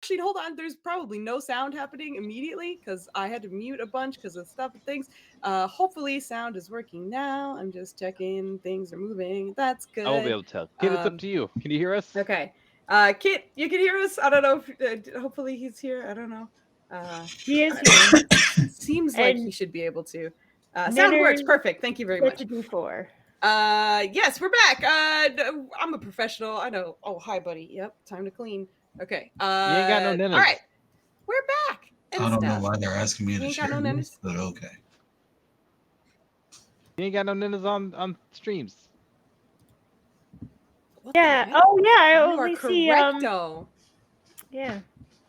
actually, hold on. There's probably no sound happening immediately because I had to mute a bunch because of stuff and things. Hopefully, sound is working now. I'm just checking. Things are moving. That's I won't be good. able to tell. Kid, it's up to you. Can you hear us? Okay. Kit, you can hear us? I don't know if hopefully he's here. I don't know. He is here. Seems like he should be able to. Sound works. Perfect. Thank you very much. What to do for? Yes, we're back. I'm a professional. I know. Oh, hi, buddy. Yep, time to clean. Okay. You ain't got no All ninners. right, we're back. And I don't know stuff. why they're asking me You to ain't got share no this, ninners? but okay. You ain't got no ninners on streams. What the Yeah. heck? Oh yeah. I You only are see correcto. Yeah.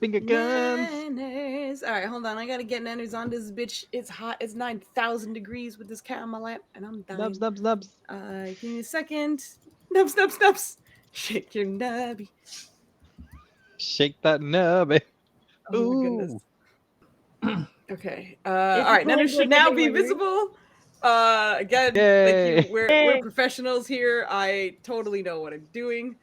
Finger guns. Nanners. All right, hold on. I gotta get nanners on this bitch. It's hot. It's 9,000 degrees with this cat on my lap, and I'm dying. Nubs, nubs, nubs. Give me a second. Nubs, nubs, nubs. Shake your nubby. Shake that nubby. Oh my goodness. Ooh. Okay. All right. Nanners should now be visible. Again, Yay. thank you. We're professionals here. I totally know what I'm doing.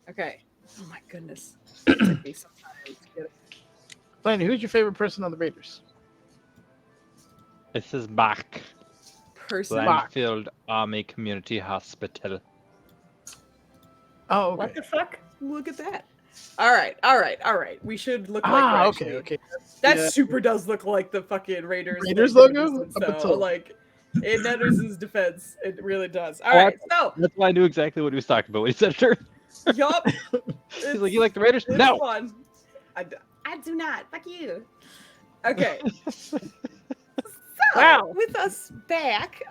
Okay. Oh my goodness. It took me some time to get it. Flanny, who's your favorite person on the Raiders? This is Bach. Person. Blandfield Army Community Hospital. Oh, okay. What the fuck? Look at that. All right. We should look like okay. That super does look like the fucking Raiders logo. So, like, in Nederson's defense, it really does. All right, so that's why I knew exactly what he was talking about when he said sure. yup. He's like, you like the Raiders? It's No. fun. I do not. Fuck you. Okay. Wow. With us back,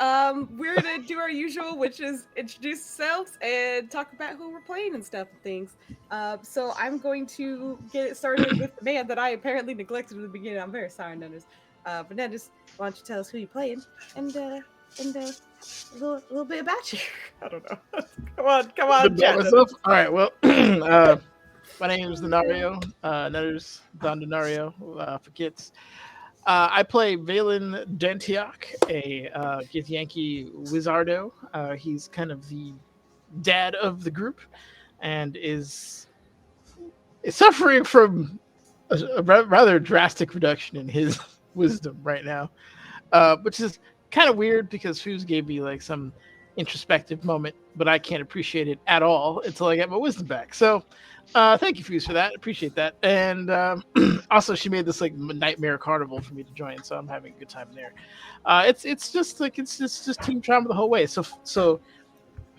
we're gonna do our usual, which is introduce ourselves and talk about who we're playing and stuff and things. So I'm going to get it started with the man that I apparently neglected at the beginning. I'm very sorry, Nenders. But Nenders, why don't you tell us who you're playing and a little bit about you? I don't know. come on, chat. All right, well, my name is Denario. Nenders Don Denario for kids. I play Valen Dentiak, a Githyanki Wizardo. He's kind of the dad of the group and is suffering from a rather drastic reduction in his wisdom right now, which is kind of weird because Foos gave me like some introspective moment, but I can't appreciate it at all until I get my wisdom back. So thank you, Foos, for that. Appreciate that. And also, she made this like nightmare carnival for me to join, so I'm having a good time there. It's just team drama the whole way. So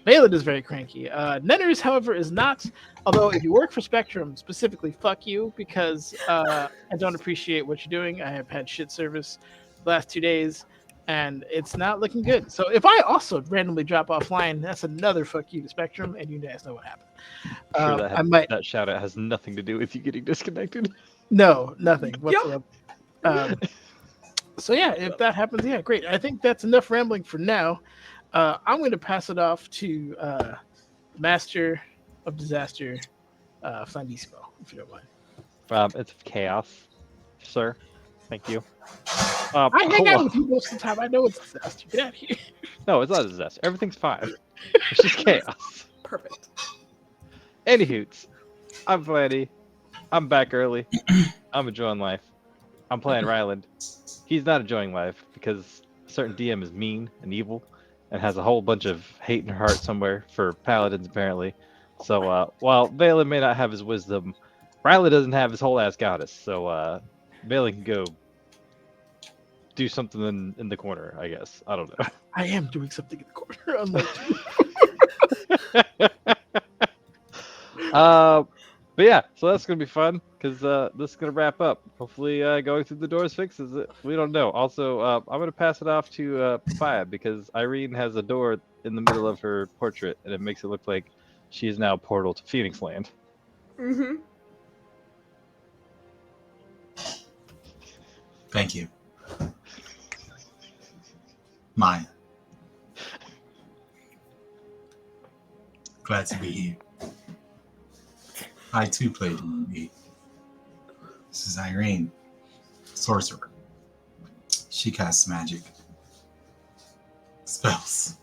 Valen is very cranky. Nenners, however, is not. Although if you work for Spectrum, specifically, fuck you, because I don't appreciate what you're doing. I have had shit service the last 2 days, and it's not looking good. So if I also randomly drop offline, that's another fuck you to Spectrum, and you guys know what happened. Sure, that shout out has nothing to do with you getting disconnected. No, nothing whatsoever. So yeah, if that happens, yeah, great. I think that's enough rambling for now. I'm going to pass it off to Master of Disaster, Flandissimo, if you don't mind. It's chaos, sir. Thank you. I hang out with you most of the time. I know it's a disaster. Get out of here. No, it's not a disaster. Everything's fine. It's just chaos. Perfect. Anywhoots, I'm Flanny. I'm back early. I'm enjoying life. I'm playing Ryland. He's not enjoying life because a certain DM is mean and evil and has a whole bunch of hate in her heart somewhere for paladins, apparently. So while Valen may not have his wisdom, Ryland doesn't have his whole ass goddess. So Valen can go do something in the corner, I guess. I don't know. I am doing something in the corner, unlike you. But yeah, so that's gonna be fun because this is gonna wrap up. Hopefully, going through the doors fixes it. We don't know. Also, I'm gonna pass it off to Papaya because Irene has a door in the middle of her portrait, and it makes it look like she is now a portal to Phoenix Land. Mm-hmm. Thank you, Maya. Glad to be here. I too played D&D. This is Irene, sorcerer. She casts magic spells.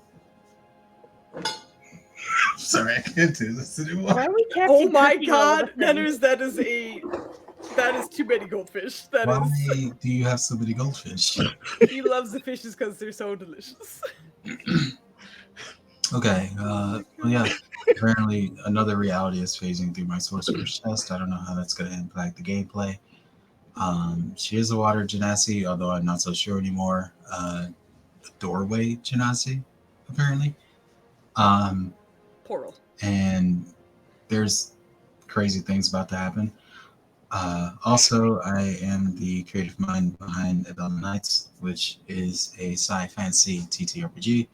sorry, I can't do this anymore. Why are we Oh casting my cooking all of a god, sudden? Nenners, that is too many goldfish. That Why is. do you have so many goldfish? He loves the fishes because they're so delicious. Okay, well, yeah. Apparently, another reality is phasing through my sorcerer's chest. I don't know how that's going to impact the gameplay. She is a water genasi, although I'm not so sure anymore. The doorway genasi, apparently. Portal. And there's crazy things about to happen. Also, I am the creative mind behind Abella Knights, which is a sci-fantasy TTRPG.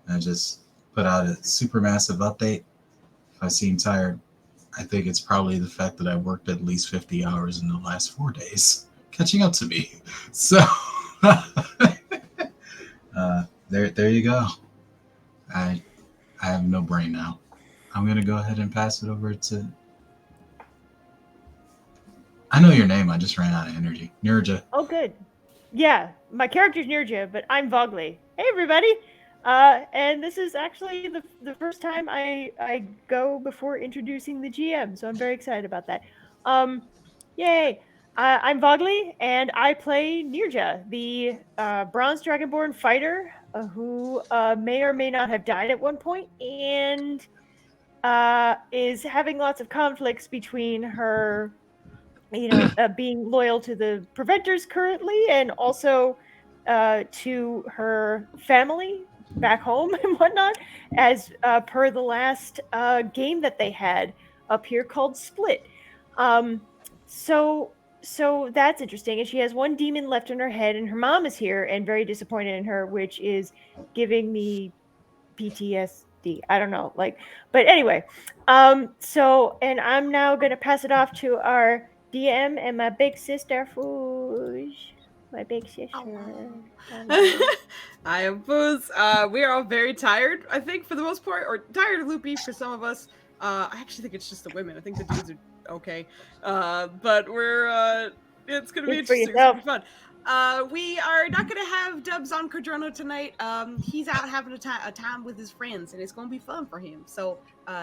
I just put out a super massive update. If I seem tired, I think it's probably the fact that I worked at least 50 hours in the last 4 days, catching up to me. So, there you go. I have no brain now. I'm gonna go ahead and pass it over to. I know your name. I just ran out of energy. Nirja. Oh, good. Yeah, my character's Nirja, but I'm Vogly. Hey, everybody. And this is actually the first time I go before introducing the GM, so I'm very excited about that. Yay! I'm Vogly, and I play Nirja, the bronze dragonborn fighter who may or may not have died at one point, and is having lots of conflicts between her being loyal to the preventers currently and also to her family back home and whatnot, as per the last game that they had up here called Split. So that's interesting. And she has one demon left in her head, and her mom is here and very disappointed in her, which is giving me PTSD. I don't know, but anyway. So, and I'm now gonna pass it off to our DM and my big sister, Fooge. My big sister. Hello. I am Booz. We are all very tired, I think, for the most part, or tired of loopy for some of us. I actually think it's just the women. I think the dudes are okay. But we're it's gonna be Speak for interesting. It's gonna be yourself. fun. We are not gonna have Dubs on Cardrono tonight. He's out having a time with his friends, and it's gonna be fun for him. So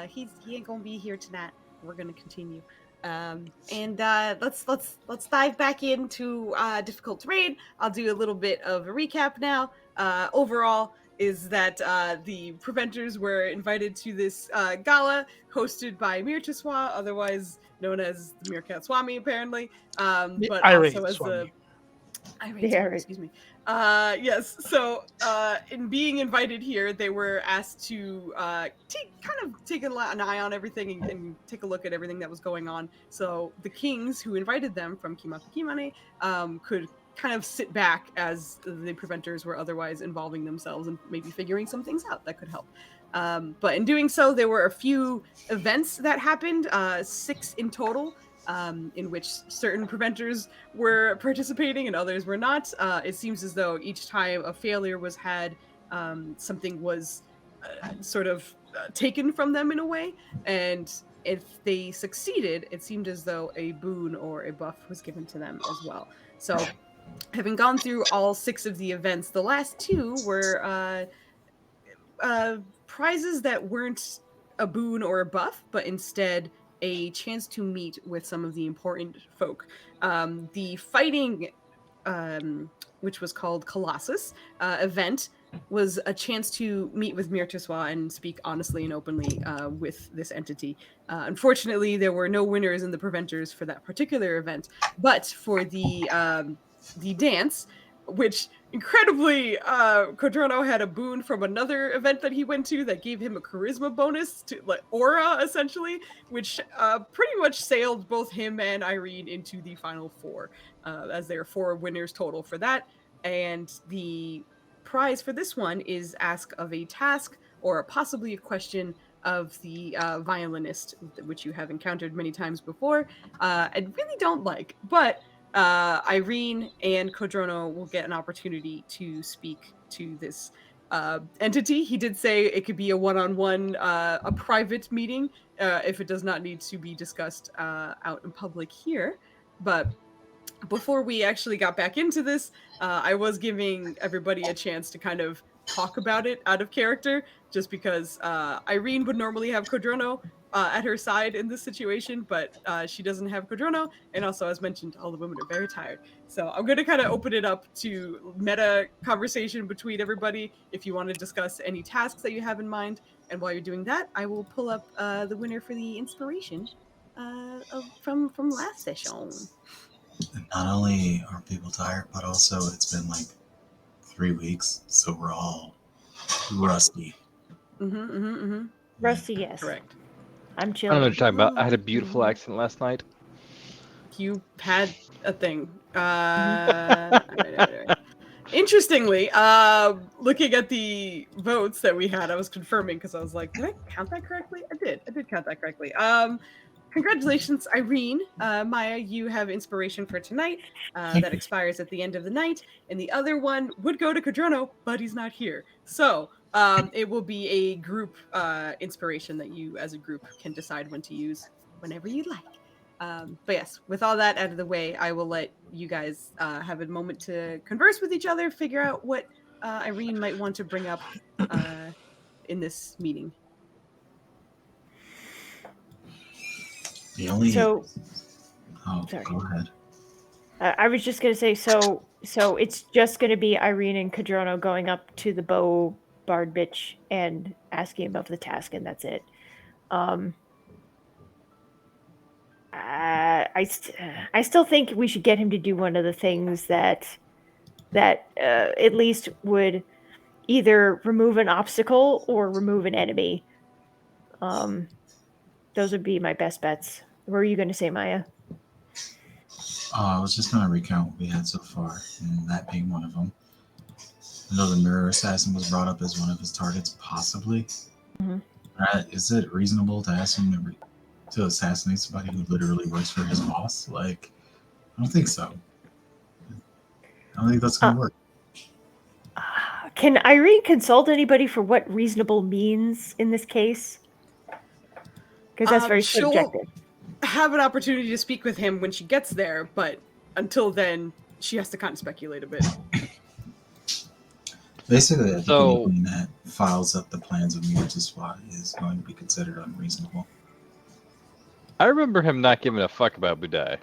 he ain't gonna be here tonight. We're gonna continue. And let's dive back into difficult terrain. I'll do a little bit of a recap now. Overall, is that the preventers were invited to this gala hosted by Mirtaswa, otherwise known as the Meerkat Swami, apparently. But Irate also as Swami. the Swami, excuse me. Yes, so in being invited here, they were asked to take an eye on everything and take a look at everything that was going on. So the kings who invited them from Kimaku Kimane could kind of sit back as the preventers were otherwise involving themselves and maybe figuring some things out that could help. But in doing so, there were a few events that happened, 6 in total, in which certain preventers were participating and others were not. It seems as though each time a failure was had, something was sort of taken from them in a way. And if they succeeded, it seemed as though a boon or a buff was given to them as well. So, having gone through all 6 of the events, the last 2 were prizes that weren't a boon or a buff, but instead a chance to meet with some of the important folk. The fighting, which was called Colossus event, was a chance to meet with Mirtaswa and speak honestly and openly with this entity. Unfortunately, there were no winners in the preventers for that particular event, but for the dance, which incredibly Codrono had a boon from another event that he went to that gave him a charisma bonus to aura, essentially, which pretty much sailed both him and Irene into the final 4, as there are 4 winners total for that. And the prize for this one is ask of a task or possibly a question of the violinist, which you have encountered many times before and really don't like, but Irene and Codrono will get an opportunity to speak to this entity. He did say it could be a one-on-one, a private meeting, if it does not need to be discussed out in public here. But before we actually got back into this, I was giving everybody a chance to kind of talk about it out of character, just because Irene would normally have Codrono at her side in this situation, but she doesn't have Codrono, and also, as mentioned, all the women are very tired. So I'm going to kind of open it up to meta conversation between everybody if you want to discuss any tasks that you have in mind. And while you're doing that, I will pull up the winner for the inspiration from last session. And not only are people tired, but also it's been like 3 weeks, so we're all rusty. Rusty, yes. Correct. I'm I don't know chilling. what you're talking about. I had a beautiful accent last night. You had a thing. Alright. Interestingly, looking at the votes that we had, I was confirming because I was like, did I count that correctly? I did count that correctly. Congratulations, Irene. Maya, you have inspiration for tonight. That expires at the end of the night. And the other one would go to Codrono, but he's not here. So it will be a group inspiration that you as a group can decide when to use whenever you like. But yes, with all that out of the way, I will let you guys have a moment to converse with each other, figure out what Irene might want to bring up in this meeting. The only So, sorry. Go ahead. I was just gonna say, so it's just gonna be Irene and Codrono going up to the bow bard bitch and asking about the task, and that's it. I still think we should get him to do one of the things that at least would either remove an obstacle or remove an enemy. Those would be my best bets. What were you going to say, Maya? I was just going to recount what we had so far, and that being one of them. I know the mirror assassin was brought up as one of his targets, possibly. Mm-hmm. Is it reasonable to ask him to assassinate somebody who literally works for his boss? Like, I don't think so. I don't think that's going to work. Can Irene consult anybody for what reasonable means in this case? Because that's very subjective. Have an opportunity to speak with him when she gets there, but until then, she has to kind of speculate a bit. Basically, I think anything that files up the plans of Mirror to SWAT is going to be considered unreasonable. I remember him not giving a fuck about Budai.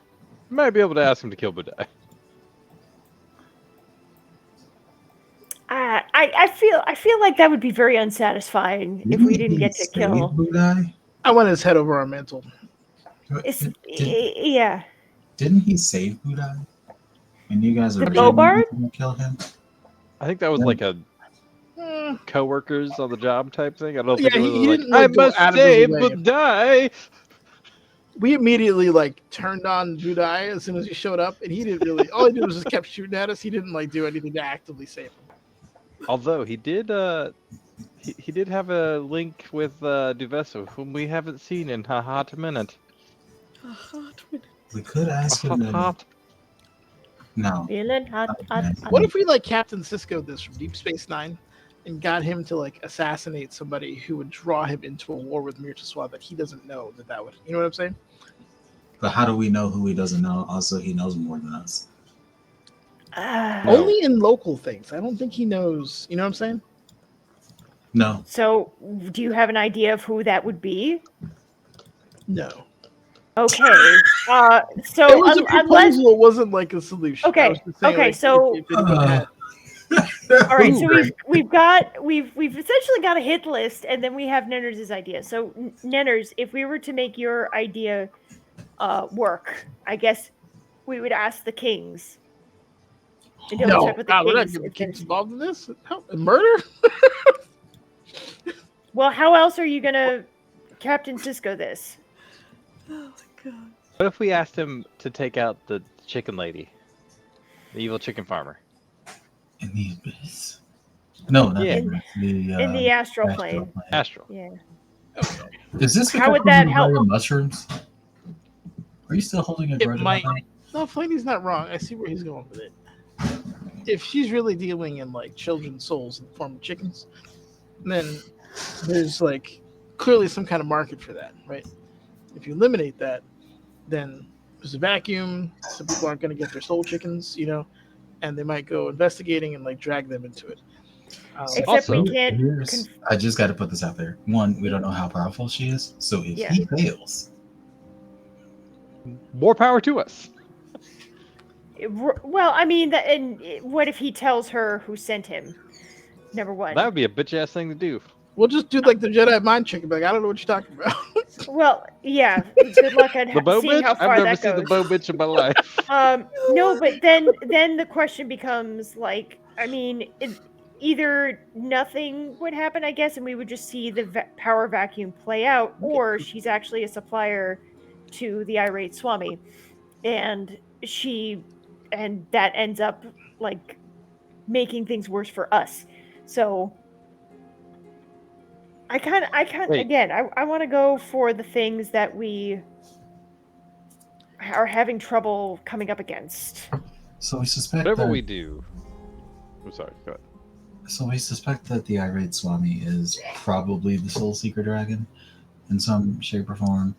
Might be able to ask him to kill Budai. I feel like that would be very unsatisfying if we didn't get to kill Budai? I want his head over our mantle. Yeah. Didn't he save Budai? And you guys are the Bobard? going to kill him? I think that was like a co-workers on the job type thing. I don't think it was he like, didn't, I like, go must out of his save way. Budai. We immediately like turned on Budai as soon as he showed up, and he didn't really. All he did was just kept shooting at us. He didn't like do anything to actively save him. Although he did, he did have a link with Duvesso, whom we haven't seen in a hot minute. We could ask him. No. Feeling hot. What if we like Captain Sisko this from Deep Space Nine, and got him to like assassinate somebody who would draw him into a war with Mir Taswa that he doesn't know that would. You know what I'm saying? But how do we know who he doesn't know? Also, he knows more than us. Only in local things. I don't think he knows. You know what I'm saying? No. So, do you have an idea of who that would be? No. Okay. So it was a proposal. It wasn't like a solution. Okay. Okay. So. All right. So we've essentially got a hit list, and then we have Nenners' idea. So Nenners, if we were to make your idea work, I guess we would ask the kings. No, we're not getting kings involved in this. Murder? Well, how else are you gonna Captain Sisko this? Oh my god! What if we asked him to take out the chicken lady, the evil chicken farmer? In the abyss? No, not in the astral plane. Astral. Yeah. Is this how would that help? Mushrooms? Are you still holding a grudge? No, Flaney's not wrong. I see where he's going with it. If she's really dealing in like children's souls in the form of chickens, then there's like clearly some kind of market for that, right? If you eliminate that, then there's a vacuum, so people aren't going to get their soul chickens, you know, and they might go investigating and like drag them into it. Except we Also- can't. I just got to put this out there. One, we don't know how powerful she is. So if Yeah. he fails, More power to us. Well, I mean, and what if he tells her who sent him? Number one. That would be a bitch ass thing to do. We'll just do like the Jedi mind trick. Like, I don't know what you're talking about. Well, yeah. Good luck at The bow seeing bitch? how far I've never that seen the goes. bow bitch in my life. No, but then the question becomes like, I mean, either nothing would happen, I guess, and we would just see the power vacuum play out, or she's actually a supplier to the irate Swami, and that ends up like making things worse for us. So I Wait. again, I want to go for the things that we are having trouble coming up against. so we suspect Whatever that, we do. I'm sorry, go ahead. So we suspect that the irate Swami is probably the Soul Seeker Dragon in some shape or form.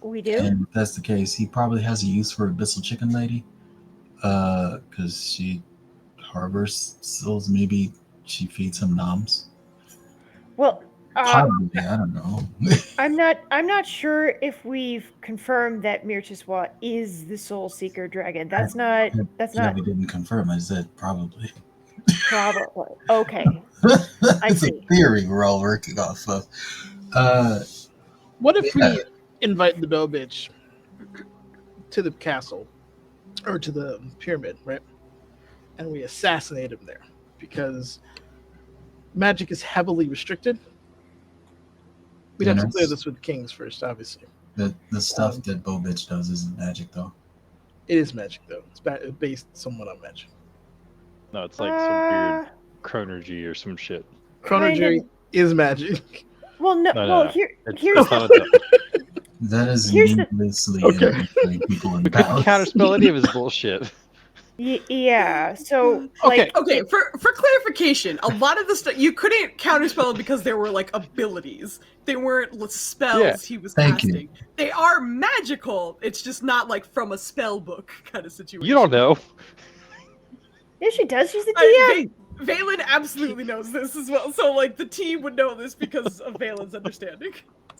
We do? And if that's the case, he probably has a use for Abyssal Chicken Lady. Because she harbors souls. Maybe she feeds him noms. Well, Probably, I don't know. I'm not sure if we've confirmed that Mirchiswa is the Soul Seeker Dragon. That's not We didn't confirm. I said probably. probably. Okay. It's see. a theory we're all working off of. What if Yeah. we invite the Bow Bitch to the castle or to the pyramid, right? And we assassinate him there because magic is heavily restricted. We'd have to Yes. clear this with kings first, obviously. The stuff that Bo Bitch does isn't magic, though. It is magic, though. It's based somewhat on magic. No, it's like some weird chronergy or some shit. Chronergy is magic. Well, no. No, well, no. here's It's on its own. That is Here's the- needlessly Okay. influencing people in We couldn't power. counterspell any of his bullshit. yeah. So Okay. like, Okay, for clarification, a lot of the stuff you couldn't counterspell because there were like abilities. They weren't spells Yeah. he was Thank you. casting. They are magical. It's just not like from a spell book kind of situation. You don't know. yeah, she does. She's the DM. Valen absolutely knows this as well. So like the team would know this because of Valen's understanding.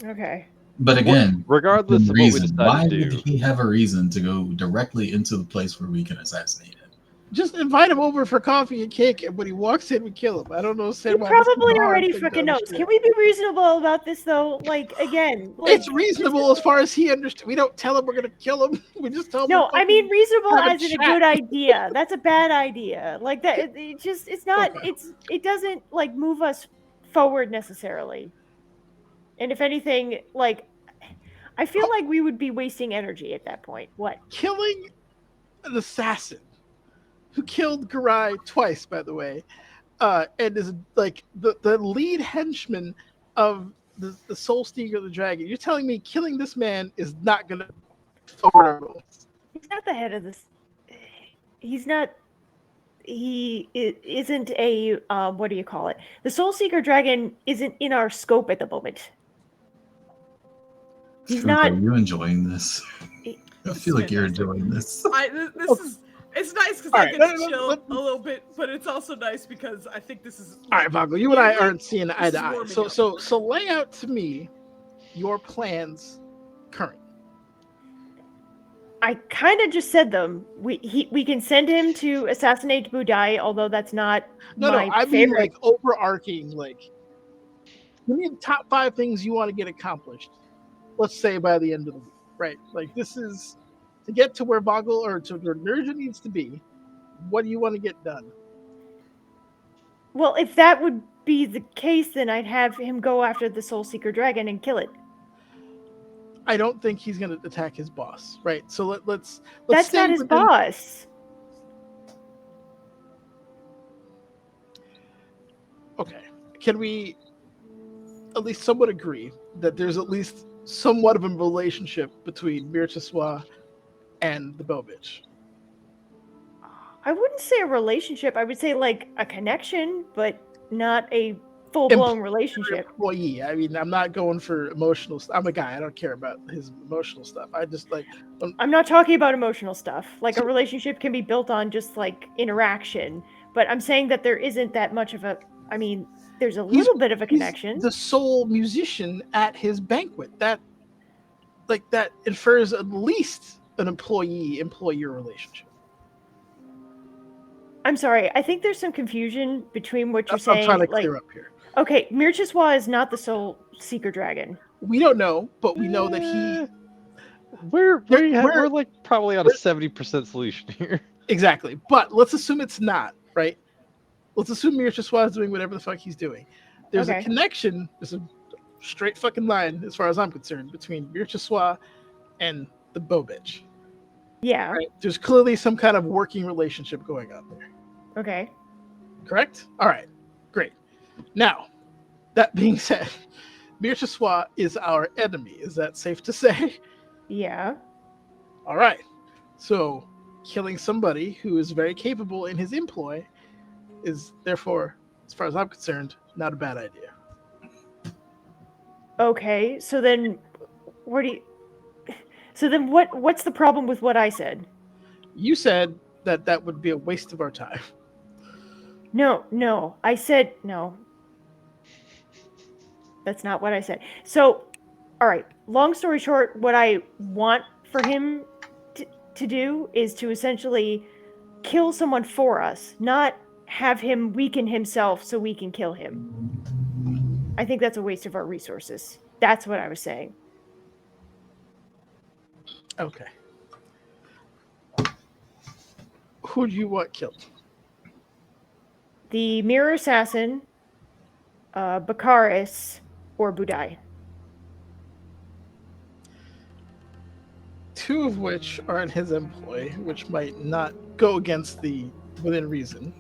Okay. But again, Regardless of what we reason. Why decide to would do. he have a reason to go directly into the place where we can assassinate him? Just invite him over for coffee and cake, and when he walks in, we kill him. I don't know. He probably already fucking knows. Can we be reasonable about this though? Like again, like, It's reasonable as far as he understands. We don't tell him we're gonna kill him. We just tell him. no, I mean reasonable have a as in a chat. good idea. That's a bad idea. Like that, it's not. Okay. It doesn't like move us forward necessarily. And if anything, like I feel like we would be wasting energy at that point. What? Killing an assassin who killed Garai twice, by the way, and is like the lead henchman of the Soul Seeker the Dragon. You're telling me killing this man is not gonna forward our goals? He's not the head of this. He's not. He isn't a what do you call it? The Soul Seeker Dragon isn't in our scope at the moment. He's Truth, not. Are you enjoying this? I feel like you're enjoying this. This is it's nice because All I right, get to let- chill let- a little bit, but it's also nice because I think this is All right, Vago, you and I aren't seeing eye This to is eye. warming So up. so lay out to me your plans current. I kind of just said them. We can send him to assassinate Budai, although that's not No, my I mean favorite. like overarching, like give me the top 5 things you want to get accomplished. Let's say by the end of the week, right? Like this is to get to where Vogel or to where Nerja needs to be. What do you want to get done? Well, if that would be the case, then I'd have him go after the Soul Seeker Dragon and kill it. I don't think he's going to attack his boss, right? So let's That's stay not his within- boss. Okay. Can we at least somewhat agree that there's at least somewhat of a relationship between Mirchiswa and the Bow Bitch? I wouldn't say a relationship. I would say like a connection, but not a full-blown relationship. Employee. I mean, I'm not going for emotional stuff. I'm a guy. I don't care about his emotional stuff. I just like I'm not talking about emotional stuff. Like a relationship can be built on just like interaction, but I'm saying that there isn't that much of a I mean, there's a He's- little bit of a He's connection. the sole musician at his banquet. That infers at least an employee-employer relationship. I'm sorry. I think there's some confusion between what you're That's what I'm saying. trying to Like, clear up here. okay, Mirchiswa is not the sole seeker dragon. We don't know, but we know that he We're We're- like probably on a 70% solution here. exactly. But let's assume it's not right. Let's assume Mirchiswa is doing whatever the fuck he's doing. There's a Okay. connection. There's a straight fucking line, as far as I'm concerned, between Mirchiswa and the Bow bitch. Yeah. Right? There's clearly some kind of working relationship going on there. Okay. Correct? All right. Great. Now, that being said, Mirchiswa is our enemy. Is that safe to say? Yeah. All right. So, killing somebody who is very capable in his employ is therefore, as far as I'm concerned, not a bad idea. Okay. So then, where do you? So then, what's the problem with what I said? You said that that would be a waste of our time. No. I said no. That's not what I said. So, all right. Long story short, what I want for him to do is to essentially kill someone for us, not have him weaken himself so we can kill him. I think that's a waste of our resources. That's what I was saying. Okay. Who do you want killed? The Mirror Assassin, Bakaris, or Budai. Two of which are in his employ, which might not go against the within reason.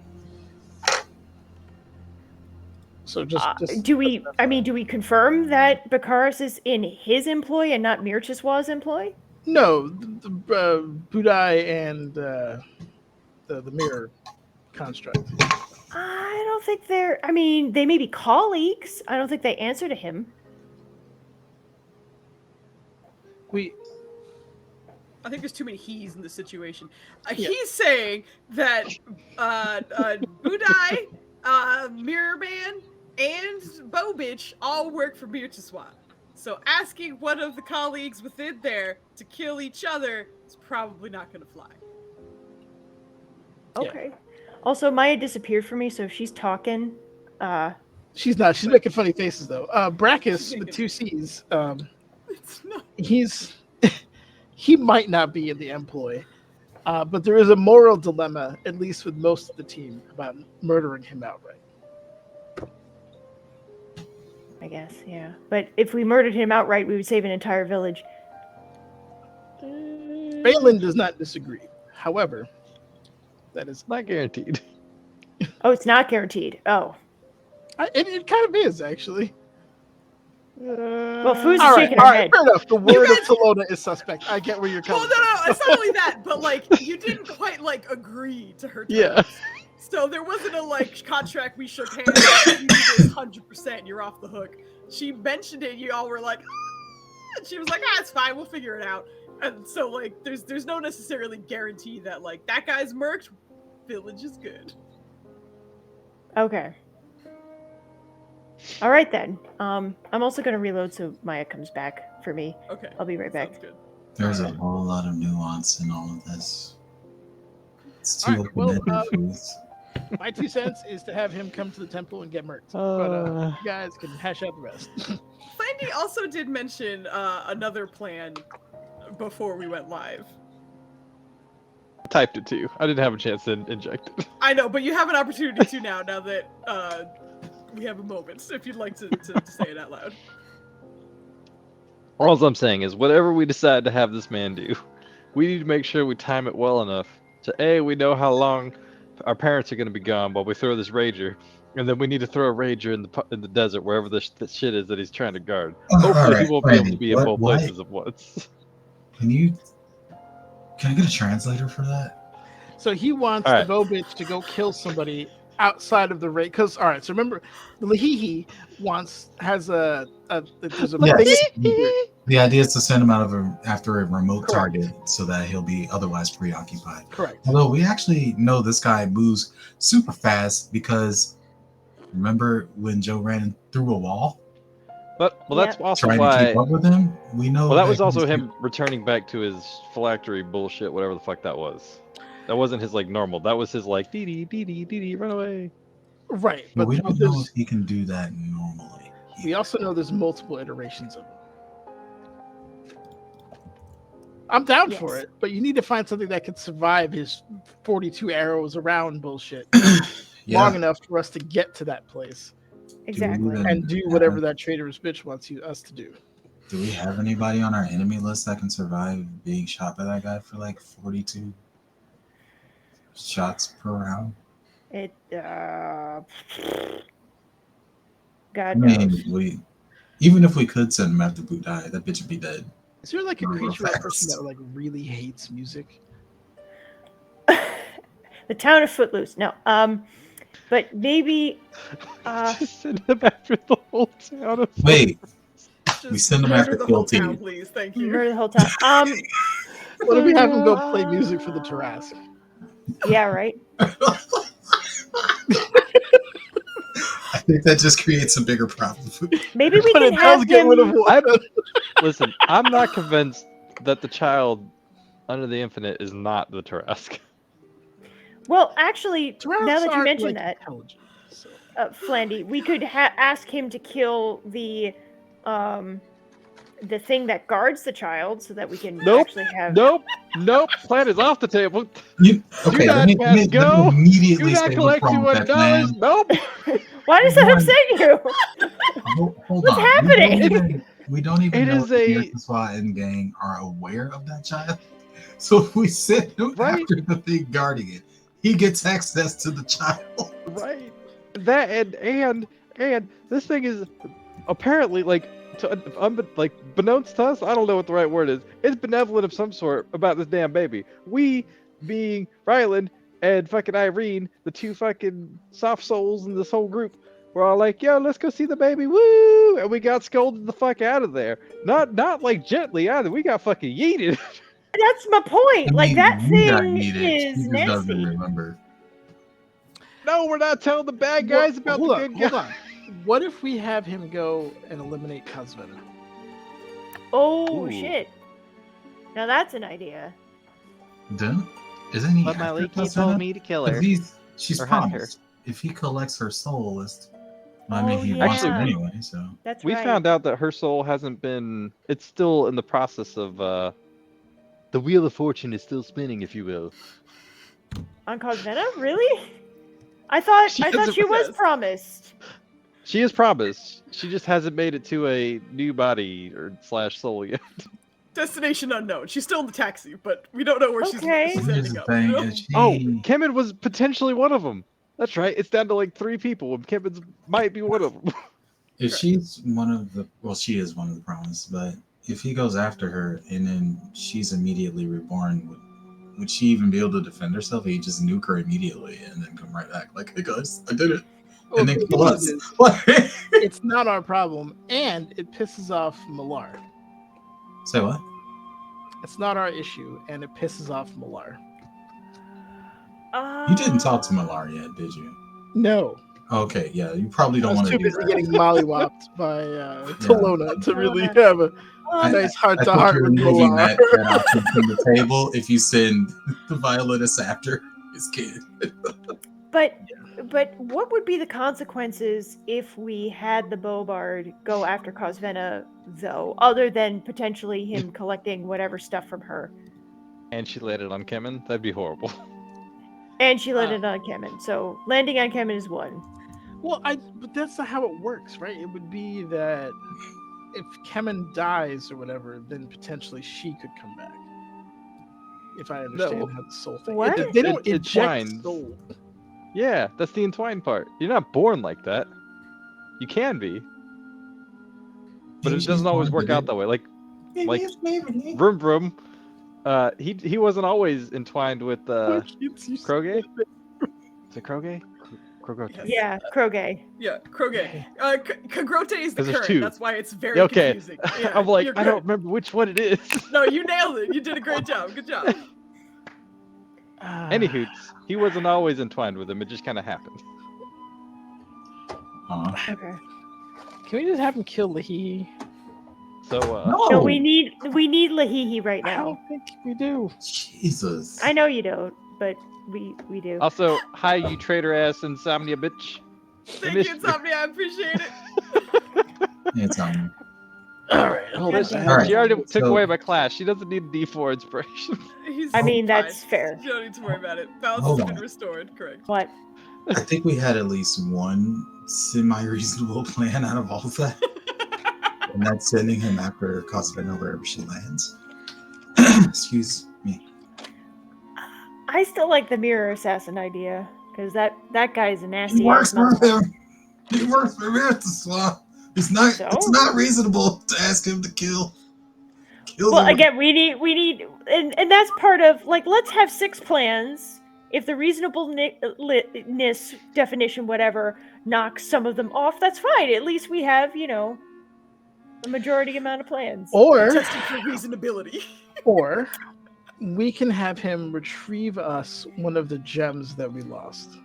So Do we confirm that Bakaris is in his employ and not Mirchiswa's employ? no, Budai and the mirror construct. I don't think they're. I mean, they may be colleagues. I don't think they answer to him. I think there's too many he's in this situation. Yeah. He's saying that Budai, Mirror Man, and Bow Bitch all work for Mirchiswa. So asking one of the colleagues within there to kill each other is probably not going to fly. Yeah. Okay. Also, Maya disappeared from me, so if she's talking, She's not. She's making funny faces though. Brachus with two C's. It's not. He might not be in the employ, but there is a moral dilemma, at least with most of the team, about murdering him outright. I guess, yeah. But if we murdered him outright, we would save an entire village. Balin does not disagree. However, that is Not guaranteed. Oh, it's not guaranteed. Oh. it kind of is actually. Well, Fooz's All right, shaking her head. fair enough. The word of guys- Salona is suspect. I get where you're coming Well, no, it's not only that, but like you didn't quite like agree to her terms. Yeah. So there wasn't a like contract we shook hands. You do this 100%. You're off the hook. She mentioned it. You all were like, and she was like, it's fine. We'll figure it out. And so like, there's no necessarily guarantee that like that guy's merged. Village is good. Okay. All right then. I'm also gonna reload so Maya comes back for me. Okay. I'll be right back. Sounds good. There's a whole lot of nuance in all of this. It's too Alright, well, open-ended, Foods. My 2 cents is to have him come to the temple and get murked. But you guys can hash out the rest. Flandy also did mention another plan before we went live. Typed it to you. I didn't have a chance to inject it. I know, but you have an opportunity to now that we have a moment, if you'd like to say it out loud. All I'm saying is, whatever we decide to have this man do, we need to make sure we time it well enough. So, A, we know how long our parents are going to be gone while we throw this rager, and then we need to throw a rager in the desert, wherever the shit is that he's trying to guard. Hopefully, Alright, he won't be able Randy, to be in both why- places at once. Can I get a translator for that? So he wants All right. the Bobitch to go kill somebody outside of the raid. Because all right, so remember, the Lahihi has a there's a Yes. thing. The idea is to send him after a remote Correct. target so that he'll be otherwise preoccupied. Correct. Although we actually know this guy moves super fast because Remember when Joe ran through a wall But well, that's also trying to why. keep up with him? We know Well, that was he's- also him returning back to his phylactery bullshit, whatever the fuck that was. That wasn't his like normal. That was his like dee dee dee dee dee dee run away. Right, But but we don't know there's, if he can do that normally. we also know there's multiple iterations of him. I'm down for Yes. it, but you need to find something that can survive his 42 arrows around bullshit long enough for us to get to that place Exactly. even- and do whatever that traitorous bitch wants us to do. Do we have anybody on our enemy list that can survive being shot by that guy for like 42 shots per round? It. I God knows. mean, even if we could send him after Budai, that bitch would be dead. Is there like a Real creature or fast. person that like really hates music? The town of Footloose. No. But maybe. Just send him after the whole town of. Wait, Just we send him murder after the Kill whole town, Team. please. Thank you. Murder the whole town. What if we have him go play music for the Tarrasque? Yeah. Right. I think that just creates a bigger problem. Maybe we But can it have does get rid of him. one. Listen, I'm not convinced that the child under the infinite is not the Tarrasque. Well, actually, Tarrasques now that you aren't, mention like, that, intelligent, so. Flandy, we could ask him to kill the thing that guards the child, so that we can Nope. actually have. Nope, plan is off the table. Okay, not let me cast go. immediately Do not say what's collect wrong with that plan. $200. Nope. Why does that One- upset you? Hold What's on. happening? We don't even It know is if the a- SWAT and gang are aware of that child. So if we send him Right. after the thing guarding it, he gets access to the child. Right. That and this thing is apparently like beknownst to us. I don't know what the right word is. It's benevolent of some sort about this damn baby. We, being Ryland and fucking Irene, the two fucking soft souls in this whole group, we're all like, yo, let's go see the baby, woo! And we got scolded the fuck out of there. Not like gently either. We got fucking yeeted. That's my point. I Like mean, that we got thing needed. is He just doesn't nasty. remember. No, we're not telling the bad guys about hold the on, good hold guys. on. What if we have him go and eliminate Cosvena? Oh Ooh. shit! Now that's an idea. Then isn't he? But my after leaky Cosvena? told me to kill her. 'Cause she's Or hunt her. promised. If he collects her soul list, I Oh, mean, he wants it yeah. anyway. So That's We right. found out that her soul hasn't been. It's still in the process of. The wheel of fortune is still spinning, if you will. On Cosvena, really? I thought She she hasn't- was Yes. promised. She is promised. She just hasn't made it to a new body or slash soul yet. Destination unknown. She's still in the taxi, but we don't know where Okay. she's here's ending the up. thing: you know? is she, Oh, Kemen was potentially one of them. That's right. It's down to like 3 people, and Kemen's might be one of them. if she's one of the, well, she is one of the promised. But if he goes after her and then she's immediately reborn, would she even be able to defend herself? He just nuke her immediately and then come right back like, "Hey guys, I did it," Well, and then the kill thing us. is, What? it's not our problem, and it pisses off Malar. Say what? It's not our issue, and it pisses off Malar. You didn't talk to Malar yet, did you? No, Okay, yeah, you probably I don't was want to too do busy that. getting mollywopped by Tolona to really have a Um, nice heart I to thought heart you were with leaving Malar. that option from the table if you send the violinist after his kid. But what would be the consequences if we had the Bobard go after Cosvena, though, other than potentially him collecting whatever stuff from her? And she landed on Kemen. That'd be horrible. And she landed on Kemen, so landing on Kemen is 1. Well, but that's not how it works, right? It would be that if Kemen dies or whatever, then potentially she could come back. If I understand No. how the soul thing. What? They don't It inject entwines. soul. Yeah, that's the entwined part. You're not born like that. You can be, but Maybe it she's doesn't always born work with out it. that way. Like Maybe it's Maybelline. Vroom Vroom, he wasn't always entwined with Kroge. Is it Kroge? Krogote. Yes. Yeah, Kroge. Yeah, Kroge. Kagrote is the 'Cause there's current. 2. That's why it's very Okay. confusing. Yeah, I'm like, you're I don't good. remember which one it is. No, you nailed it. You did a great job. Good job. Anywho, he wasn't always entwined with him. It just kind of happened. Okay. Can we just have him kill Lahi? So No, we need Lahihi right I now. don't think we do. Jesus. I know you don't, but we do. also, hi you traitor ass insomnia bitch. Thank missed you, you. Insomnia. I appreciate it. Yeah, it's on. All right, hold on. God damn All it. right. She already took So- away my class. She doesn't need D4 inspiration. I mean, fine. that's fair. You don't need to worry about it. Balance Hold has been on. restored. Correct. What? I think we had at least one semi-reasonable plan out of all of that, and that's sending him after Cosvena wherever she lands. Excuse me. I still like the mirror assassin idea because that guy's a He nasty works ass for motherfucker. him. He works for Swamp. It's not. So? It's not reasonable to ask him to kill. Well, the- again, we need, and that's part of like let's have 6 plans. If the reasonableness definition, whatever, knocks some of them off, that's fine. At least we have, a majority amount of plans. Or Testing for reasonability. or we can have him retrieve us one of the gems that we lost.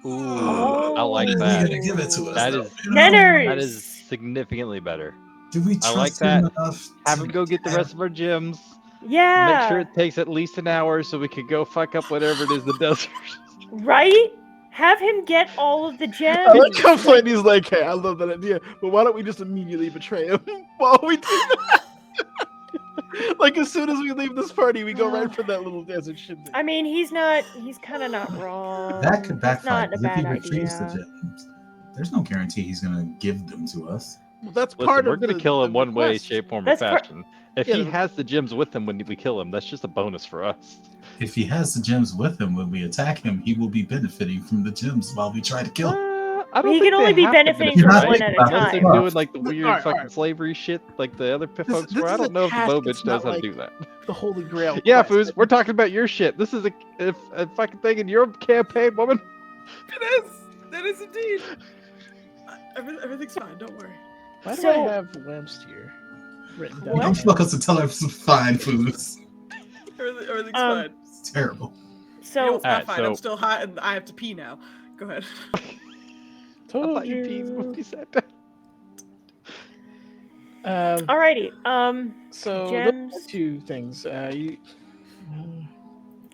Ooh, I like He that. gonna give it to us. That though, is- you know? Nenners! That is significantly better. Do we I trust like him that. enough? Have to him go get the have- rest of our gems. Yeah. Make sure it takes at least an hour so we could go fuck up whatever it is in the desert. Right? Have him get all of the gems. I like how Flanny's like, hey, I love that idea, but why don't we just immediately betray him while we do that? Like, as soon as we leave this party, we go right for that little desert shit. I mean, he's kind of not wrong. That could It's backfire. not a If he bad retrieves the idea. gems, there's no guarantee he's gonna give them to us. Well, that's Listen, part we're of gonna the- kill the him one way, request. shape, form, or That's part- fashion. If Yeah, he the- has the gems with him when we kill him, that's just a bonus for us. If he has the gems with him when we attack him, he will be benefiting from the gems while we try to kill him. I don't He think can only they be have to benefiting benefit, from right? one at a Unless they're time. doing like the weird Alright, fucking alright. slavery shit like the other This folks were. is I a don't know if the task, Bow it's bitch knows not how like- to do that. The Holy Grail. Yeah, quest. Foos, we're talking about your shit. This is a fucking thing in your campaign, woman. It is. That is indeed. Everything's fine. Don't worry. Why do So- I have Lamsteer written down? What? Don't fuck us and tell us some fine foods. Everything's Um, fine. It's terrible. So, You know, it's not Alright, fine. I'm so- still hot and I have to pee now. Go ahead. I Told thought you peed when you. you said that. alrighty. So Gems. those are 2 things.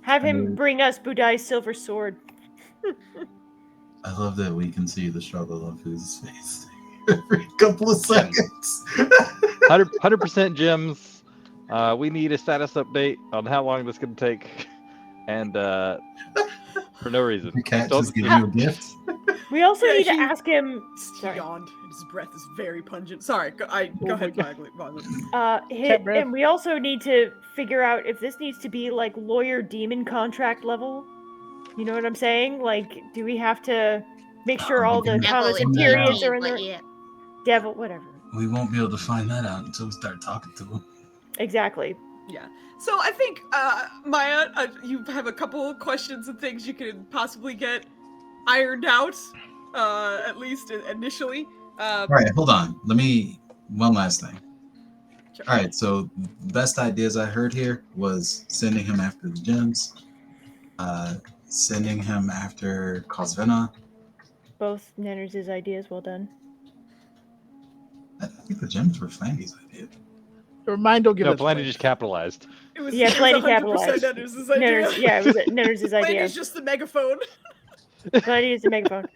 Have him bring us Budai's silver sword. I love that we can see the struggle of his face every couple of seconds. 100% gems. We need a status update on how long this is gonna take, and for no reason. The cat Don't- just gave you a gift. We also Yeah, need to he- ask him. He Sorry. yawned. And his breath is very pungent. Sorry. Go Oh my ahead, God. Violet. Cat breath. And we also need to figure out if this needs to be like lawyer demon contract level. You know what I'm saying? Like, do we have to make sure all the Devil commas and and periods devil, are in there? Yeah. Devil, whatever. We won't be able to find that out until we start talking to him. Exactly. Yeah. So I think, Maya, you have a couple of questions and things you could possibly get ironed out, at least initially. All right, hold on. One last thing. Sure. All right, so best ideas I heard here was sending him after the gems, sending him after Cosvena. Both Nenners' ideas, well done. I think the gems were Flandy's idea. Remind, don't give No, us Blandy points. just capitalized. It was, Yeah, it was Blandy 100% capitalized. Nenners' idea. Nenners, yeah, it was Nenners' idea. Blandy's just the megaphone. Blandy is the megaphone.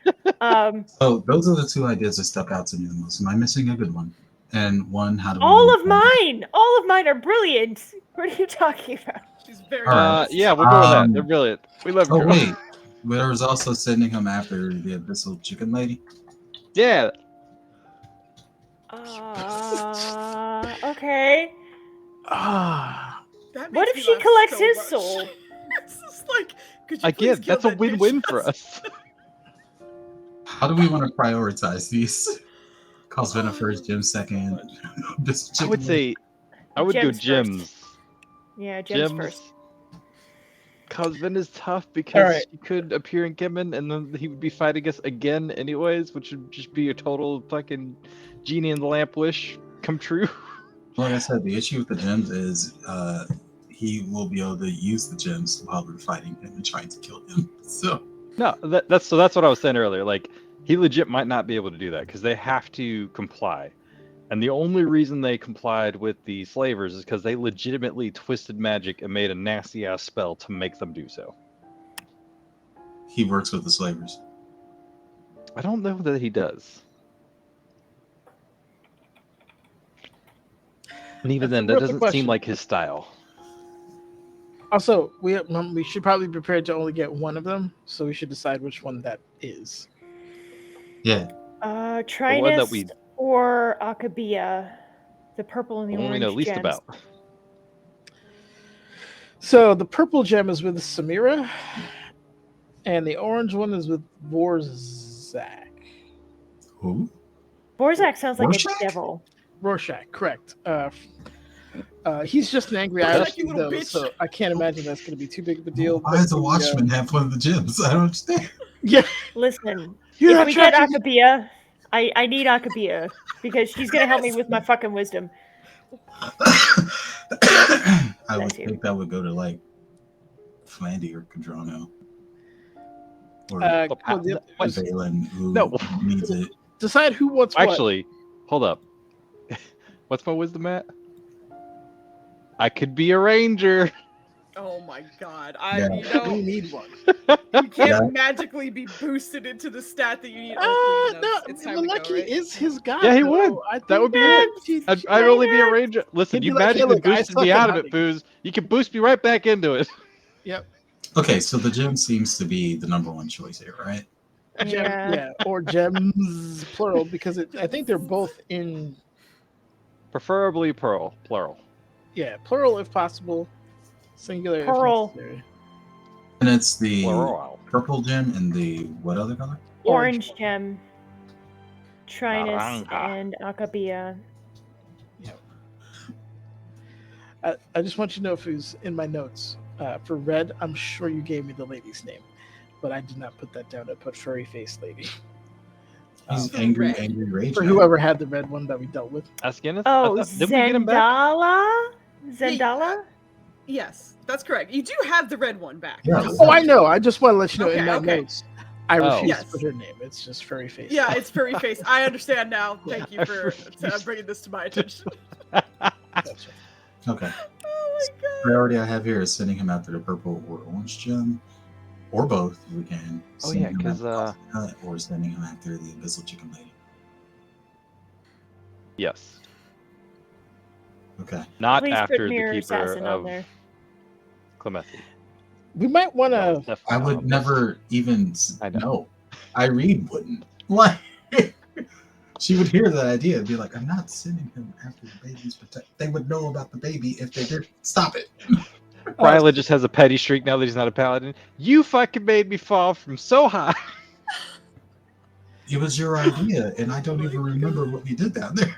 So those are the 2 ideas that stuck out to me the most. Am I missing a good one? And one, how do we All move of on? all of mine are brilliant. What are you talking about? She's very All right. nice. Yeah, we'll go with that. Um, They're brilliant. We love Oh you. wait, there was also sending him after the abyssal chicken lady. Yeah. Okay. Ah, That What makes if me she laugh collects so his much. soul? It's just like, could you Again, please kill that's a that win-win bitch? for us. How do we want to prioritize these? Cosvena first, Jim second. Abyssal I chicken would lady. say, I would go Gems first. gems. Yeah, Gems Gems. first. Cosvin is tough because Alright. he could appear in Gimmon and then he would be fighting us again anyways, which would just be a total fucking genie in the lamp wish come true. Like I said, the issue with the gems is he will be able to use the gems while we're fighting him and trying to kill him. So No, that's what I was saying earlier. Like He legit might not be able to do that because they have to comply. And the only reason they complied with the slavers is because they legitimately twisted magic and made a nasty ass spell to make them do so. He works with the slavers. I don't know that he does. And even That's then, a that real doesn't question. seem like his style. Also, we should probably be prepared to only get one of them, so we should decide which one that is. Yeah. one that Trinus we- or Akabia, the purple and the The one we orange know least gems. about. So the purple gem is with Samira, and the orange one is with Vorzak. Who? Borzak sounds like Rorschach? a devil. Rorschach, correct. He's just an angry Rorschach, Irish you little though, bitch. so I can't imagine that's going to be too big of a deal. Why but does the the, Watchman have one of the gems? I don't understand. Yeah, Listen, You're if not we get tracking- Akabia, I need Akabia because she's gonna help me with my fucking wisdom. I would Bless you. think that would go to like Flandy or Cadrano. Or well, the- What? Valen, who No. needs it. decide who wants what. Actually, hold up. What's my wisdom at? I could be a ranger. Oh my god. Yeah. We need one. You can't Yeah. magically be boosted into the stat that you need. No, Oh, please, no. It's time to Lucky go, right? is his guy. Yeah, he though. would. I That think would be it. I'd only be a ranger. Listen, He'd you be like, "Hey, magically look, I boosted suck me at out of it, hunting." Foos. You can boost me right back into it. Okay, so the gem seems to be the number one choice here, right? Gem, yeah, or gems plural because I think they're both in Preferably plural. plural if possible, singular Pearl. if necessary. And it's the Plural. purple gem and the what other color? Orange gem, Trinus, Naranja. and Akabia. I just want you to know if it was in my notes. For red, I'm sure you gave me the lady's name, but I did not put that down. I put furry face lady. He's For angry, red. angry rage. For man. whoever had the red one that we dealt with. Askineth? Oh, Didn't we get him back? Zendala? Yeah, Zendala? Yes, that's correct. You do have the red one back. Yeah. Oh, I know. I just want to let you know in Okay, my okay. notes. I Oh. refuse Yes. to put her name. It's just furry face. Yeah, it's furry face. I understand now. Thank you I for refuse. bringing this to my attention. Gotcha. Okay. Oh my god. Priority I have here is sending him after the purple or orange gem, or both. If we can. Oh, Send yeah, him 'cause, after Coconut, or sending him after the abyssal chicken lady. Yes. Okay. Not Please after put the Mirror keeper Assassin on of there. Clemente. We might want That was to. definitely I not would on the never even I know. know. Irene wouldn't. Like, she would hear that idea and be like, I'm not sending him after the baby's protect. They would know about the baby if they did. Stop it. list. Ryla just has a petty streak now that he's not a paladin. You fucking made me fall from so high. It was your idea, and I don't even remember what we did down there.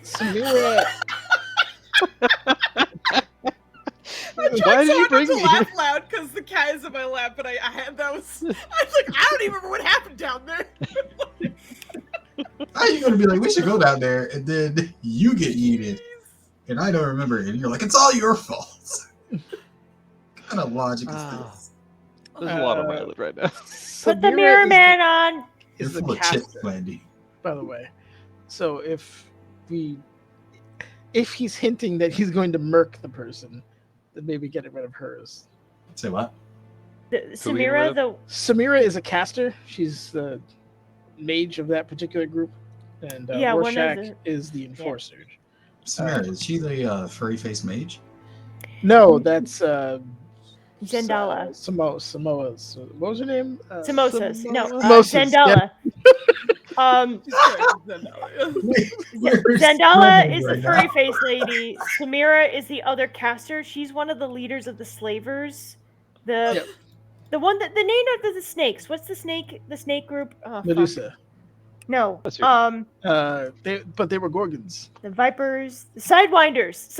Samira. I'm Why trying did so you hard bring not me to laugh here? loud because the cat is in my lap, but I had that was. I was like, I don't even remember what happened down there. How are you going to be like, we should go down there, and then you get yeeted, and I don't remember it, and you're like, it's all your fault. What kind of logic is this? There's a lot on my list right now. Put the Mirror Man on! You're Is the full of chips, caster, Landy. by the way. So if he's hinting that he's going to murk the person, then maybe get rid of hers. Say what? Who we get rid Samira, of? the Samira is a caster. She's the mage of that particular group, and Yeah, one of Rorschach the- is the enforcer. Samara, is she the furry face mage? No, that's Zendala. Samoa's. What was her name? Samosas. No, Samosas, Zendala. She's correct, Zendala. Zendala is the furry face lady. Samira is the other caster. She's one of the leaders of the slavers. The one that the name of the snakes. What's the snake? The snake group? Oh, fuck. Medusa. No. That's right. But they were Gorgons. The Vipers, the Sidewinders.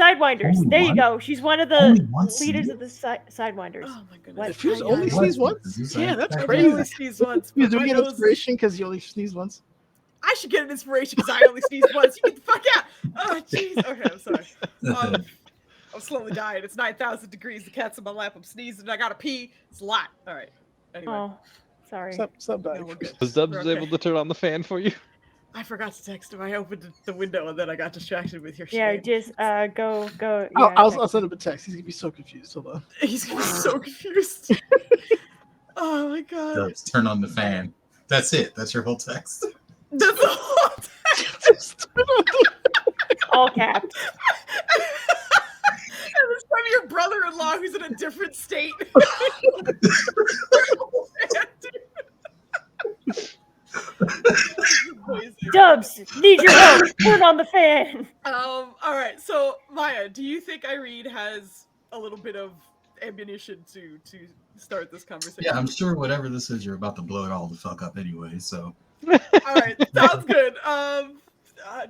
Only There you one? go. She's one of the Only one leaders sneeze? of the Sidewinders. Oh my goodness. What? If you I only know. sneeze What? once, yeah, that's I I crazy. only sneeze once. You But do my get nose, inspiration because you only sneeze once. I should get an inspiration because I only sneeze once. You get the fuck out. Oh, jeez. Okay, I'm sorry. I'm slowly dying. It's 9,000 degrees. The cat's in my lap. I'm sneezing. I gotta pee. It's a lot. All right. Anyway. Oh, Sorry. Stop No, dying. we're good. Was Dubs We're okay. able to turn on the fan for you? I forgot to text him. I opened the window and then I got distracted with your Yeah, shit. just go. Yeah, I'll text send me. him a text. He's gonna be so confused. Hold on. He's gonna be so confused. Oh my god. Dubs, turn on the fan. That's it. That's your whole text. That's the whole All caps. And it's from your brother-in-law who's in a different state. Dubs, need your help. Turn on the fan. All right. So Maya, do you think Irene has a little bit of ammunition to start this conversation? Yeah, I'm sure whatever this is, you're about to blow it all the fuck up anyway. So All right, sounds good.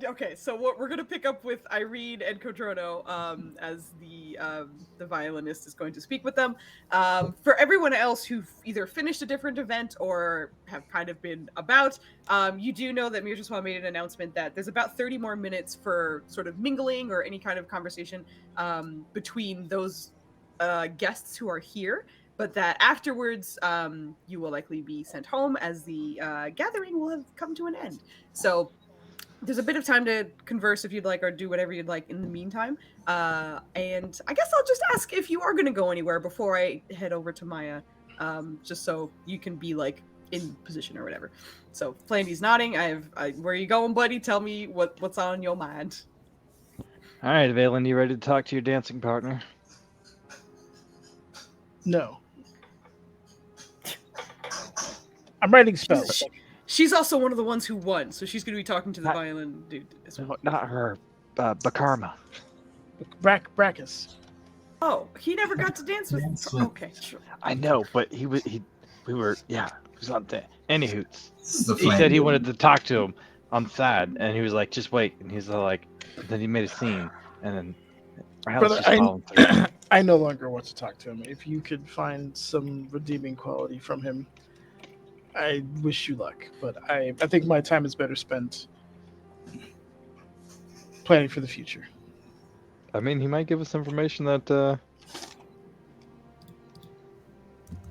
Okay, so what we're gonna pick up with Irene and Kodrono as the violinist is going to speak with them. For everyone else who've either finished a different event or have kind of been about, you do know that Mirzaswa made an announcement that there's about 30 more minutes for sort of mingling or any kind of conversation between those guests who are here. But that afterwards, you will likely be sent home as the gathering will have come to an end. So there's a bit of time to converse if you'd like, or do whatever you'd like in the meantime. And I guess I'll just ask if you are going to go anywhere before I head over to Maya, just so you can be like in position or whatever. So Flandy's nodding. Where are you going, buddy? Tell me what's on your mind. All right, Valen, you ready to talk to your dancing partner? No. I'm writing spells. She's also one of the ones who won, so she's going to be talking to the violin dude as well. No, not her. Bakarma. Brackus. Oh, he never got to dance with. Dance with- Okay, sure. I know, but he was on that. Anywho, this is the he said he flame. wanted to talk to him on side, and he was like, "Just wait." And he's like, then he made a scene, and then Brother, just following through. I no longer want to talk to him. If you could find some redeeming quality from him, I wish you luck. But I think my time is better spent planning for the future. I mean, he might give us information that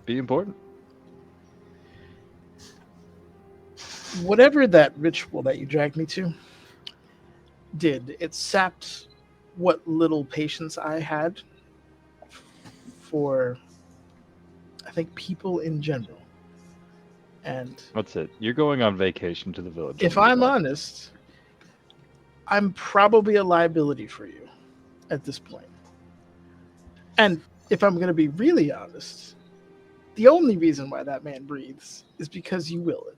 be important. Whatever that ritual that you dragged me to did, it sapped what little patience I had for, I think, people in general. And That's it. You're going on vacation to the village. if I'm honest, I'm probably a liability for you at this point. And if I'm going to be really honest, the only reason why that man breathes is because you will it.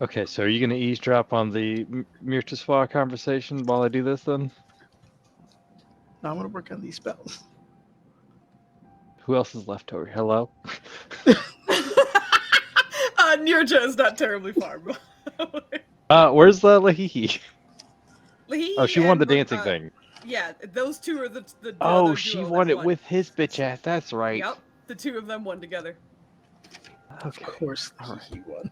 Okay, so are you going to eavesdrop on the Mirtaswa conversation while I do this then? Now I'm going to work on these spells. Who else is left over? Hello? Nirja is not terribly far. Where's Lahihi? Lahihi Oh, she won the and, dancing thing. Yeah, those two are the Oh, other she duo won that it with his bitch ass. That's right. Yep, the two of them won together. Okay. Of course, All right. he won.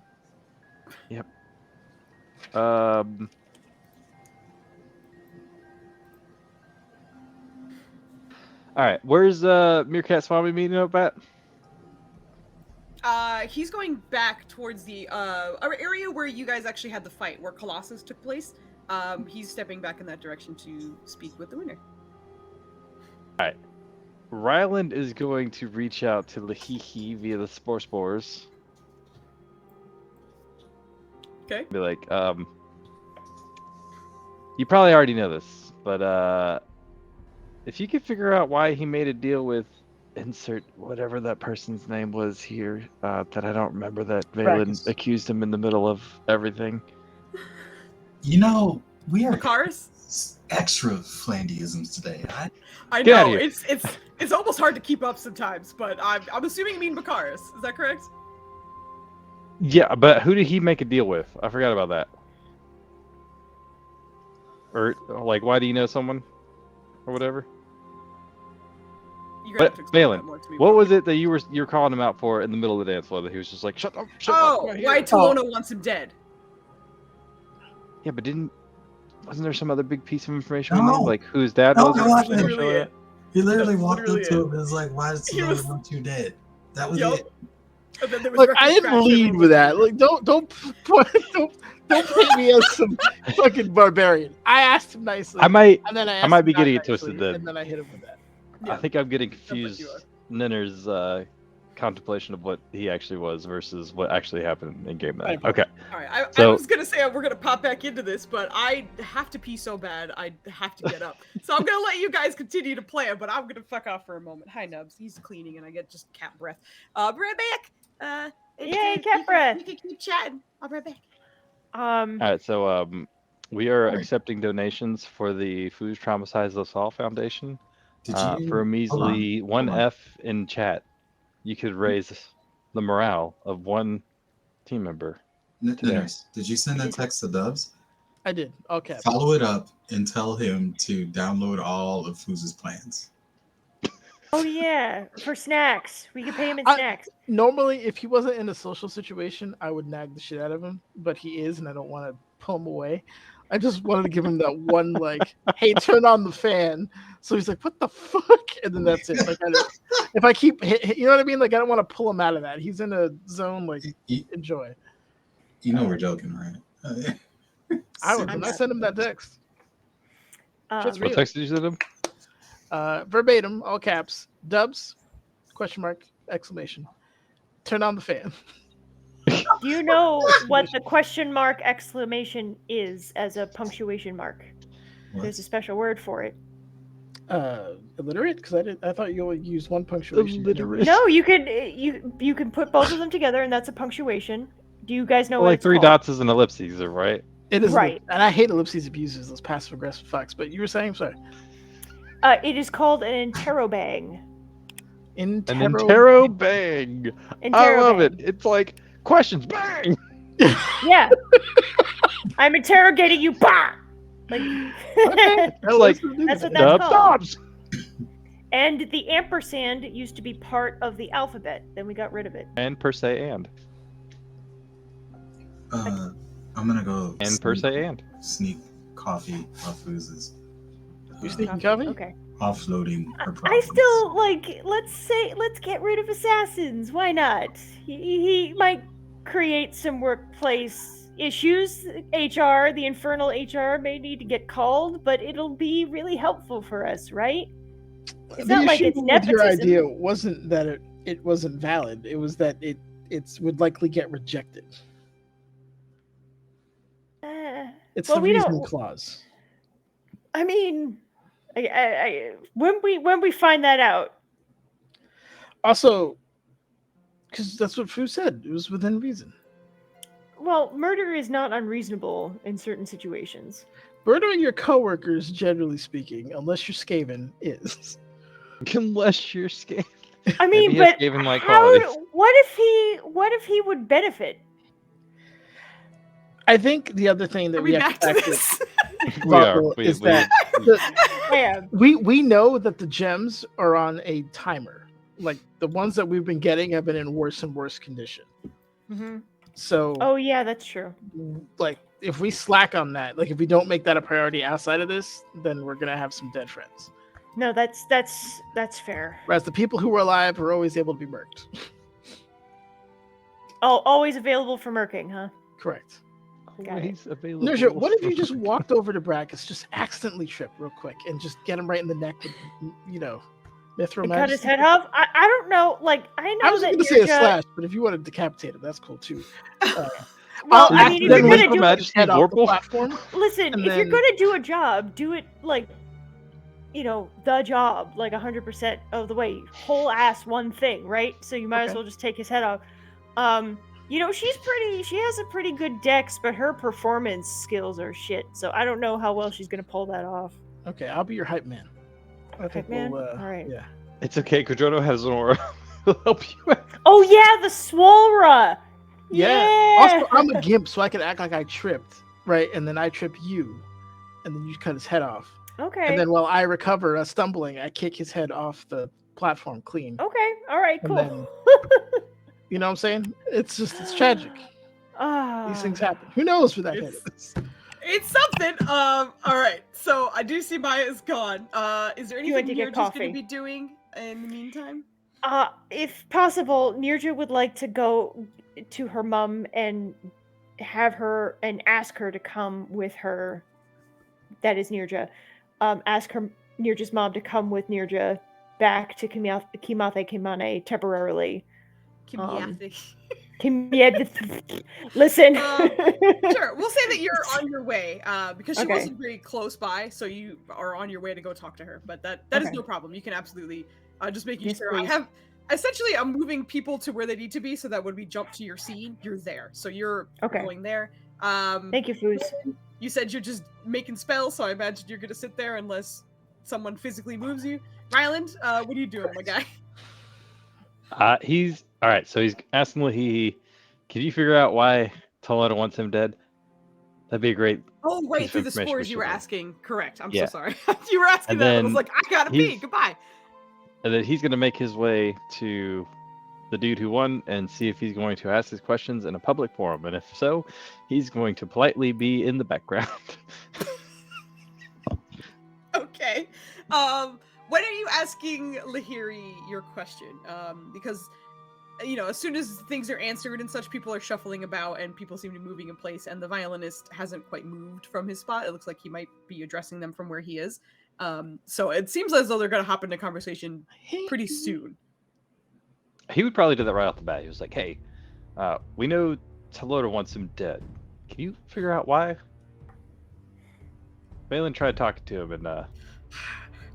All right. Where's Meerkat Swami meeting up at? He's going back towards the area where you guys actually had the fight, where Colossus took place. He's stepping back in that direction to speak with the winner. Ryland is going to reach out to Lahihi via the Spores. Okay. Be like, you probably already know this, but if you could figure out why he made a deal with insert whatever that person's name was here, that I don't remember, that Valen Brackus. accused him in the middle of everything. You know, we are Cars? extra Flandyisms today. I Get outta know here. it's almost hard to keep up sometimes, but I'm assuming you mean Bakaris. Is that correct? Yeah, but who did he make a deal with? I forgot about that. Or like, why do you know someone, or whatever? You're gonna have But to explain Valen, that more to me. what was it that you were calling him out for in the middle of the dance floor? That he was just like, shut up, shut up. Oh, right here." why Tolono wants him dead? Yeah, but wasn't there some other big piece of information in there? No. Like whose dad No, was? no, or I something? didn't. Literally it. He literally That's walked up literally to him and was like, "Why does He Tolono was- want you dead?" That was Yup. it. And then there was Look, record I didn't scratch lead everyone with was that. doing. Like, don't paint me as some fucking barbarian. I asked him nicely, I might and then I might asked be him getting not it twisted nicely, then. and then I hit him with that. Yeah. I think I'm getting like confused. you are. Ninner's contemplation of what he actually was versus what actually happened in game. Then Maybe. okay. All right, I So- was gonna say we're gonna pop back into this, but I have to pee so bad I have to get up. So I'm gonna let you guys continue to play it, but I'm gonna fuck off for a moment. Hi Nubs, he's cleaning and I get just cat breath. Be right back. Yay, cat breath. You can keep chatting. I'll be right back. All right. So we are accepting donations for the Foos Traumatize Us All Foundation. Did you For a hold measly on, one hold on. F in chat, you could raise the morale of one team member. today. Nurse, did you send that text to Dubs? I did. Okay. Follow it up and tell him to download all of Fooz's plans. Oh yeah, for snacks. We could pay him in I- snacks. Normally, if he wasn't in a social situation, I would nag the shit out of him. But he is, and I don't want to pull him away. I just wanted to give him that one, like, "Hey, turn on the fan." So he's like, "What the fuck?" And then that's it. Like, if I keep, you know what I mean? Like, I don't want to pull him out of that. He's in a zone. Like, enjoy. You know we're joking, right? I would. I'm When I not. send him that text, Shit's What real. text did you send him? Verbatim, all caps, Dubs, question mark, exclamation. Turn on the fan. Do you know what the question mark exclamation is as a punctuation mark? What? There's a special word for it. Illiterate? Because I thought you only used one punctuation. Illiterate. No, you could you can put both of them together, and that's a punctuation. Do you guys know Well, what like it's 3 called? dots is an ellipses, right? It is Right. and I hate ellipses abuses, those passive aggressive fucks. But you were saying, sorry, It is called an interrobang. An interrobang. I love it. It's like questions, bang. Yeah. I'm interrogating you. Bah! Like, It's like That's what that's Dubs, called. Dubs. and the ampersand used to be part of the alphabet. Then we got rid of it. And per se and. I'm gonna go And per se and. sneak coffee off Fooz's. You sneaking coffee? Okay. Offloading her I problems. still like. Let's get rid of assassins. Why not? He might create some workplace issues. HR, the infernal HR, may need to get called, but it'll be really helpful for us, right? It's The not like issue it's with your nepotism. idea wasn't that it wasn't valid. It was that it would likely get rejected. It's Well, the we reason don't- clause. I mean, when we find that out, Also, because that's what Fu said. It was within reason. well, murder is not unreasonable in certain situations. Murdering your coworkers, generally speaking, unless you're Skaven, is. Unless you're scared. I mean, Maybe he has but Skaven-like how? qualities. What if he would benefit? I think the other thing that Are we we have back to to factor this? We are. is that Yeah. we know that the gems are on a timer. Like the ones that we've been getting have been in worse and worse condition. hmm So, Oh yeah, that's true. like, if we slack on that, like if we don't make that a priority outside of this, then we're gonna have some dead friends. No, that's fair. Whereas the people who were alive are always able to be murked. Oh, always available for murking, huh? Correct. Got it. Always available. Nurja, what if you just walked over to Brackus, just accidentally tripped real quick, and just get him right in the neck with, Mithril And cut his Majesty? head off. I don't know. Like I know I was that going to say a Nirja- slash, but if you want to decapitate him, that's cool too. Well, I'll I mean, if you're accidentally gonna Mithril do Majesty head off the Vorpal? platform. listen, and if you're then- gonna do a job, do it like, the job, like 100% of the way, whole ass one thing, right? So you might as Okay. well just take his head off. She has a pretty good dex, but her performance skills are shit. So I don't know how well she's gonna pull that off. Okay, I'll be your hype man. I think Hype man? we'll, All right. Yeah. It's okay. Kodrono has an aura. He'll help you out. Oh yeah, the Swolra. Yeah. Also, I'm a gimp, so I can act like I tripped, right? And then I trip you, and then you cut his head off. Okay. And then while I recover, stumbling, I kick his head off the platform clean. Okay. All right. And Cool. then- You know what I'm saying? It's tragic. Ah. These things happen. Who knows where that hit is? It's something. All right. So I do see Maya is gone. Is there You went anything to you're get just coffee. going to be doing in the meantime? If possible, Nirja would like to go to her mom and have her and ask her to come with her. That is Nirja. Ask her Nirja's mom to come with Nirja back to Kimathe Kimane temporarily. Listen. Sure, we'll say that you're on your way because she Okay. wasn't very close by, so you are on your way to go talk to her. But that is Okay. no problem. You can absolutely just making Yes, sure. please. Essentially, I'm moving people to where they need to be, so that when we jump to your scene, you're there. So you're Okay. going there. Thank you, Foos. You said you're just making spells, so I imagine you're gonna sit there unless someone physically moves you. Ryland, what are you doing, my guy? He's all right. So he's asking Lahihi, can you figure out why Toledo wants him dead? That'd be a great. Oh, right, piece of through the information we spores you should were know. asking. Correct. I'm Yeah. so sorry. You were asking And that, and I was then like, I gotta pee. Goodbye. And then he's gonna make his way to the dude who won and see if he's going to ask his questions in a public forum. And if so, he's going to politely be in the background. Okay. When are you asking Lahiri your question? Because as soon as things are answered and such, people are shuffling about and people seem to be moving in place, and the violinist hasn't quite moved from his spot. It looks like he might be addressing them from where he is. So it seems as though they're gonna hop into conversation pretty soon. He would probably do that right off the bat. He was like, hey, we know Toledo wants him dead. Can you figure out why? Balin tried talking to him and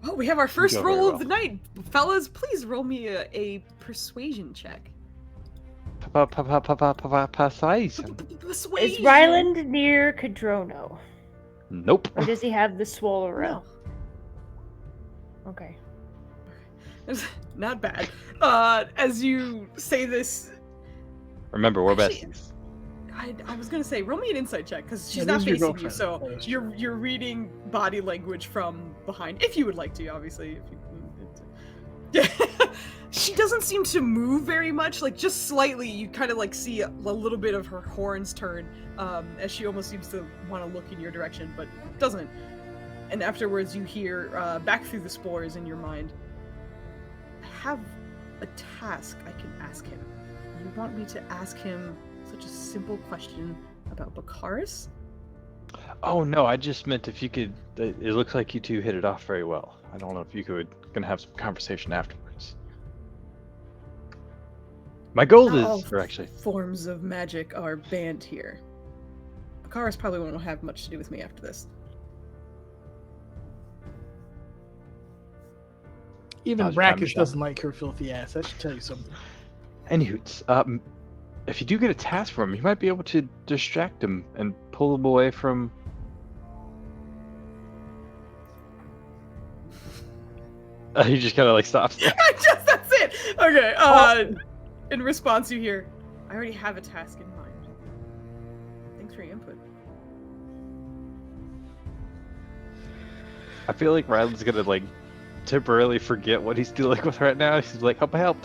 Oh, we have our first go very roll well. of the night. Fellas, please roll me a persuasion check. Persuasion. Is Ryland near Cadrono? Nope. Or does he have the Swallow? No. Okay. Not bad. As you say this, Remember, we're Actually, besties. I was gonna say, roll me an insight check because she's Yeah, not this is your facing you, girlfriend. so That is you're reading body language from behind, if you would like to, obviously. Yeah, she doesn't seem to move very much, like just slightly. You kind of like see a little bit of her horns turn, as she almost seems to want to look in your direction, but doesn't. And afterwards, you hear back through the spores in your mind. I have a task I can ask him. You want me to ask him such a simple question about Bakaris? Oh no, I just meant if you could. It looks like you two hit it off very well. I don't know if you gonna have some conversation afterwards. My goal Not all is, or actually, forms of magic are banned here. Bakaris probably won't have much to do with me after this. Even Now's your time to Brackish shine. doesn't like her filthy ass. That should tell you something. anywho, if you do get a task from him, you might be able to distract him and pull him away from. He just kind of like stops there. That's it. Okay. In response, you hear, "I already have a task in mind. Thanks for your input." I feel like Ryland's gonna like temporarily forget what he's dealing with right now. He's like, "Help! Help!"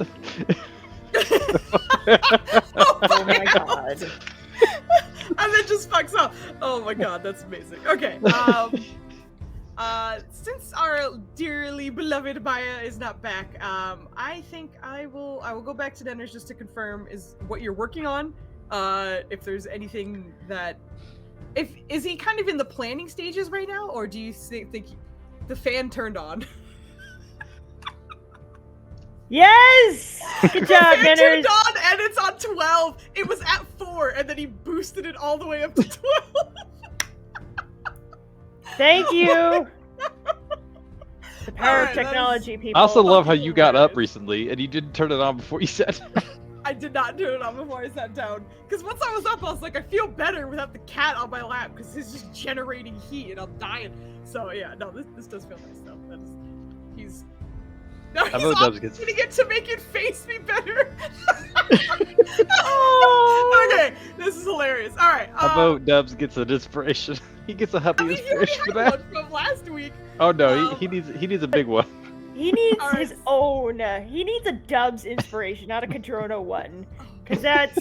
Oh my god. And then just fucks up. Oh my god, that's amazing. Okay. Since our dearly beloved Maya is not back, I think I will go back to Denners just to confirm is what you're working on. If there's anything that, is he kind of in the planning stages right now, or do you think the fan turned on? Yes! Good job, It turned Denners. on and it's on 12. It was at 4 and then he boosted it all the way up to 12. Thank you. The power Alright, of that technology, people. I also love how fucking you got up hilarious. recently and you didn't turn it on before you said. I did not turn it on before I sat down. Because once I was up, I was like, I feel better without the cat on my lap because it's just generating heat and I'm dying. So yeah, no, this does feel nice though. He's vote Dubs gets- getting it to make it face me better. Oh. Okay, this is hilarious. All right. I vote Dubs gets an inspiration. He gets a happy I mean, he already inspiration for had that. one from last week. Oh no, Um, he needs a big one. He needs Alright. his own. He needs a Dubs inspiration, not a Cadrono one. Because that's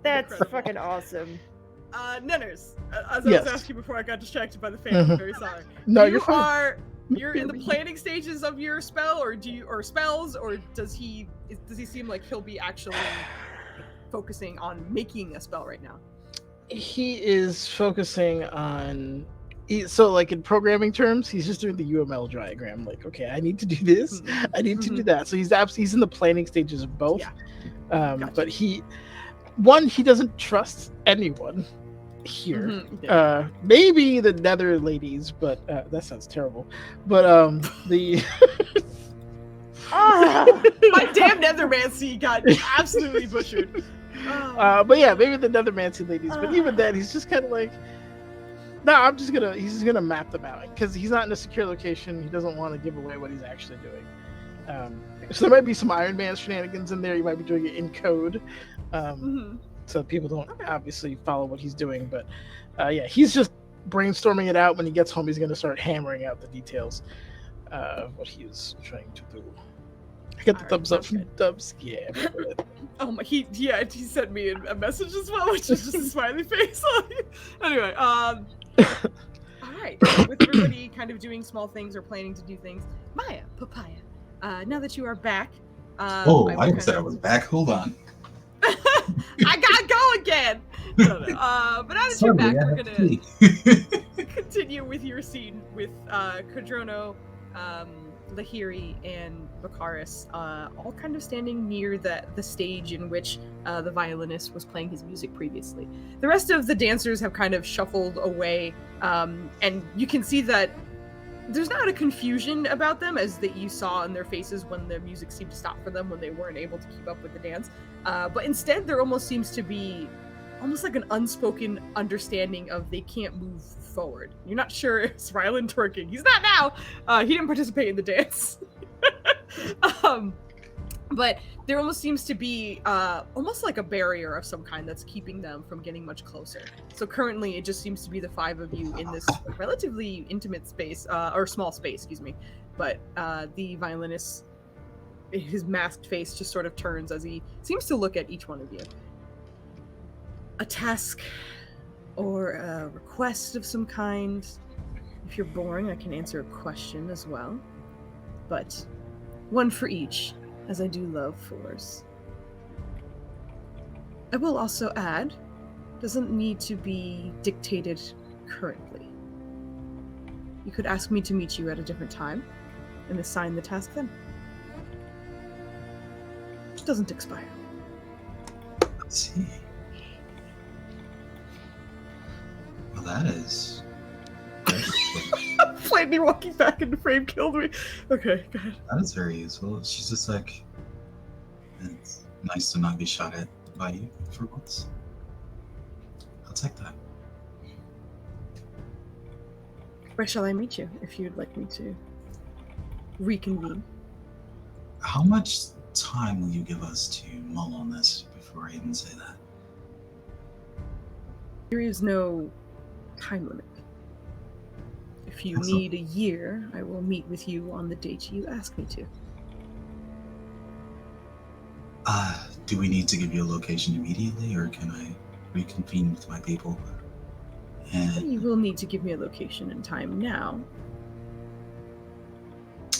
Incredible. fucking awesome. Nenners, as I Yes. was asking before I got distracted by the fan, Mhm. I'm very sorry. No, you you're fine. are you're in the planning stages of your spell, or spells, or does he seem like he'll be actually focusing on making a spell right now? He is focusing on. So, like in programming terms, he's just doing the UML diagram. Like, okay, I need to do this, I need to do that. So he's in the planning stages of both. Yeah. Gotcha. But he doesn't trust anyone here. Maybe the Nether ladies, but that sounds terrible. But the my damn Nethermancy got absolutely butchered. But yeah, maybe the Nethermancy ladies. But even then, he's just kind of like, no, he's just gonna map them out because he's not in a secure location. He doesn't want to give away what he's actually doing. So there might be some Iron Man shenanigans in there. You might be doing it in code, so people don't obviously follow what he's doing. But yeah, he's just brainstorming it out. When he gets home, he's gonna start hammering out the details of what he is trying to do. I got the thumbs up from Dubs. Yeah. Oh my, he sent me a message as well, which is just a smiley face. Anyway, all right. With everybody kind of doing small things or planning to do things, Maya, Papaya, now that you are back. I didn't say I was back. Hold on. I gotta go again. No. But now that you're back, we're gonna continue with your scene with Kadrono, Lahiri, and Bakaris, all kind of standing near the stage in which the violinist was playing his music previously. The rest of the dancers have kind of shuffled away, and you can see that there's not a confusion about them as that you saw in their faces when the music seemed to stop for them when they weren't able to keep up with the dance. But instead, there almost seems to be almost like an unspoken understanding of they can't move forward. You're not sure if Ryland twerking. He's not now. He didn't participate in the dance. But there almost seems to be almost like a barrier of some kind that's keeping them from getting much closer. So currently it just seems to be the five of you in this relatively intimate space, or small space, excuse me. But the violinist, his masked face just sort of turns as he seems to look at each one of you. A task or a request of some kind. If you're boring, I can answer a question as well. But one for each, as I do love fours. I will also add, doesn't need to be dictated currently. You could ask me to meet you at a different time and assign the task then. It doesn't expire. Let's see. Well, that is... Flatney walking back into frame killed me. Okay, go ahead. That is very useful. She's just like, it's nice to not be shot at by you for once. I'll take that. Where shall I meet you, if you'd like me to reconvene? How much time will you give us to mull on this before I even say that? There is no time limit. If you need a year, I will meet with you on the date you ask me to. Do we need to give you a location immediately, or can I reconvene with my people? And you will need to give me a location and time now.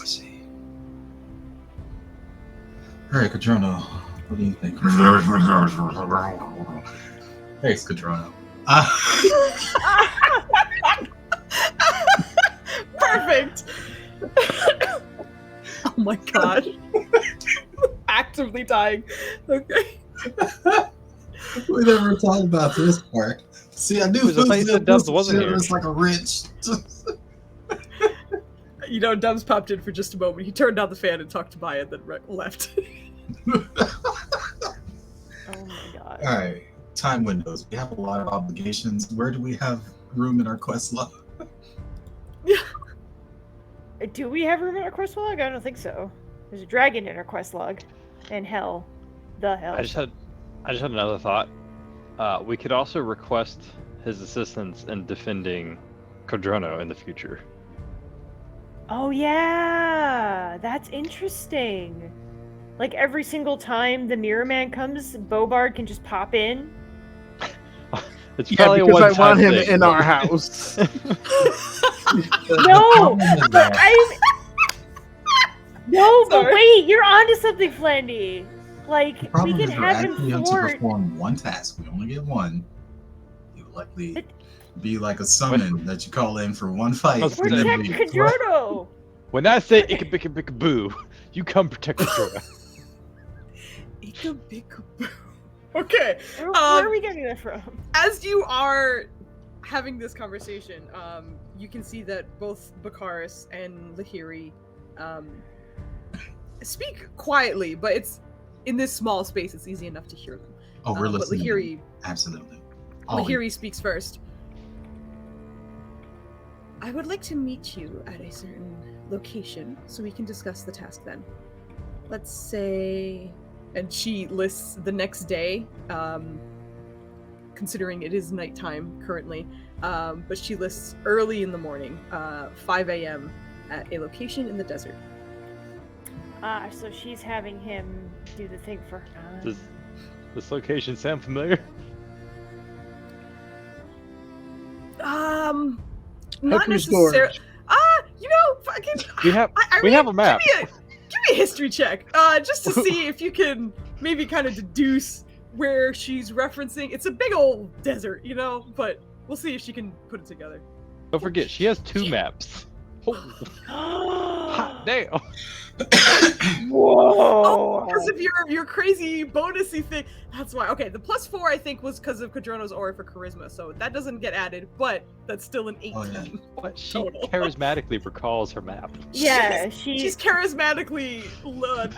I see. Alright, Kadrono, what do you think? Thanks, Kadrono. Perfect! Oh my god. Actively dying. Okay. We never talked about this part. See, I knew Dubs wasn't here. It's like a wrench. You know, Dubs popped in for just a moment. He turned down the fan and talked to Maya and then left. Oh my god. Alright, time windows. We have a lot of obligations. Where do we have room in our quest log? Yeah. Do we have room in our quest log? I don't think so. There's a dragon in our quest log. And hell. The hell. I just had another thought. We could also request his assistance in defending Codrono in the future. Oh yeah! That's interesting. Like every single time the Mirror Man comes, Bobard can just pop in. It's probably because a I want him thing. in our house. No, but but Sorry. wait, you're onto something, Flandy. Like, The we problem can is we're have asking him him to thwart. perform one task. We only get one. It would likely be like a summon that you call in for one fight. Let's and then Protect leave. Kadrono. When I say Ikabikabikaboo, you come protect Kadrona. Okay. Where are we getting that from? As you are having this conversation, you can see that both Bakaris and Lahiri speak quietly, but it's in this small space. It's easy enough to hear them. Oh, we're But listening. Lahiri, Absolutely. Always. Lahiri speaks first. I would like to meet you at a certain location so we can discuss the task then. Let's say, and she lists the next day, considering it is nighttime currently, but she lists early in the morning, 5 a.m. at a location in the desert. So she's having him do the thing for her. Does this location sound familiar? Not Hooker's necessarily. Gorge. Fucking. We have I we mean, have a map. Give me a history check, just to see if you can maybe kind of deduce where she's referencing. It's a big old desert, but we'll see if she can put it together. Don't forget, she has 2 maps. Oh, hot damn! Whoa! Because of your crazy bonusy thing. That's why. Okay, the +4 I think was because of Kadrono's aura for charisma, so that doesn't get added, but that's still an 18. Oh, yeah. But she Total. charismatically recalls her map. Yeah, She's charismatically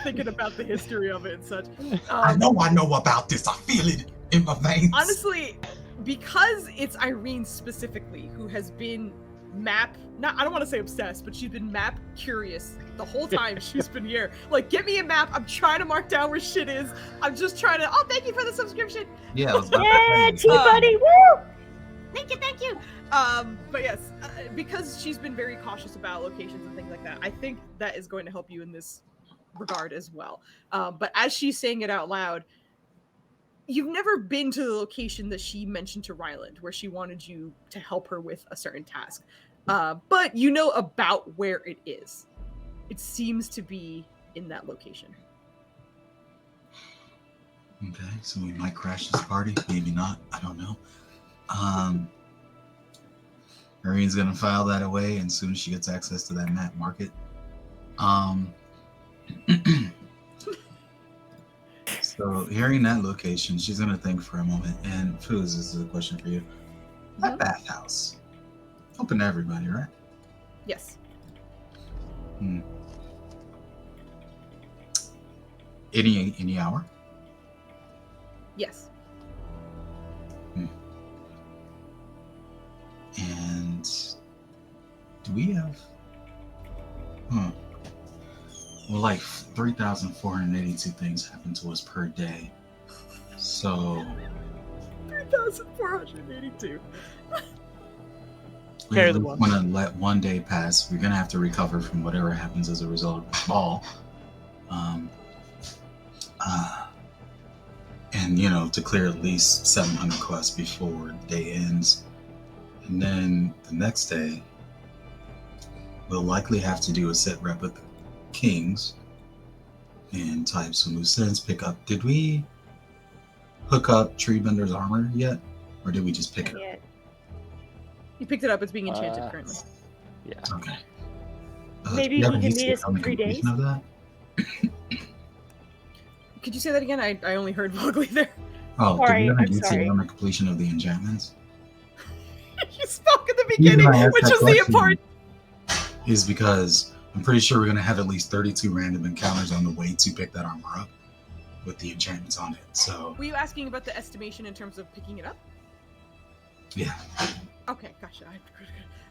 thinking about the history of it and such. I know about this. I feel it in my veins. Honestly, because it's Irene specifically who has been I don't want to say obsessed, but she's been map curious the whole time she's been here. Like, get me a map. I'm trying to mark down where shit is. I'm just trying to. Oh, thank you for the subscription. Yeah, I was about Yeah, to say. T-Buddy, woo! Thank you. But yes, because she's been very cautious about locations and things like that, I think that is going to help you in this regard as well. But as she's saying it out loud, you've never been to the location that she mentioned to Ryland, where she wanted you to help her with a certain task. But you know about where it is. It seems to be in that location. Okay, so we might crash this party, maybe not. I don't know. Marine's gonna file that away, and as soon as she gets access to that map, mark it. So hearing that location, she's gonna think for a moment. And Foos, this is a question for you. That bathhouse, open to everybody, right? Yes. Any hour? Yes. And do we have? Well, like 3,482 things happen to us per day. So 3,482. we Carry the want one. to let one day pass. We're gonna have to recover from whatever happens as a result of the ball. And to clear at least 700 quests before the day ends. And then the next day, we'll likely have to do a set rep with the Kings and type some loose ends, pick up. Did we hook up Treebender's armor yet? Or did we just pick it up? Yeah. You picked it up. It's being enchanted currently. Yeah. Okay. Maybe do you he have can a meet us in 3 days? completion of that? Could you say that again? I only heard vaguely there. Oh, Sorry, do we have I'm an ETA sorry. on the completion of the enchantments? You spoke at the The reason beginning, I asked which that was the question important. Is because I'm pretty sure we're going to have at least 32 random encounters on the way to pick that armor up with the enchantments on it. So, Were you asking about the estimation in terms of picking it up? yeah. Okay, gotcha.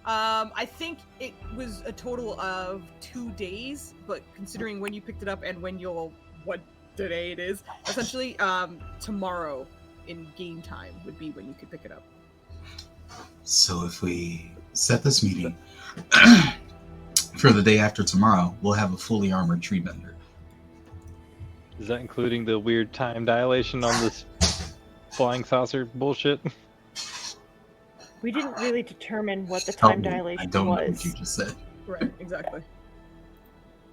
I think it was a total of 2 days, but considering when you picked it up and what day it is, essentially, tomorrow in game time would be when you could pick it up. So if we set this meeting for the day after tomorrow, we'll have a fully armored tree bender. Is that including the weird time dilation on this flying saucer bullshit? We didn't really determine what the Tell time me, I dilation don't know what you was. just said. Right, exactly.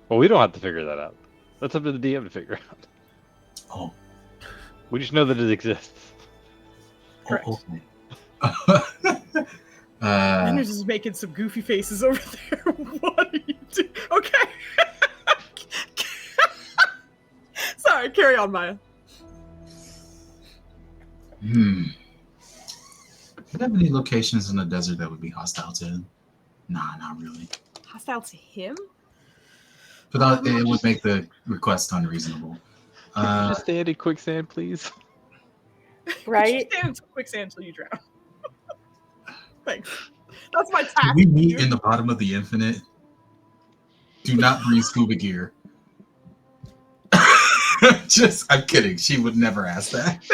Well, we don't have to figure that out. That's up to the DM to figure out. Oh, We just know that it exists. Correct. okay. Anders is making some goofy faces over there. What are you doing? Okay. Sorry, carry on, Maya. Do you have any locations in the desert that would be hostile to him? Nah, not really. Hostile to him? But it would make the request unreasonable. Can you just stand in quicksand, please? Right? Could you stand into quicksand until you drown? Thanks. That's my Can task. we meet in the bottom of the infinite? Do not bring scuba gear. I'm kidding. She would never ask that.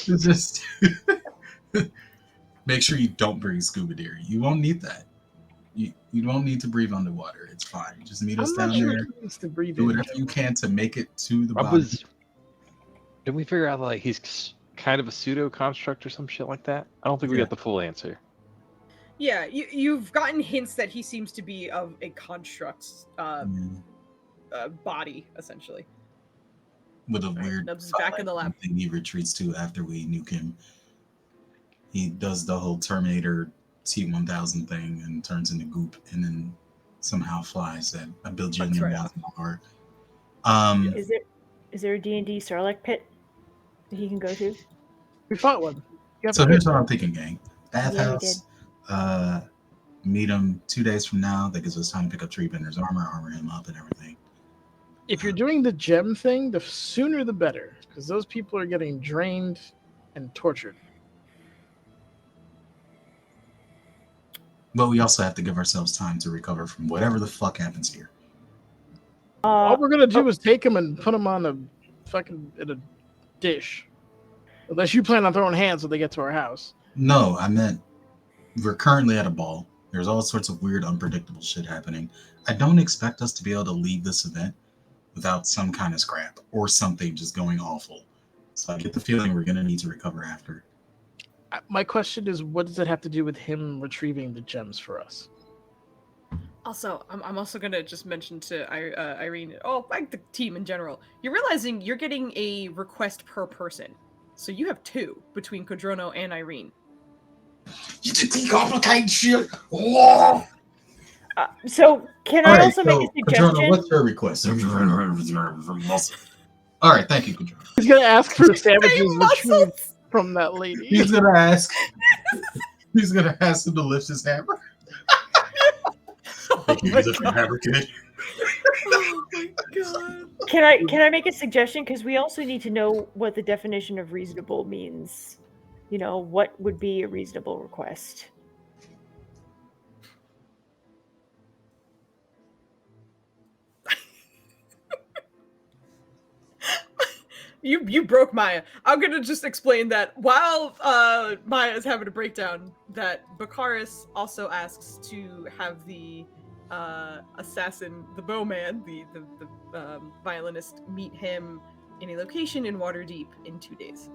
Just make sure you don't bring scuba gear. You won't need that. You won't need to breathe underwater. It's fine. Just meet us I'm down not sure there. he needs to breathe Do in. whatever you can to make it to the I bottom. Didn't we figure out like he's kind of a pseudo construct or some shit like that? I don't think we Yeah. got the full answer. Yeah, you've gotten hints that he seems to be of a construct body, essentially. With a weird Nubs is back in the lab. thing he retreats to after we nuke him. He does the whole Terminator T-1000 thing and turns into goop, and then somehow flies at a bajillion miles an hour. Is there a D&D Sarlacc pit that he can go to? We fought one. So here's what I'm thinking, gang. Bathhouse. Meet him 2 days from now. That gives us time to pick up Treebender's armor him up, and everything. If you're doing the gem thing, the sooner the better, because those people are getting drained and tortured. But we also have to give ourselves time to recover from whatever the fuck happens here. All we're gonna do is take them and put them on a fucking in a dish, unless you plan on throwing hands when they get to our house. No, I meant we're currently at a ball. There's all sorts of weird, unpredictable shit happening. I don't expect us to be able to leave this event without some kind of scrap or something just going awful. So I get the feeling we're gonna need to recover after. My question is, what does it have to do with him retrieving the gems for us? Also, I'm also gonna just mention to Irene, like the team in general. You're realizing you're getting a request per person, so you have 2 between Kodrono and Irene. You did decomplicate shit. Oh! So can I also make a suggestion? Kodrono, what's your request? All right, thank you, Kodrono. He's gonna ask for sandwiches retrieved from that lady. He's gonna ask. He's gonna ask him to lift his hammer. Oh my god. Hammer kid. Oh my god. Can I make a suggestion? Because we also need to know what the definition of reasonable means. You know, what would be a reasonable request? You broke Maya. I'm gonna just explain that while Maya is having a breakdown, that Bakaris also asks to have the assassin, the bowman, the violinist, meet him in a location in Waterdeep in 2 days.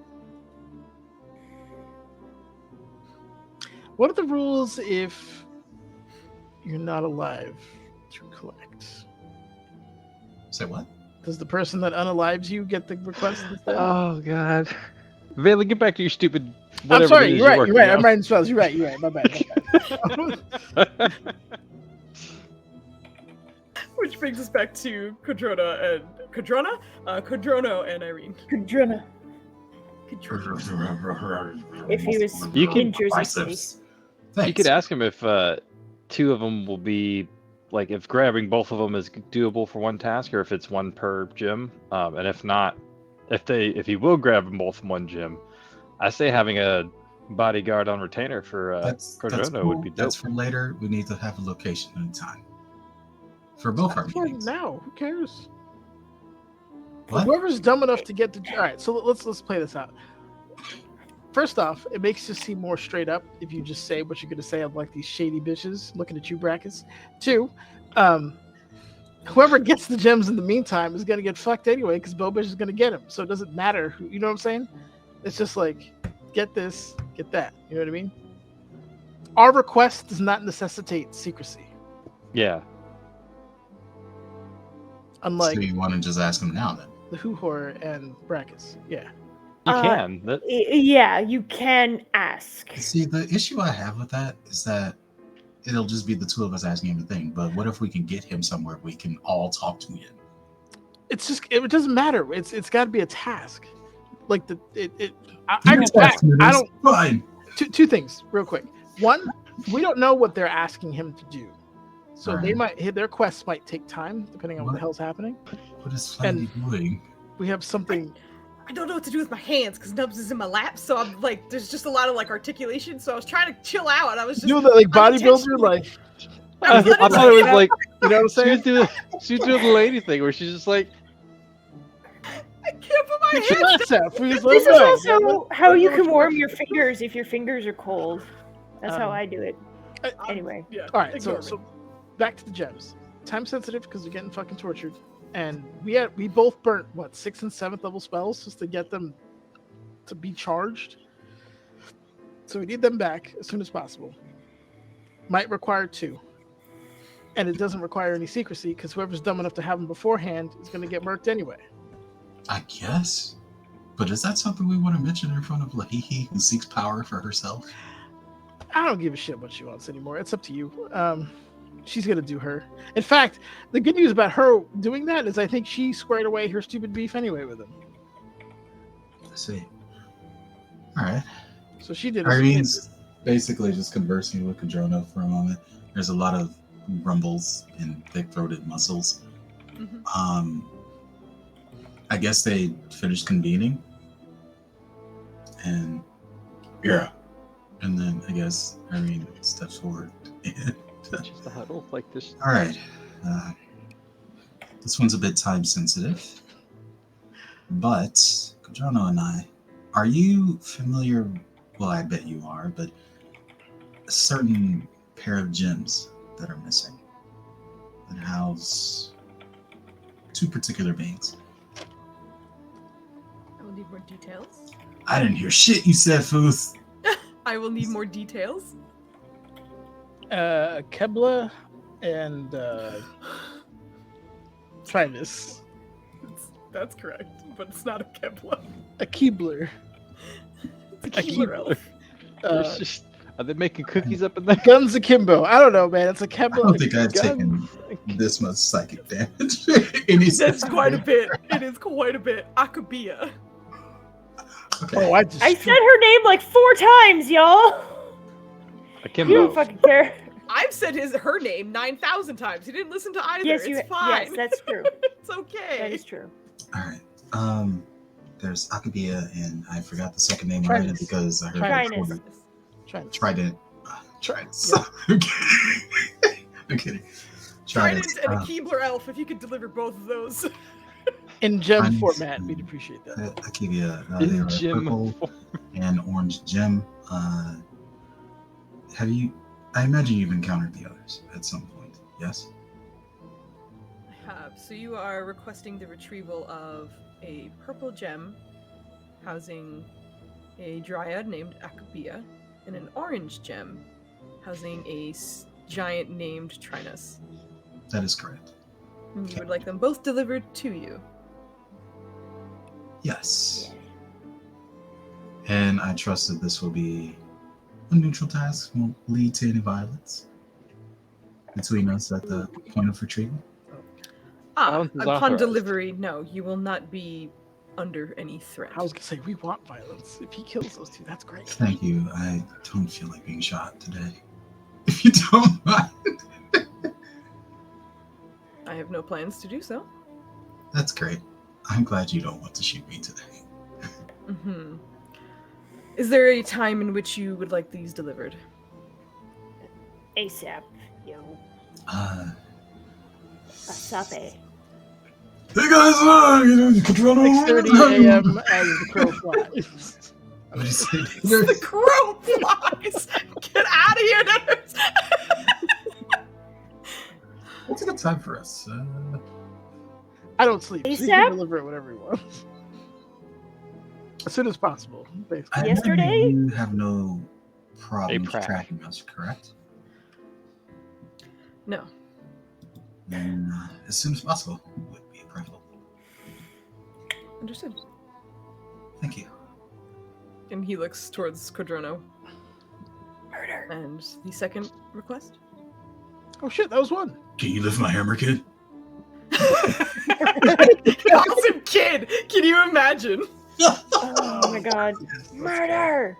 What are the rules if you're not alive to collect? Say what? Does the person that unalives you get the request instead? Oh god. Vela, get back to your stupid. I'm sorry. it is You're right. working You're right. on. I'm writing spells. You're right. My bad. Which brings us back to Kodrono and Irene. Kodrona. If he was You can- in Jersey City. Biceps. You could ask him if 2 of them will be like if grabbing both of them is doable for one task, or if it's 1 per gym. And if not, if he will grab them both in 1 gym, I say having a bodyguard on retainer for That's Kodrono cool. would be dope. That's for later. We need to have a location and time for both our For meetings. now, who cares? What? Whoever's dumb enough to get the. All right, so let's play this out. First off, it makes you seem more straight up if you just say what you're going to say. I'm like these shady bitches looking at you, brackets. 2, whoever gets the gems in the meantime is going to get fucked anyway because Bobish is going to get them. So it doesn't matter who. You know what I'm saying? It's just like, get this, get that. You know what I mean? Our request does not necessitate secrecy, Yeah. unlike So you want to just ask him now then? the Hoohor and Brackus. Yeah. You Uh, can. That, Yeah, you can ask. See, the issue I have with that is that it'll just be the two of us asking him the thing. But what if we can get him somewhere we can all talk to him? It's just it doesn't matter. It's got to be a task. Like the it. I Yes, I don't. Fine. Two things real quick. One, we don't know what they're asking him to do, so they Alright. might their quests might take time depending on what the What? hell's happening. What is Flandy doing? We have something. I don't know what to do with my hands because Nubs is in my lap, so I'm like, there's just a lot of like articulation. So I was trying to chill out, and I was just You know that like bodybuilder, unintentionally- like I was I thought it was like you know what I'm she was saying? doing the lady thing where she's just like, I can't put my Get your hands. ass out, please. This is Let go. also how you can warm your fingers if your fingers are cold. That's how Um, I do it. I- Anyway. Yeah. All right, ignore so me. back to the gems. Time sensitive because we're getting fucking tortured, and we both burnt what 6th and 7th level spells just to get them to be charged. So we need them back as soon as possible. Might require 2, and it doesn't require any secrecy because whoever's dumb enough to have them beforehand is going to get murked anyway. I guess. But is that something we want to mention in front of Lahihi, who seeks power for herself? I don't give a shit what she wants anymore. It's up to you. She's gonna do her. In fact, the good news about her doing that is I think she squared away her stupid beef anyway with him. I see. Alright. So she did. Irene's basically just conversing with Kadrona for a moment. There's a lot of rumbles and thick-throated muscles. Mhm. I guess they finished convening. And yeah. And then I guess Irene steps forward. just a huddle like this. Alright. This one's a bit time sensitive. But Kadrona and I, are you familiar? Well, I bet you are, but a certain pair of gems that are missing that house 2 particular beings. I will need more details. I didn't hear shit you said, Foos. I will need more details. Kebla and Trimus. That's correct, but it's not a Kepler. A Keebler. It's a Keebler elf. It's just, are they making cookies up in there? Guns Akimbo. I don't know, man. It's a I Kebla. don't think I've Guns. taken this much psychic damage. Any That's quite a bit. It is quite a bit. Akabia. Okay. Oh, I just. I said her name like 4 times, y'all. You Akimbo. don't fucking care. I've said her name 9,000 times. He didn't listen to either. Yes, it's you. fine. Yes, that's true. It's That okay. is true. Alright. There's Akabia, and I forgot the second name already Trinus. because I heard Trinus. it before. Trident. Trident. Trident. I'm kidding. Trident Trident. and a Keebler elf, if you could deliver both of those. In gem Trident. format, we'd appreciate that. Akabia. They In are gym. purple and orange gem. Have you? I imagine you've encountered the others at some point. Yes. I have. So you are requesting the retrieval of a purple gem housing a dryad named Akabia and an orange gem housing a giant named Trinus. That is correct. And you would like them both delivered to you. Yes. And I trust that this will be a neutral task, won't lead to any violence between us at the point of retrieval. Violence is Upon authorized. delivery, no, you will not be under any threat. I was gonna say we want violence. If he kills those 2, that's great. Thank you. I don't feel like being shot today. If you don't mind. I have no plans to do so. That's great. I'm glad you don't want to shoot me today. Mm-hmm. Is there a time in which you would like these delivered? ASAP, yo. Hey Asape. guys, control 6:30 a.m. as the crow flies. What do you say? The crow flies! Get out of here, nerds! What's a good time for us? I don't sleep. So he ASAP? can deliver it whenever he wants. As soon as possible, basically. I Yesterday? imagine you have no problem prac. tracking us, correct? No. Then as soon as possible would be preferable. Understood. Thank you. And he looks towards Codrono. Murder. And the second request? Oh shit, that was one. Can you lift my hammer, kid? Awesome kid! Can you imagine? Oh my god. Murder!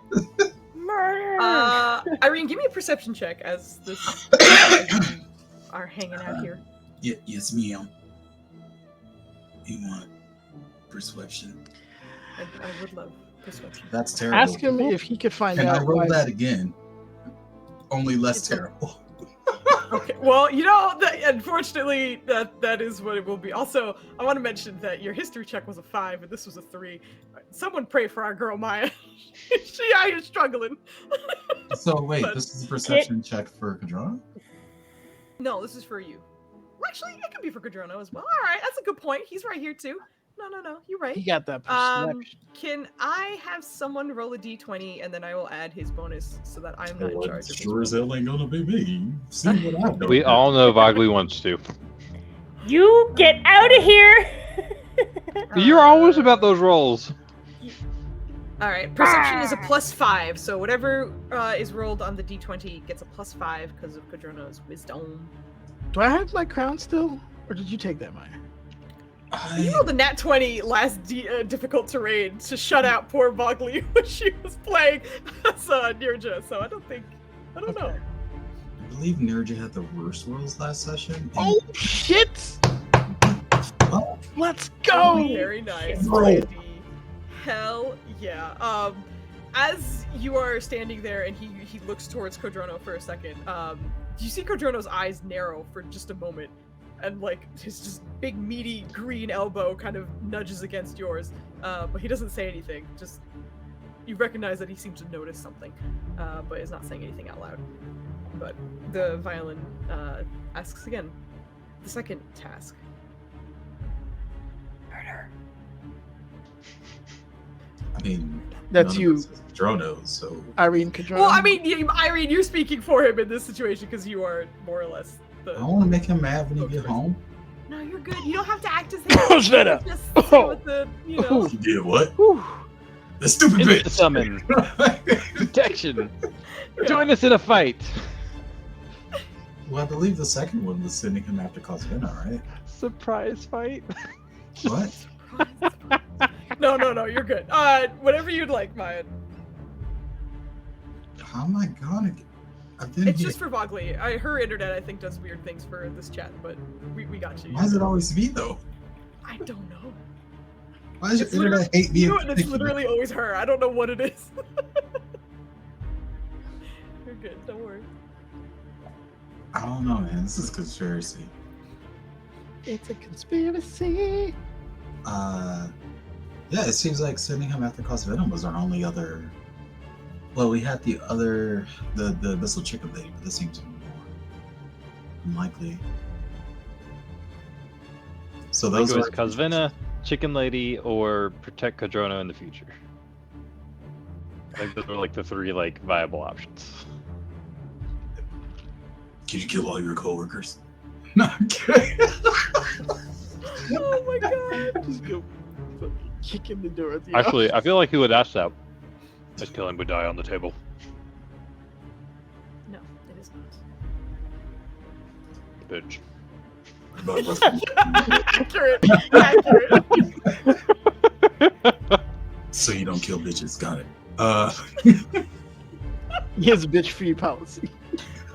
Murder! Irene, give me a perception check as this are hanging out here. Yes, ma'am. You want persuasion? I would love perception. That's terrible. Ask him if he could find Can I out roll why. that again? Only less It's a- terrible. Okay, well, you know, unfortunately, that is what it will be. Also, I want to mention that your history check was a 5, and this was a 3. Someone pray for our girl Maya. She out here struggling. So wait, But- this is a perception check for Kadrona? No, this is for you. Well, actually, it could be for Cadrono as well. All right, that's a good point. He's right here too. No, you're right. He got that Um, perception. Can I have someone roll a d20 and then I will add his bonus so that I'm not in charge of his Sure as hell ain't gonna be me. See what I've done. We all know Vogley wants to. You get out of here! You're always about those rolls. All right, perception is a +5, so whatever is rolled on the d20 gets a +5 because of Cadrono's wisdom. Do I have my crown still? Or did you take that, Maya? You rolled a nat 20 last difficult terrain to shut out poor Vogley when she was playing as Nirja, so I don't know. I believe Nirja had the worst rolls last session. and- Oh shit! Oh, Let's go! Very nice, Bro. Randy. Hell yeah. As you are standing there and he looks towards Codrono for a second, you see Codrono's eyes narrow for just a moment, and like his just big meaty green elbow kind of nudges against yours, but he doesn't say anything. Just you recognize that he seems to notice something, but is not saying anything out loud. But the violin asks again, the second task. Murder. I mean, That's none of you, us is Drono, so Irene Cadrona. Well, I mean, Irene, you're speaking for him in this situation because you are more or less the. I want to make him mad when he get home. No, you're good. You don't have to act as him. Oh, shut up. Just stay with the, you know. He did what? Whew. The stupid Instant bitch. summon. Protection. Join us in a fight. Well, I believe the second one was sending him after Cosvina, right? Surprise fight. What? No, you're good. Whatever you'd like, Maya. How am I gonna get? I've been It's here. just for Vogley. Her internet, I think, does weird things for this chat, but we got you. Why is it always me though? I don't know. Why does It's your internet hate me? You in know, and it's particular? literally always her. I don't know what it is. You're good. Don't worry. I don't know, man. This is conspiracy. It's a conspiracy. Yeah, it seems like sending him after Cosvina was our only other. Well, we had the Abyssal Chicken Lady, but this seems more unlikely. So I think those it was are Cosvina, Chicken Lady, or Protect Cadrono in the future. I think those were like the three like viable options. Can you kill all your coworkers? No, I'm kidding. Oh my god. Just go fucking kick in the door at the Actually, I feel like he would ask that. This killing would die on the table. No, it is Bitch. Accurate. So you don't kill bitches. Got it. He has a bitch free policy.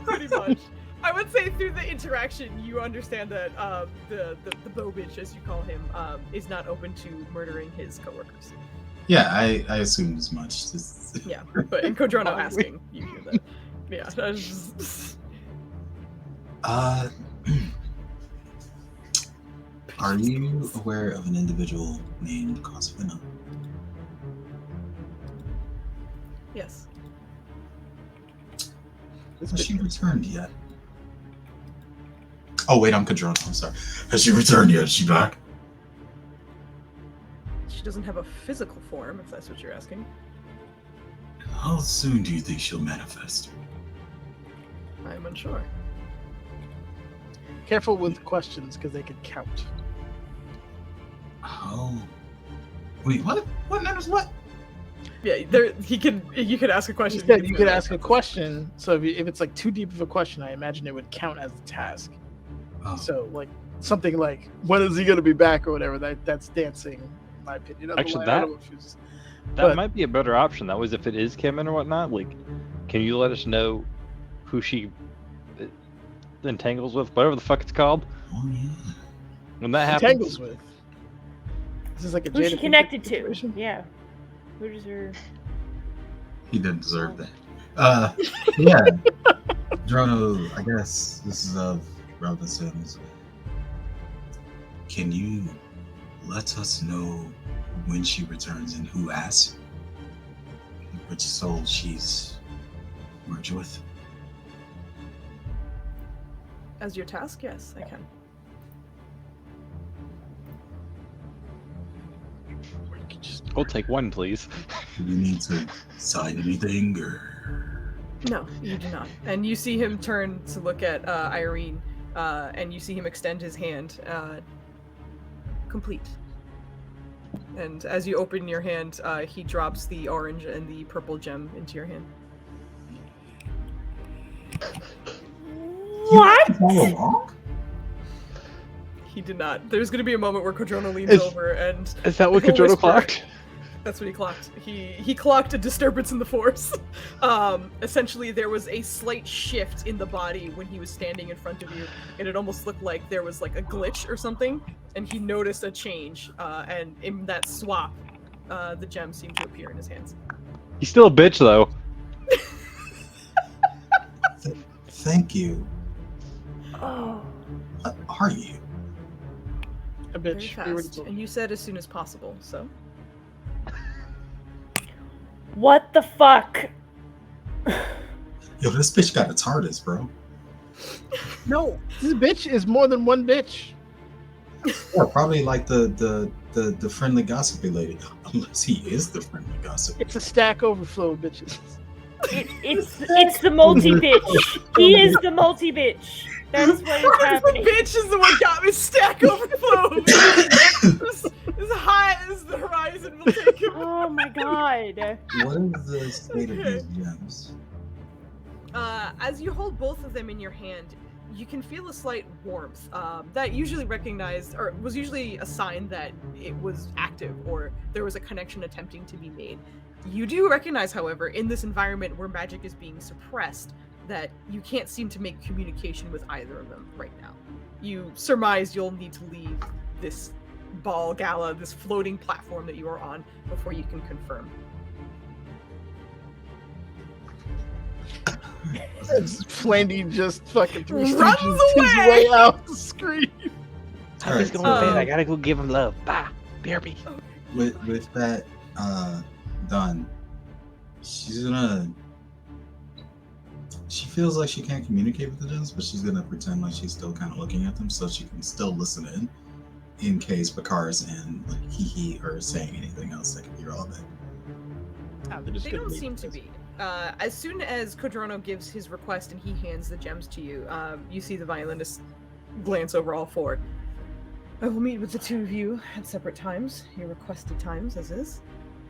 Pretty much. I would say through the interaction, you understand that the bow bitch, as you call him, is not open to murdering his coworkers. Yeah, I assumed as much. Just... Yeah, but in Codrono asking, you hear that. Yeah, that's just... Are you aware of an individual named Cosvina? Yes. Has she returned yet? Oh wait, I'm Cadrona. I'm sorry. Has she returned yet? Is she back? She doesn't have a physical form, if that's what you're asking. How soon do you think she'll manifest? I'm unsure. Careful with questions because they could count. Oh. Wait, what? What matters what? Yeah, you could ask a question. You said you could ask a question, so if it's like too deep of a question, I imagine it would count as a task. Oh. So like something like, when is he going to be back or whatever, that's dancing, in my opinion. Actually, I don't know if it's- That but- might be a better option. That was if it is Kimmin or whatnot. Like, can you let us know who she entangles with, whatever the fuck it's called? Oh, yeah. When that happens, entangles with. This is like a Who's she Jada connected to? situation. Yeah. Who does her? He didn't deserve that. Yeah. Drono, I guess this is of relevance to him. Can you let us know when she returns and who asks? Which soul she's merged with? As your task, yes, I can. Or you could just we'll take one, please. Do you need to sign anything or? No, you do not. And you see him turn to look at Irene, and you see him extend his hand. Complete. And as you open your hand, he drops the orange and the purple gem into your hand. What? All along? He did not. There's going to be a moment where Kodrono leans Is- over and Is that what he'll Kodrono whisper. clocked? That's what he clocked. He clocked a disturbance in the force. Essentially, there was a slight shift in the body when he was standing in front of you, and it almost looked like there was like a glitch or something. And he noticed a change, and in that swap, the gem seemed to appear in his hands. He's still a bitch, though. Thank you. Oh. What are you? a Very bitch. We already fast. told And you said as soon as possible, so. What the fuck? Yo, this bitch got a TARDIS, bro. No, this bitch is more than one bitch. Yeah, probably like the friendly gossipy lady. Unless he is the friendly gossip. It's a stack overflow of bitches. It's the multi bitch. He is the multi bitch. That's what is The happening. bitch is the one got me stack overflow. as high as the horizon will take him. Oh my god. What is the state of these gems? As you hold both of them in your hand, you can feel a slight warmth that usually recognized, or was usually a sign that it was active or there was a connection attempting to be made. You do recognize, however, in this environment where magic is being suppressed, that you can't seem to make communication with either of them right now. You surmise you'll need to leave this ball gala, this floating platform that you are on, before you can confirm. Flandy just fucking Three Runs Stooges his away! way out the screen. All right, going to bed. I so- gotta go give him love. Bye. BRB. with that done, she's gonna. She feels like she can't communicate with the gems, but she's gonna pretend like she's still kind of looking at them, so she can still listen in case Bakar's in like he or saying anything else that can hear all that. They don't seem to be. As soon as Kodrono gives his request and he hands the gems to you, you see the violinist glance over all four. I will meet with the two of you at separate times, your requested times as is,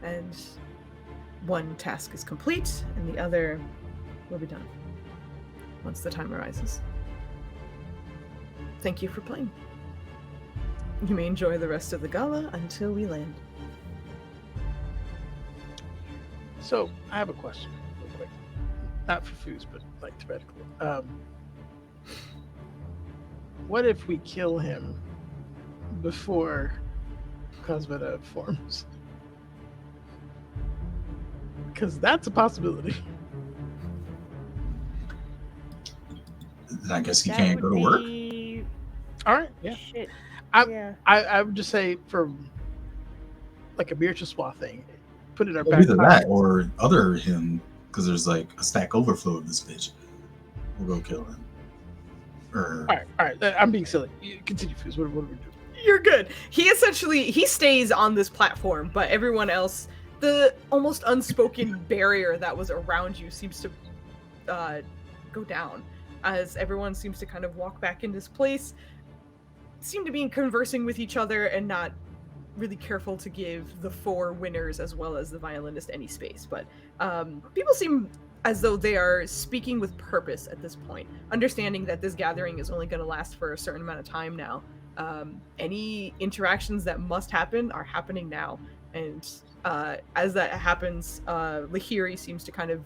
and one task is complete and the other will be done once the time arises. Thank you for playing. You may enjoy the rest of the gala until we land. So I have a question, real quick. Not for Foos, but like theoretically. What if we kill him before Cosmeta forms? Because that's a possibility. Then I guess he That can't go would to work. be- All right, yeah. Shit. I- Yeah. I would just say for like a Bircheswa thing, put it in our Well, back either pocket. that or other him, because there's like a stack overflow of this bitch. We'll go kill him. Or All right. I'm being silly. You continue, Foos. What do we do? You're good. He stays on this platform, but everyone else the almost unspoken barrier that was around you seems to go down as everyone seems to kind of walk back in this place, seem to be conversing with each other and not really careful to give the 4 winners as well as the violinist any space. But people seem as though they are speaking with purpose at this point, understanding that this gathering is only going to last for a certain amount of time now. Any interactions that must happen are happening now. And as that happens, Lahiri seems to kind of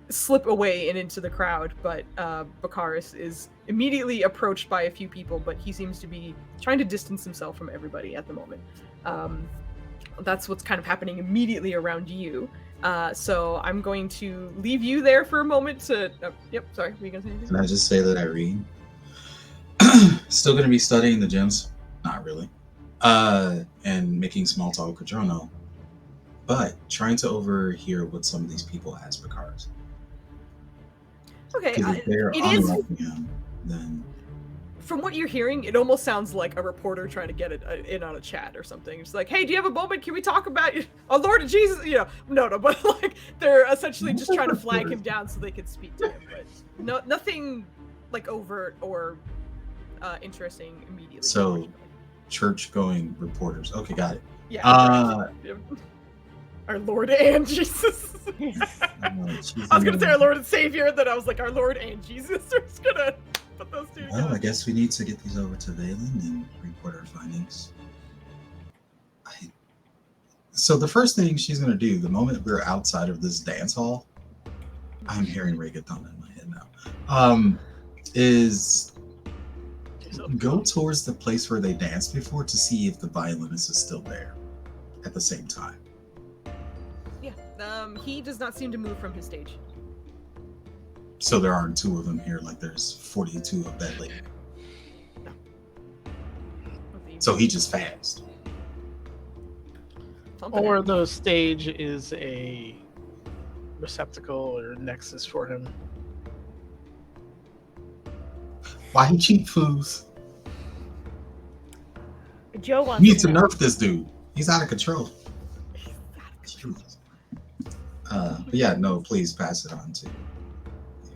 slip away and into the crowd, but Bakaris is immediately approached by a few people, but he seems to be trying to distance himself from everybody at the moment. That's what's kind of happening immediately around you. So I'm going to leave you there for a moment to... yep, sorry, were you going to say anything? Can I just say that Irene still going to be studying the gems? Not really. And making small talk with Jono, but trying to overhear what some of these people ask Bakaris. Okay, Because if they're it is... unlocking him, then... From what you're hearing, it almost sounds like a reporter trying to get it in on a chat or something. It's like, hey, do you have a moment? Can we talk about our Lord Jesus? You know, no, but like they're essentially just trying to flag him down so they can speak to him. But nothing like overt or interesting immediately. So, church-going reporters. Okay, got it. Yeah. Our Lord and Jesus. I was gonna say our Lord and Savior, and then I was like, our Lord and Jesus. We're just gonna put those two together. Well, I guess we need to get these over to Valen and report our findings. So the first thing she's gonna do, the moment we're outside of this dance hall, I'm hearing reggaeton in my head now, is go towards the place where they danced before to see if the violinist is still there at the same time. Yeah, he does not seem to move from his stage. So there aren't 2 of them here, like there's 42 of that lady. No. So he just fast. Or the stage is a receptacle or nexus for him. Why he cheap fools? Joe wants We need to know. nerf this dude. He's out of control. Jesus. But yeah, no, please pass it on to the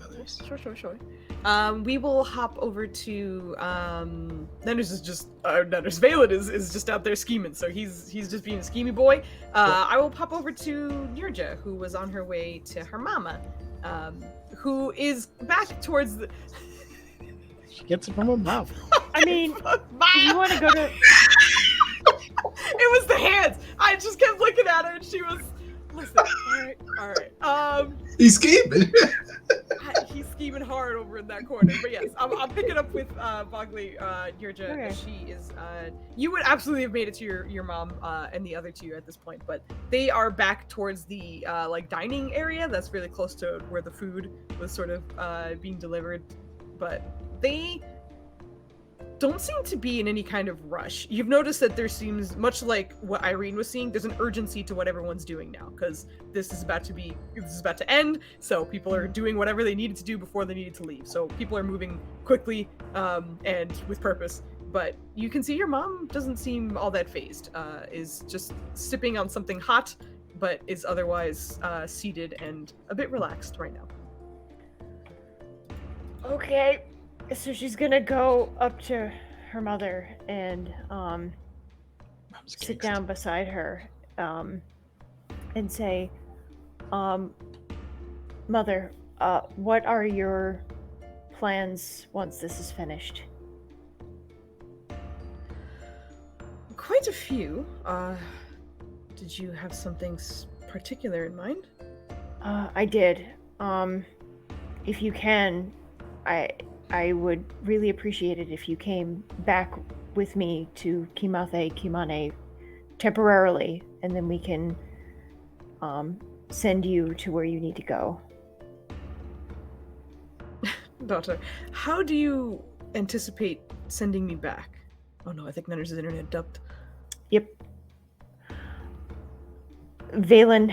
others. Sure. We will hop over to Nenders is just Nenders Valen is just out there scheming, so he's just being a schemy boy. I will pop over to Nirja, who was on her way to her mama, who is back towards the She gets it from her mouth. I mean, you want to go to... It was the hands. I just kept looking at her, and she was. Listen, all right. He's scheming. He's scheming hard over in that corner. But yes, I'm picking up with Bogli, Nirja. Okay. She is. You would absolutely have made it to your mom and the other 2 at this point, but they are back towards the like dining area. That's really close to where the food was sort of being delivered, but they don't seem to be in any kind of rush. You've noticed that there seems, much like what Irene was seeing, there's an urgency to what everyone's doing now, because this is about to end, so people are doing whatever they needed to do before they needed to leave. So people are moving quickly and with purpose. But you can see your mom doesn't seem all that phased, is just sipping on something hot, but is otherwise seated and a bit relaxed right now. Okay, so she's gonna go up to her mother and sit down beside her and say, Mother, what are your plans once this is finished? Quite a few. Did you have something particular in mind? I did. If you can, I would really appreciate it if you came back with me to Kimane temporarily, and then we can send you to where you need to go. Daughter, how do you anticipate sending me back? Oh no, I think Nenner's internet dumped. Yep. Valen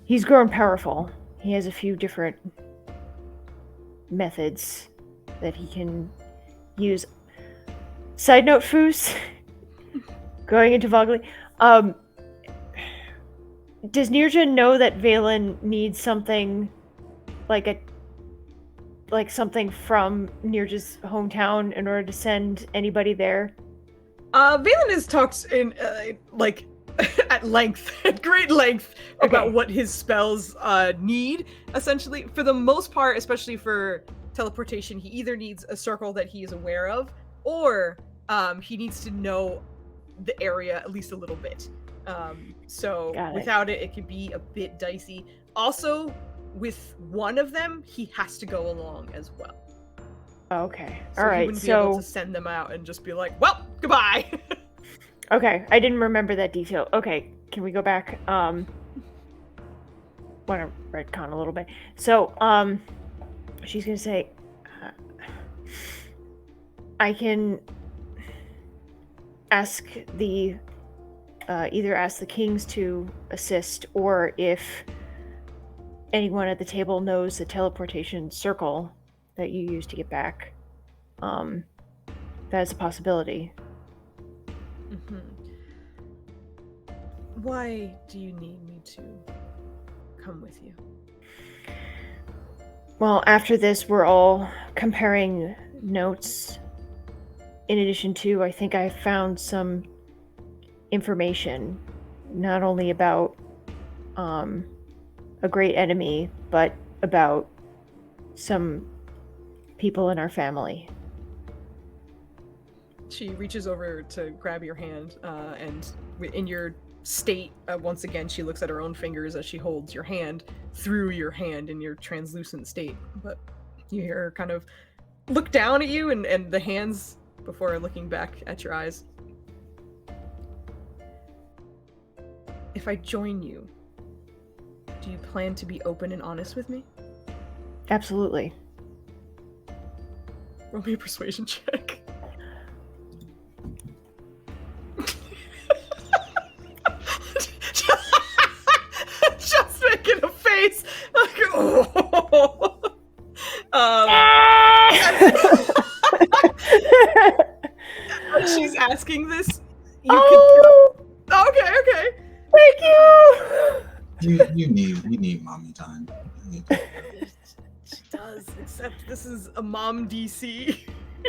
he's grown powerful. He has a few different methods that he can use. Side note, Foos, going into Vogley, Does Nirja know that Valen needs something, like something from Nirja's hometown in order to send anybody there? Valen has talked in like at length, at great length, about what his spells need. Essentially, for the most part, especially for teleportation, he either needs a circle that he is aware of, or he needs to know the area at least a little bit. So without it, it could be a bit dicey. Also, with one of them, he has to go along as well. Okay. So he wouldn't be able to send them out and just be like, well, goodbye. Okay, I didn't remember that detail. Okay, can we go back? Want to retcon a little bit. So, she's gonna say, I can ask the, either ask the kings to assist, or if anyone at the table knows the teleportation circle that you used to get back, that is a possibility. Mm-hmm. Why do you need me to come with you? Well, after this, we're all comparing notes. In addition to, I think I found some information, not only about a great enemy, but about some people in our family. She reaches over to grab your hand, and in your state, once again, she looks at her own fingers as she holds your hand through your hand in your translucent state. But you hear her kind of look down at you and the hands before looking back at your eyes. If I join you, do you plan to be open and honest with me? Absolutely. Roll me a persuasion check. Just making a face. Like, oh. She's asking this. Okay. Thank you. You need mommy time. She does, except this is a mom DC.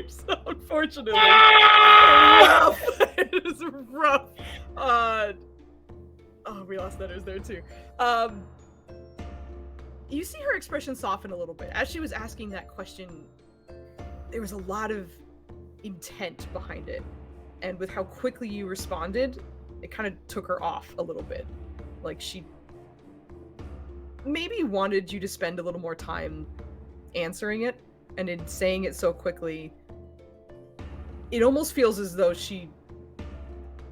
So unfortunately, rough. It is rough. We lost letters there too. You see her expression soften a little bit as she was asking that question. There was a lot of intent behind it, and with how quickly you responded, it kind of took her off a little bit. Like she maybe wanted you to spend a little more time answering it, and in saying it so quickly, it almost feels as though she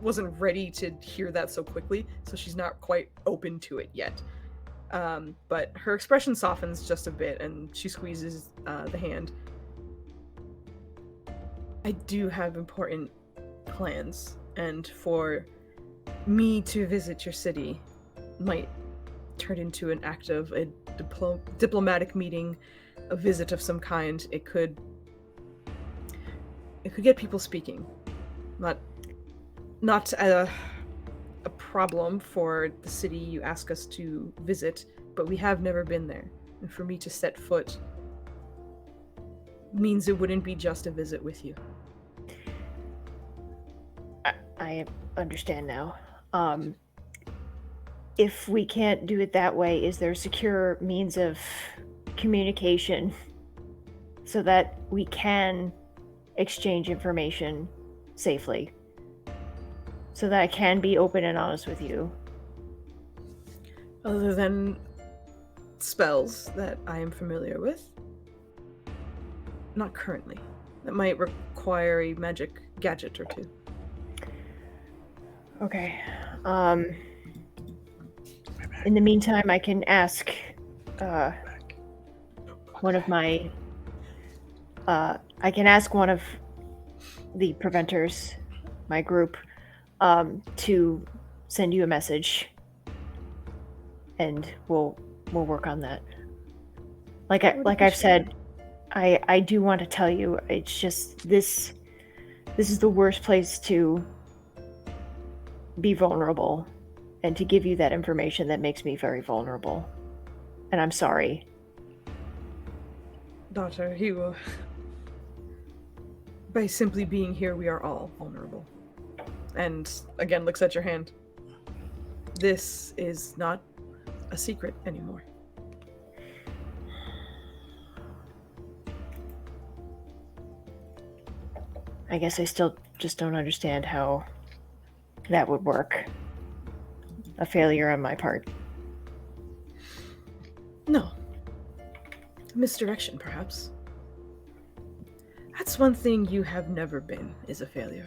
wasn't ready to hear that so quickly, so she's not quite open to it yet. But her expression softens just a bit, and she squeezes the hand. I do have important plans, and for me to visit your city might turn into an act of a diplomatic meeting, a visit of some kind. It could get people speaking. Not a problem for the city you ask us to visit, but we have never been there, and for me to set foot means it wouldn't be just a visit with you. I understand now. If we can't do it that way, is there a secure means of communication so that we can exchange information safely? So that I can be open and honest with you? Other than spells that I am familiar with? Not currently. That might require a magic gadget or two. Okay. In the meantime, I can ask one of my... I can ask one of the preventers, my group, to send you a message, and we'll work on that. Like I've said, I do want to tell you, it's just this is the worst place to be vulnerable, and to give you that information that makes me very vulnerable. And I'm sorry. Daughter, you... By simply being here, we are all vulnerable. And again, looks at your hand. This is not a secret anymore. I guess I still just don't understand how that would work. A failure on my part. No. Misdirection, perhaps. That's one thing you have never been, is a failure.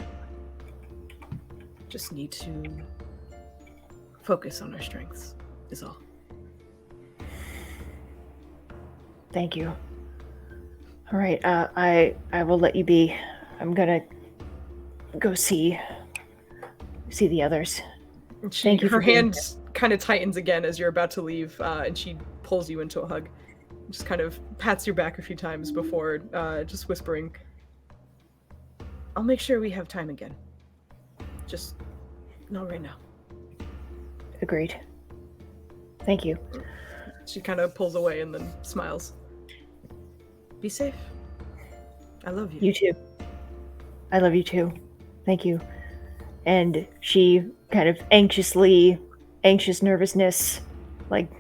Just need to focus on our strengths, is all. Thank you. All right, I will let you be. I'm gonna go see the others. Thank you. Her hand kind of tightens again as you're about to leave, and she pulls you into a hug. Just kind of pats your back a few times before just whispering, I'll make sure we have time again. Just not right now. Agreed. Thank you. She kind of pulls away and then smiles. Be safe. I love you. You too. I love you too. Thank you. And she kind of anxious nervousness, like,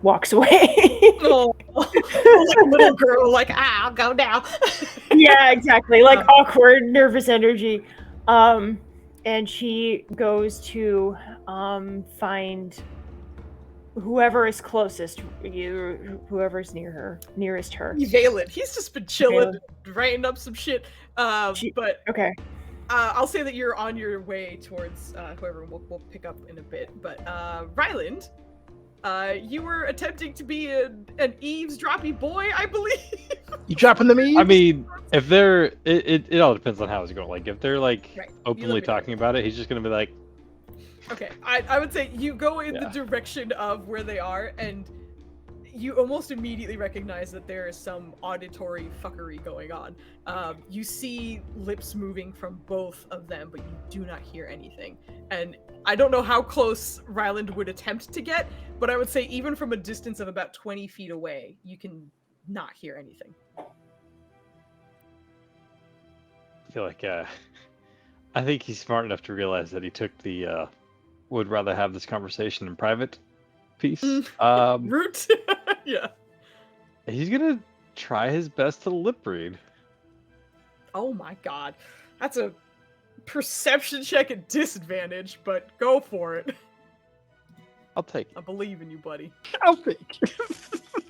walks away. Oh, like a little girl, like, I'll go now. Yeah, exactly. Like awkward, nervous energy. And she goes to find whoever is closest, whoever's nearest her. Valen, he's just been chilling, writing up some shit. But okay. I'll say that you're on your way towards whoever we'll pick up in a bit. But Ryland, you were attempting to be an eavesdroppy boy, I believe. You dropping the eaves? I mean, if they're, it all depends on how it's going. Like, if they're like Right. openly talking about it, he's just gonna be like, okay, I would say you go in the direction of where they are, and you almost immediately recognize that there is some auditory fuckery going on. You see lips moving from both of them, but you do not hear anything. And I don't know how close Ryland would attempt to get, but I would say even from a distance of about 20 feet away, you can not hear anything. I feel like, I think he's smart enough to realize that he took the, would rather have this conversation in private piece. Root? Yeah. He's gonna try his best to lip read. Oh my god. That's a perception check at disadvantage, but go for it. I'll take I it. believe in you, buddy. I'll take it.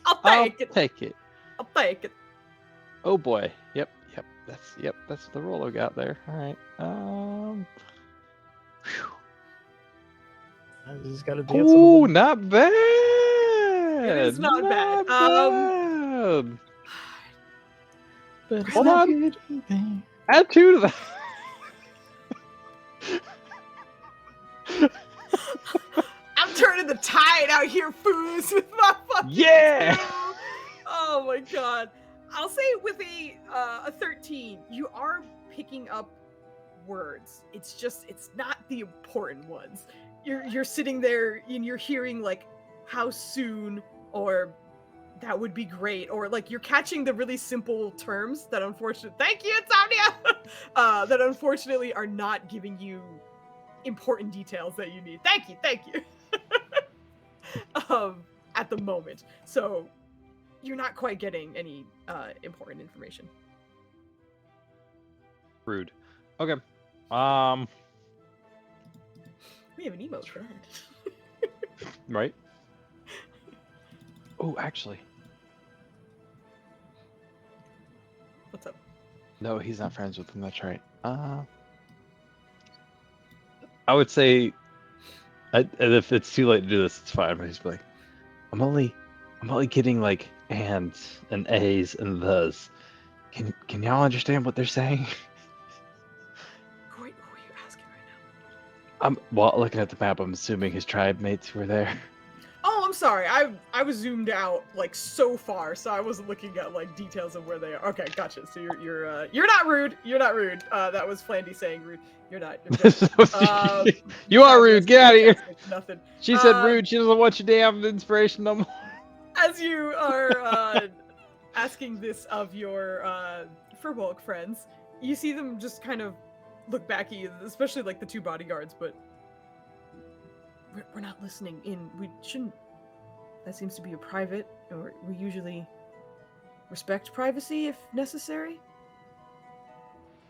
I'll I'll take it. take it. I'll take it. Oh boy. Yep. That's the roll I got there. All right. Whew. I just gotta dance. Ooh, not bad. It is not bad. Bad. But Hold on. Add 2 to that. I'm turning the tide out here, Foos, with my fucking Yeah. 2. Oh my god. I'll say with a 13, you are picking up words. It's just, it's not the important ones. You're sitting there and you're hearing like, how soon, or that would be great, or like you're catching the really simple terms that unfortunately, thank you, Insomnia, that unfortunately are not giving you important details that you need. Thank you. At the moment. So you're not quite getting any important information. Rude. Okay. We have an emote for that. Right. Oh, actually, What's up? no, he's not friends with him. That's right. I would say, and if it's too late to do this, it's fine. But he's like, I'm only getting like ands and a's and thes. Can y'all understand what they're saying? Who are you asking right now? Well, looking at the map, I'm assuming his tribe mates were there. Oh, I'm sorry. I was zoomed out like so far, so I wasn't looking at like details of where they are. Okay, gotcha. So you're not rude. You're not rude. That was Flandy saying rude. You're not. You're very rude. You are fabulous, rude. Get out of here. fantastic, Nothing. She said rude. She doesn't want your damn inspiration no more. As you are asking this of your Furbolg friends, you see them just kind of look back at you, especially like the two bodyguards, but we're not listening in. We shouldn't. That seems to be a private, or we usually respect privacy if necessary.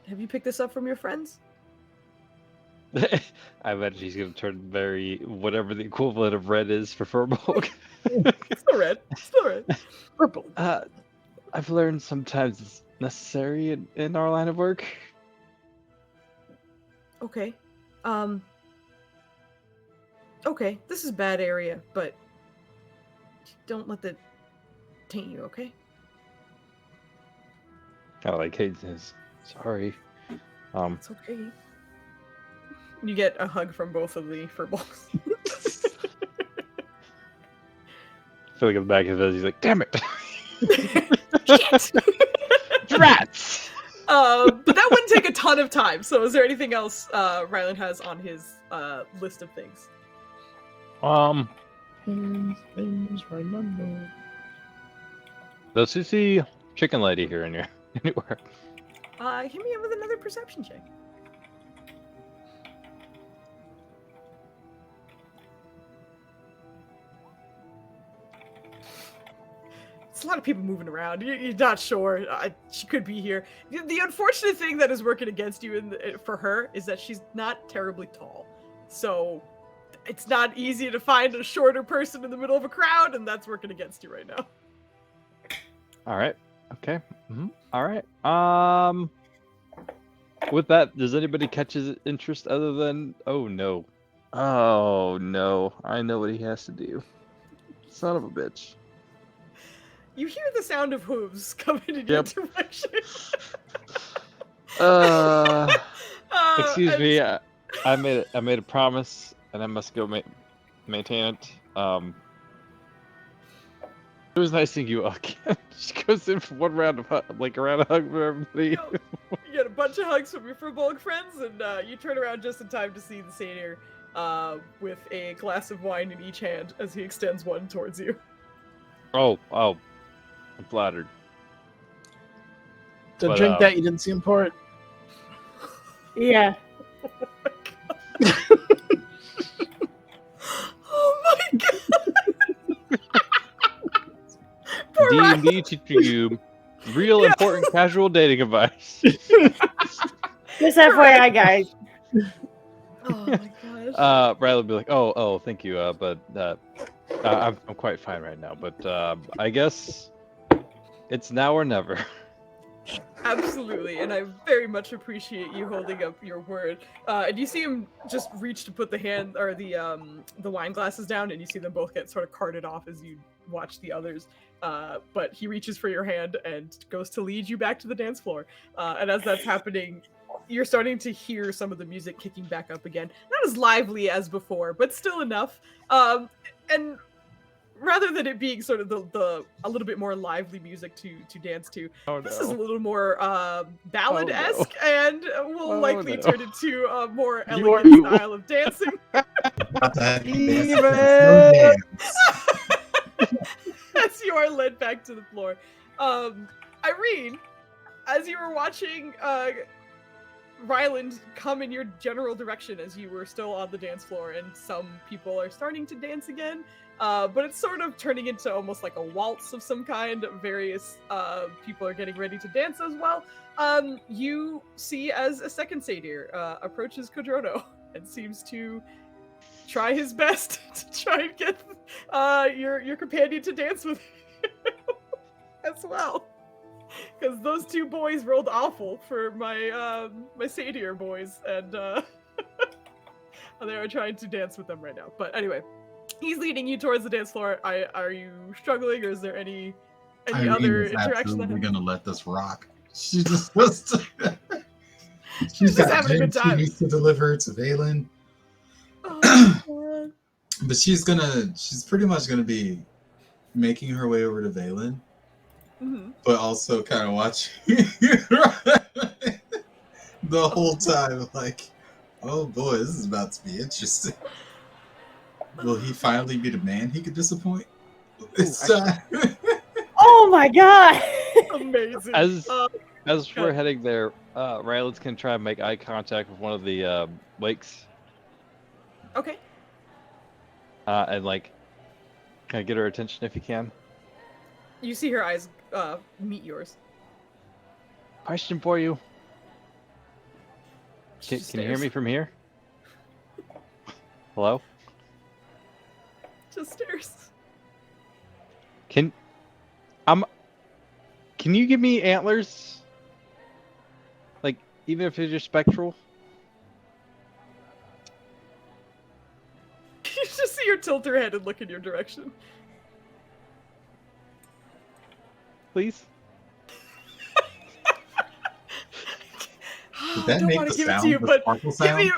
Have you picked this up from your friends? I imagine she's gonna turn very whatever the equivalent of red is for Furbolg. Still red. Still red. Purple. I've learned sometimes it's necessary in our line of work. Okay. Okay, this is a bad area, but don't let that taint you, okay? Kind of like Hayden says, sorry. It's okay. You get a hug from both of the furballs. I feel like in the back of his head, he's like, damn it. Shit! Rats! But that wouldn't take a ton of time, so is there anything else Rylan has on his list of things? Things remember. Does you see Chicken Lady here anywhere? Hit me up with another perception check. It's a lot of people moving around. You're not sure. She could be here. The unfortunate thing that is working against you for her is that she's not terribly tall. So it's not easy to find a shorter person in the middle of a crowd, and that's working against you right now. All right. Okay. All right. With that, does anybody catch his interest other than? Oh no. I know what he has to do. Son of a bitch. You hear the sound of hooves coming in your direction. Excuse me. I made a promise, and I must go maintain it. It was nice seeing you again. She goes in for one round of a hug for everybody. You get a bunch of hugs from your Furbolg friends, and you turn around just in time to see the satyr with a glass of wine in each hand as he extends one towards you. Oh, I'm flattered. The drink that you didn't see him pour it. Yeah. Oh my god! D&D teaching you real important casual dating advice. Just FYI, guys. Oh my gosh. Riley will be like, oh, thank you, but I'm quite fine right now. But I guess it's now or never. Absolutely, and I very much appreciate you holding up your word. And you see him just reach to put the wine glasses down, and you see them both get sort of carted off as you watch the others. But he reaches for your hand and goes to lead you back to the dance floor. And as that's happening, you're starting to hear some of the music kicking back up again. Not as lively as before, but still enough. And rather than it being sort of a little bit more lively music to dance to, this is a little more ballad-esque and will likely turn into a more elegant style of dancing. As you are led back to the floor. Irene, as you were watching Ryland come in your general direction as you were still on the dance floor, and some people are starting to dance again, but it's sort of turning into almost like a waltz of some kind. Various people are getting ready to dance as well. You see as a second satyr approaches Kodrono and seems to try his best to try and get your companion to dance with him as well. Because those two boys rolled awful for my my satyr boys, and they are trying to dance with them right now. But anyway, he's leading you towards the dance floor. Are you struggling, or is there any other interaction? We're gonna let this rock. She's just supposed to. She's just got having a good time. She needs to deliver to Valen. Oh, But she's pretty much gonna be making her way over to Valen, but also kind of watching the whole time, like, oh boy, this is about to be interesting. Will he finally be the man he could disappoint? It's Oh my god! Amazing. As we're heading there, Rylands can try and make eye contact with one of the wakes. Okay. And like, kind of get her attention if you can. You see her eyes meet yours. Question for you. She Can you hear stares. me from here? Hello? Just stares. Can you give me antlers? Like, even if they're just spectral? You just see her tilt her head and look in your direction. Please? Did that I don't make want the to give it sound, to you, the but sparkle give sound? me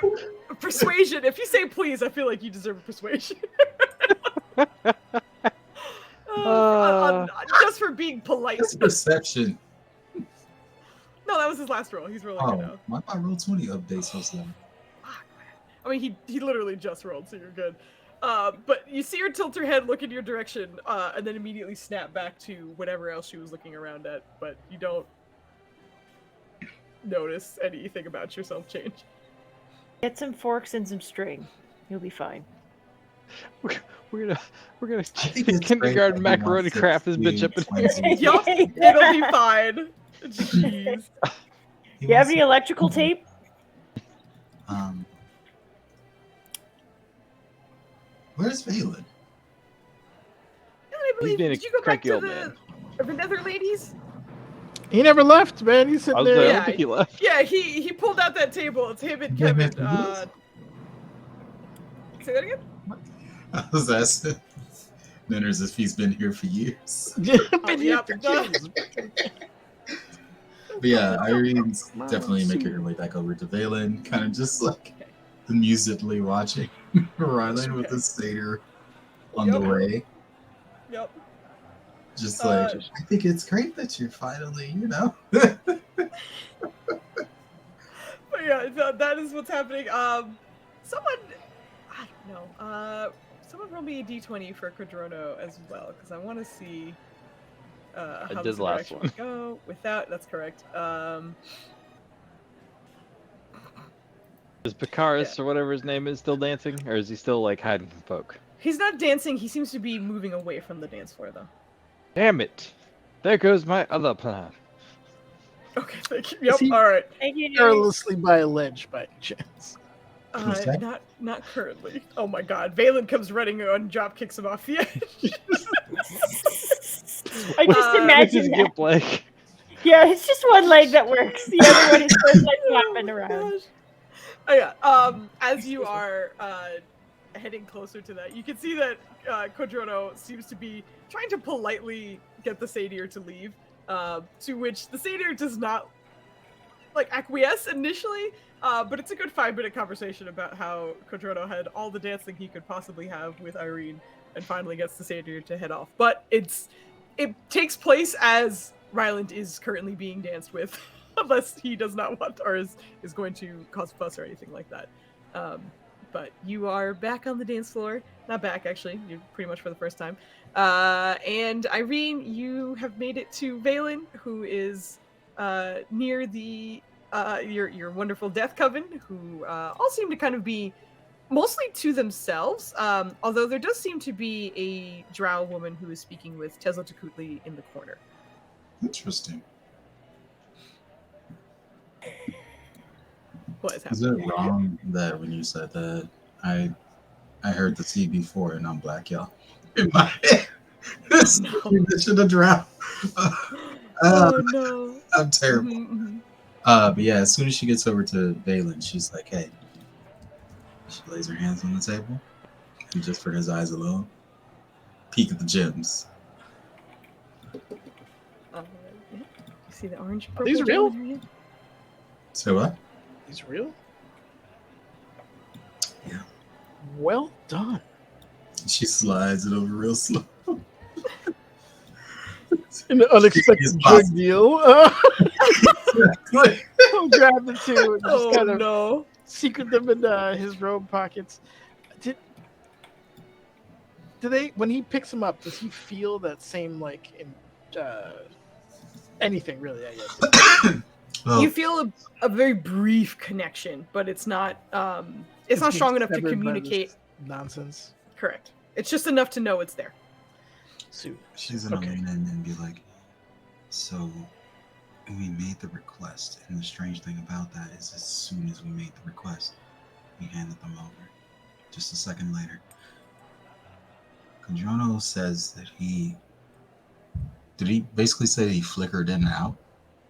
persuasion. If you say please, I feel like you deserve a persuasion. Just for being polite. That's perception. No, that was his last roll. He's rolling it Oh, now. why my roll 20 update so slow? I mean, he literally just rolled, so you're good. But you see her tilt her head, look in your direction, and then immediately snap back to whatever else she was looking around at. But you don't notice anything about yourself change. Get some forks and some string. You'll be fine. We're gonna I think it's kindergarten great that he macaroni wants to craft has been be jumping. 20. Yup, it'll be fine. Jeez. He You have wants any to- electrical tape? Where's Valen? And I believe, being a did you go back cranky to old man. the nether ladies? He never left, man. He's I sitting was there. like, I Yeah. don't think he left. Yeah, he pulled out that table. It's him and Yeah, Kevin. man, Say that again? I was asking. Manners if he's been here for years. Been here yep. for years. But yeah, Irene's definitely making her way back over to Valen, kind of just like amusedly watching Rylan with the satyr on the Yep. way. Yep. Just like, I think it's great that you're finally, But yeah, that is what's happening. Someone, I don't know. Someone roll me a d20 for Quadrono as well, because I want to see how did this the last interaction one. would go. Without, that's correct. Is Pikaris or whatever his name is still dancing, or is he still like hiding from folk? He's not dancing. He seems to be moving away from the dance floor, though. Damn it! There goes my other plan. Okay, thank you. Yep. he- All right. Thank you. Perilously by a ledge, by any chance. Who's that? Not currently. Oh my God! Valen comes running and drop kicks him off the edge. I just Which imagine Just that. get Blake. Yeah, it's just one leg that works. The other one is just like flapping around. Gosh. Oh yeah. As you are heading closer to that, you can see that Quadrono seems to be trying to politely get the satyr to leave. To which the satyr does not like acquiesce initially, but it's a good 5-minute conversation about how Quadrono had all the dancing he could possibly have with Irene, and finally gets the satyr to head off. But it takes place as Ryland is currently being danced with, unless he does not want or is going to cause a fuss or anything like that. But you are back on the dance floor. Not back, actually. You're pretty much for the first time. And Irene, you have made it to Valen, who is near the your wonderful death coven, who all seem to kind of be mostly to themselves. Although there does seem to be a drow woman who is speaking with Tezotokutli in the corner. Interesting. What is Is it happening? wrong that when you said that I heard the C before and I'm black, y'all? In my head, this should have drowned. Oh no! I'm terrible. Mhm. But yeah, as soon as she gets over to Valen, she's like, "Hey." She lays her hands on the table, and just for his eyes alone, peek at the gems. Yeah. You see the orange? Are these purple real? gem in her hand? Say what? He's real? Yeah. Well done. She slides it over real slow. An unexpected drug deal. Exactly. He'll grab the two and just Oh kind of no. secret them in his robe pockets. Do they? When he picks them up, does he feel that same anything really? I guess. Well, You feel a very brief connection, but it's not It's strong enough to severed by this communicate. nonsense. Correct. It's just enough to know it's there. Suit. she's gonna Okay. lean in and be like, so we made the request, and the strange thing about that is as soon as we made the request, we handed them over. Just a second later. Cadrono says that did he basically say he flickered in and out?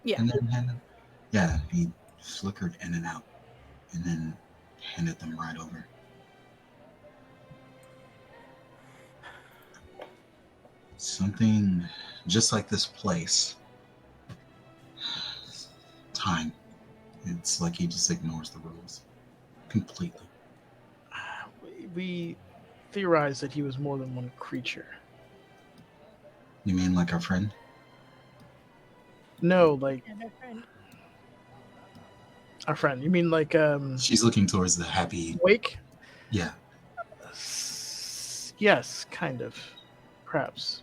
Yeah. And then handed, yeah, he flickered in and out and then handed them right over. Something just like this place. Time. It's like he just ignores the rules completely. We theorized that he was more than one creature. You mean like our friend? No, like And their friend. our friend. You mean like She's looking towards the happy. Wake? Yeah. Yes, kind of. Perhaps.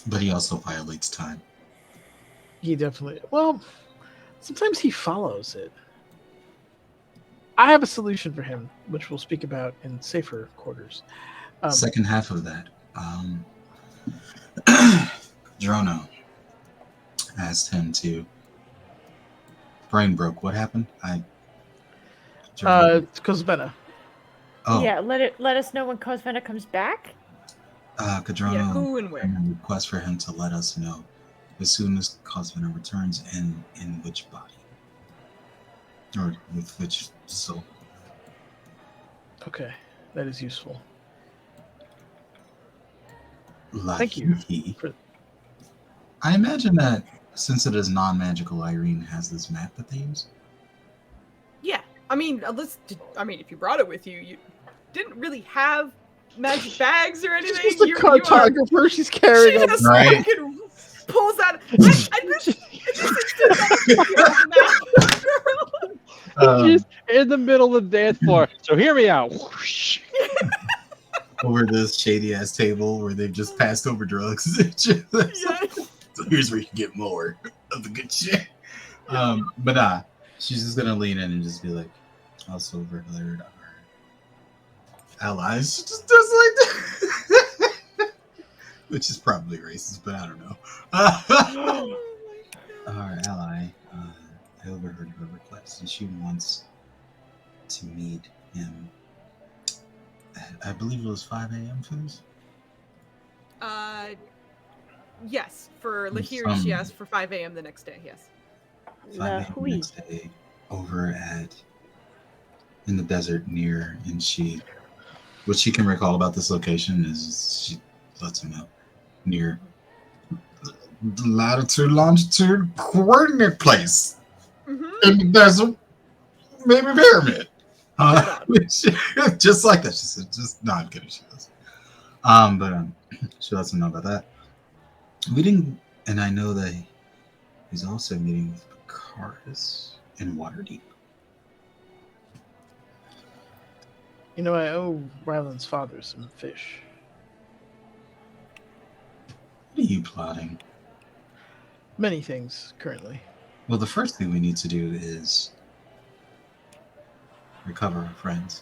But he also violates time. He definitely. Well, sometimes he follows it. I have a solution for him, which we'll speak about in safer quarters. Second half of that. Drono asked him to. Brain broke. What happened? It's Cosmena. Oh, Yeah, let us know when Cosvena comes back. Cadrono Yeah, who and where? request for him to let us know as soon as Cosmena returns and in which body. Or with which soul. Okay, that is useful. Thank you you. for- I imagine that since it is non-magical, Irene has this map that they use. Yeah. I mean, if you brought it with you, you didn't really have magic bags or anything. She's a You are- cartographer. She's carrying She a just Right. fucking pulls out. Just in the middle of the dance floor. So hear me out. Whoosh. Over this shady ass table where they've just passed over drugs. So here's where you can get more of the good shit. But she's just gonna lean in and just be like, also overheard our allies. She just does like that. Which is probably racist, but I don't know. Our ally, I overheard her request, and she wants to meet him at, I believe it was 5 a.m. Foos? Yes, for Lahiri, Some- she asked for 5 a.m. the next day. Yes. 5 a.m. the Hui. next day, over in the desert near, and what she can recall about this location is she lets him know near the latitude, longitude coordinate place Mm-hmm. in the desert, maybe pyramid. Just like that. She said, no, I'm kidding. She does. But she lets him know about that. We didn't, and I know that he's also meeting with Picardus in Waterdeep. You know, I owe Ryland's father some fish. What are you plotting? Many things currently. Well, the first thing we need to do is recover our friends.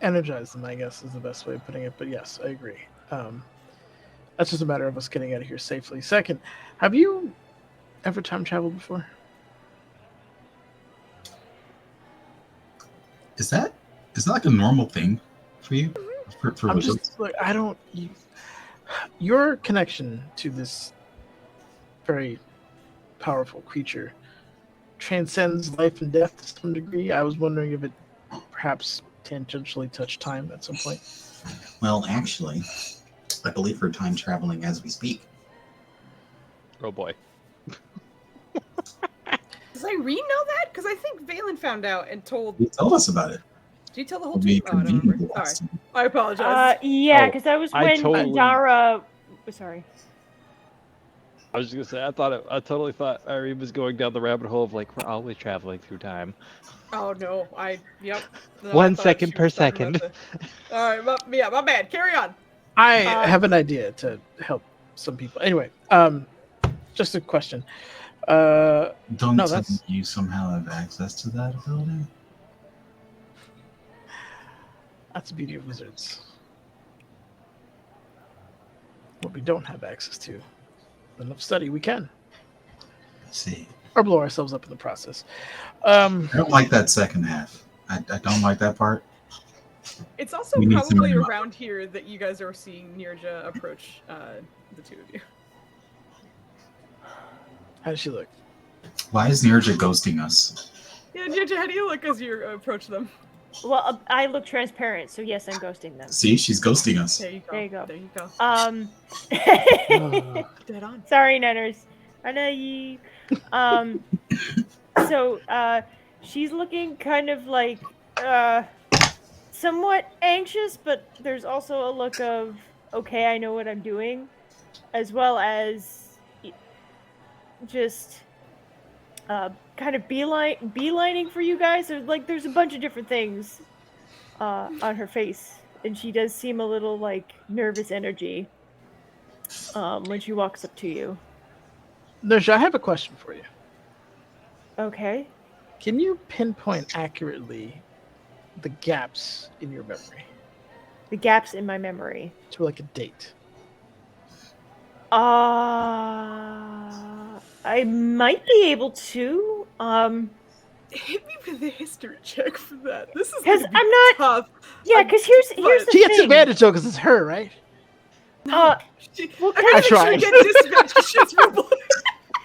Energize them, I guess, is the best way of putting it. But yes, I agree. That's just a matter of us getting out of here safely. Second, have you ever time traveled before? Is that like a normal thing for you? For I'm wizards? just like your connection to this very powerful creature transcends life and death to some degree. I was wondering if it perhaps tangentially touched time at some point. Well, actually, I believe we're time traveling as we speak. Oh boy. Does Irene know that? Because I think Valen found out and told. You told us about it. you tell the whole Will be team? Oh, I don't convening remember. the Sorry. last time. I apologize. Yeah, Oh, because that was I when totally- Dara. Sorry. I was just gonna say, I totally thought Irene was going down the rabbit hole of like we're always traveling through time. Oh no, yep. No, I 1 thought second she per was talking about second. All right, my bad. Carry on. I have an idea to help some people. Anyway, just a question. Don't No, tell that's- me you somehow have access to that ability. That's the beauty of wizards. What we don't have access to. Enough study, we can. See, Or blow ourselves up in the process. I don't like that second half. I don't like that part. It's also We need probably somebody- around here that you guys are seeing Nirja approach the two of you. How does she look? Why is Nirja ghosting us? Yeah, Nirja, how do you look as you approach them? Well, I look transparent, so yes, I'm ghosting them. See, she's ghosting us. There you go. There you go. There you go. Dead on. Sorry, Nutters. I know you. So, she's looking kind of like, somewhat anxious, but there's also a look of, okay, I know what I'm doing, as well as just, kind of beelining for you guys. There's a bunch of different things, on her face, and she does seem a little, like, nervous energy, when she walks up to you. Nurse, I have a question for you. Okay. Can you pinpoint accurately the gaps in your memory The gaps in my memory. to like a date? I might be able to. Hit me with a history check for that. This is 'Cause gonna be I'm not- tough. Yeah, because here's the She gets thing. advantage though because it's her, right? Well, I gotta make sure tried. you get disadvantage because she's rebel.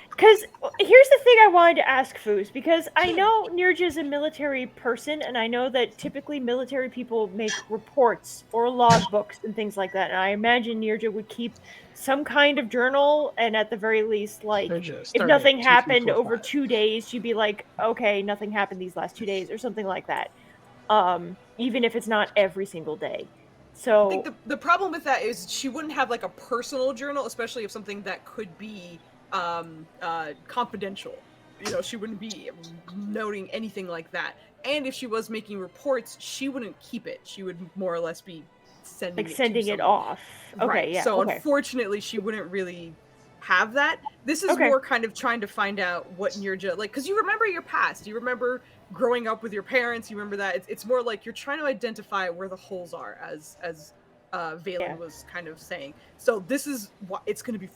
Because here's the thing I wanted to ask Foos, because I know Nirja is a military person, and I know that typically military people make reports or logbooks and things like that. And I imagine Nirja would keep some kind of journal, and at the very least, like, Nirja, if start nothing at 2, 3, happened 4, over 5. 2 days, she'd be like, okay, nothing happened these last 2 days, or something like that. Even if it's not every single day. So I think the problem with that is she wouldn't have like a personal journal, especially if something that could be confidential. You know, she wouldn't be noting anything like that. And if she was making reports, she wouldn't keep it. She would more or less be sending like it sending to it someone. off. Okay, Right. yeah. So okay. unfortunately, she wouldn't really have that. This is Okay. more kind of trying to find out what Nirja like, because you remember your past. You remember growing up with your parents. You remember that. It's more like you're trying to identify where the holes are, as Valen Yeah. was kind of saying. So this is what it's going to be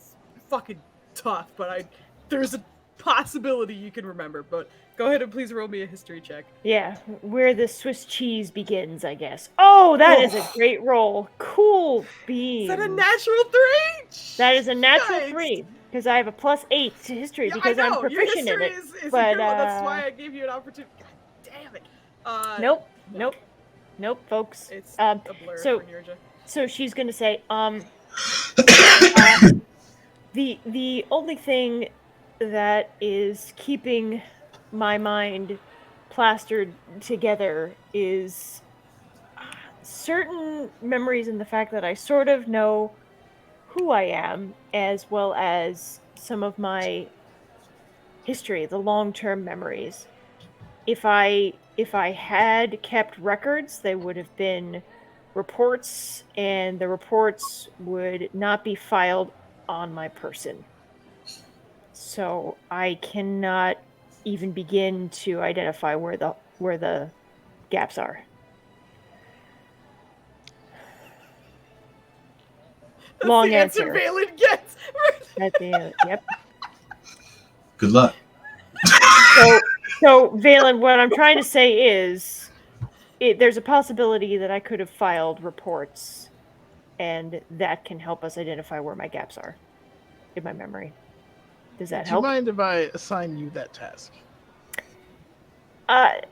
fucking tough. But there's a possibility you can remember. But go ahead and please roll me a history check. Yeah, where the Swiss cheese begins, I guess. Oh, that is a Oh. great roll. Cool Is beans. that a natural 3? That is a natural Yikes. 3, because I have a +8 to history, Yeah, because I know. I'm proficient your in history it. is but, a good one. That's why I gave you an opportunity. God damn it. Nope, no. nope, folks. It's Um, a blur so- for Nirja. So she's gonna say, the only thing that is keeping my mind plastered together is certain memories and the fact that I sort of know who I am, as well as some of my history, the long-term memories. If I had kept records, they would have been reports, and the reports would not be filed on my person. So I cannot even begin to identify where the gaps are. That's Long the answer answer. Valen gets. That's the yep. Good luck. So Valen, what I'm trying to say is, there's a possibility that I could have filed reports, and that can help us identify where my gaps are in my memory. Does that Do you help? mind if I assign you that task?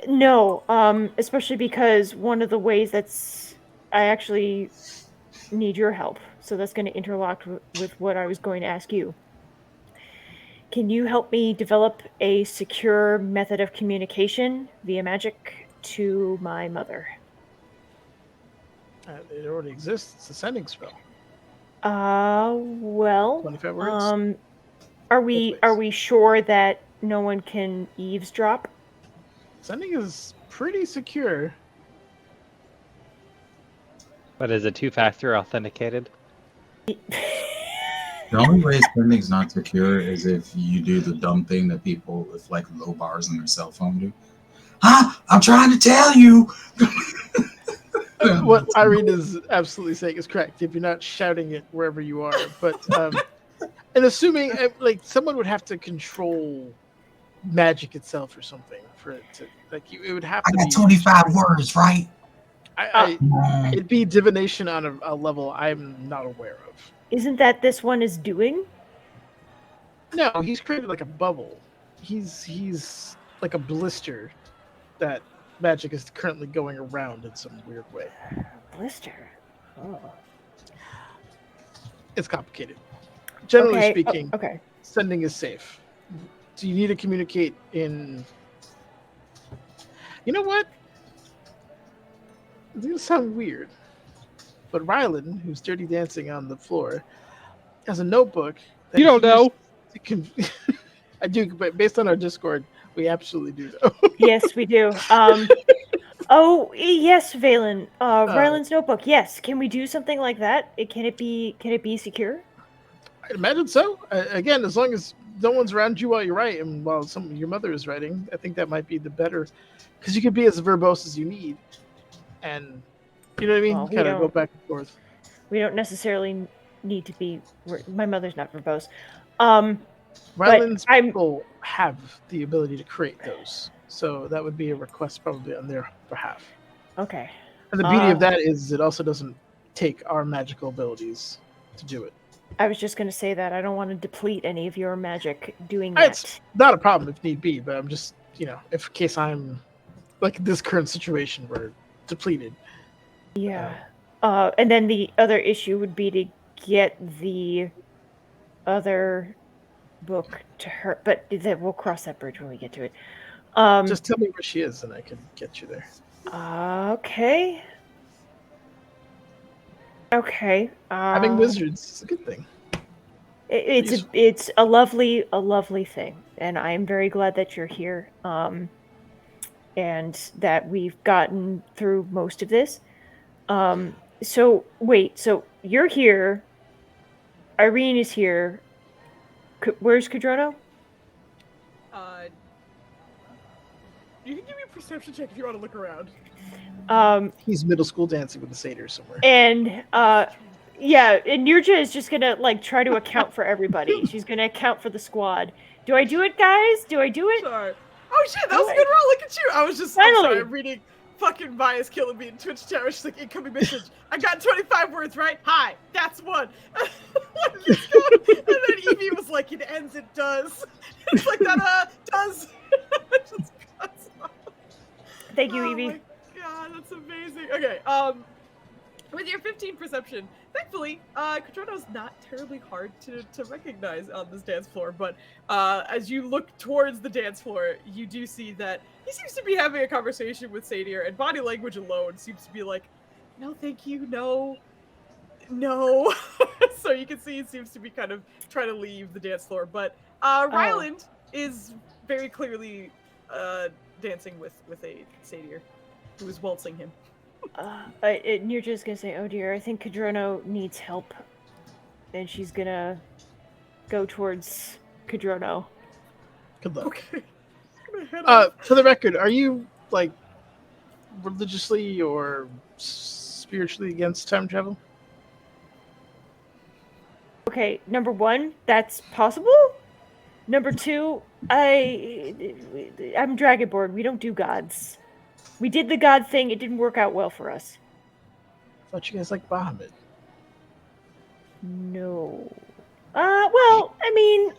No. Especially because one of the ways I actually need your help, so that's going to interlock with what I was going to ask you. Can you help me develop a secure method of communication via magic to my mother? It already exists. It's a sending spell. Well, 25 words. are ways. we sure that no one can eavesdrop? Sending is pretty secure. But is it two-factor authenticated? The only way sending's not secure is if you do the dumb thing that people with like low bars on their cell phone do. I'm trying to tell you. What Irene is absolutely saying is correct. If you're not shouting it wherever you are, but and assuming like someone would have to control magic itself or something for it to it would have I to got be 25 words, right? it'd be divination on a level I'm not aware of. Isn't that this one is doing? No, he's created like a bubble. He's like a blister that magic is currently going around in some weird way. Blister. Oh. It's complicated. Generally Okay, speaking, okay. sending is safe. Do you need to communicate in... You know what? It's going to sound weird. But Rylan, who's dirty dancing on the floor, has a notebook. That You don't know. I do, but based on our Discord, we absolutely do know. Yes, we do. Oh yes, Valen. Ryland's notebook. Yes, can we do something like that? Can it be secure? I imagine so. Again, as long as no one's around you while you write, and while your mother is writing, I think that might be the better, because you can be as verbose as you need, and you know what I mean. Well, Kind of go back and forth. We don't necessarily need to be. My mother's not verbose. Ryland's people have the ability to create those, so that would be a request probably on their behalf. Okay. And the beauty of that is it also doesn't take our magical abilities to do it. I was just going to say that I don't want to deplete any of your magic doing that. It's not a problem if need be, but I'm just, if in case I'm like this current situation where depleted. Yeah. And then the other issue would be to get the other book to her, but we'll cross that bridge when we get to it. Just tell me where she is and I can get you there. Okay. Okay. Having wizards is a good thing. It's a lovely thing, and I'm very glad that you're here. And that we've gotten through most of this. So you're here. Irene is here. Where's Kadrono? You can give me a perception check if you want to look around. He's middle school dancing with the satyrs somewhere. And and Nirja is just gonna try to account for everybody. She's gonna account for the squad. Do I do it, guys? Do I do it? Sorry. Oh shit, that was a good roll. Look at you. I was just I'm reading fucking Maya's killing me in Twitch chat. She's like, incoming message. I got 25 words, right? Hi, that's one. And then Evie was like, it ends, it does. It's like that does. Just cuts off. Thank you, Evie. Oh my god, that's amazing. Okay, with your 15 perception, thankfully, Kadrono's not terribly hard to recognize on this dance floor, but as you look towards the dance floor, you do see that he seems to be having a conversation with Satyr, and body language alone seems to be like, no thank you, no. So you can see he seems to be kind of trying to leave the dance floor, but Ryland is very clearly dancing with a Satyr who is waltzing him. You're just gonna say, oh dear, I think Kadrono needs help. And she's gonna go towards Kadrono. Good luck. Okay. For the record, are you like religiously or spiritually against time travel? Okay, number one, that's possible. Number two, I'm Dragonborn. We don't do gods. We did the god thing. It didn't work out well for us. I thought you guys liked Bahamut. No. Well, I mean,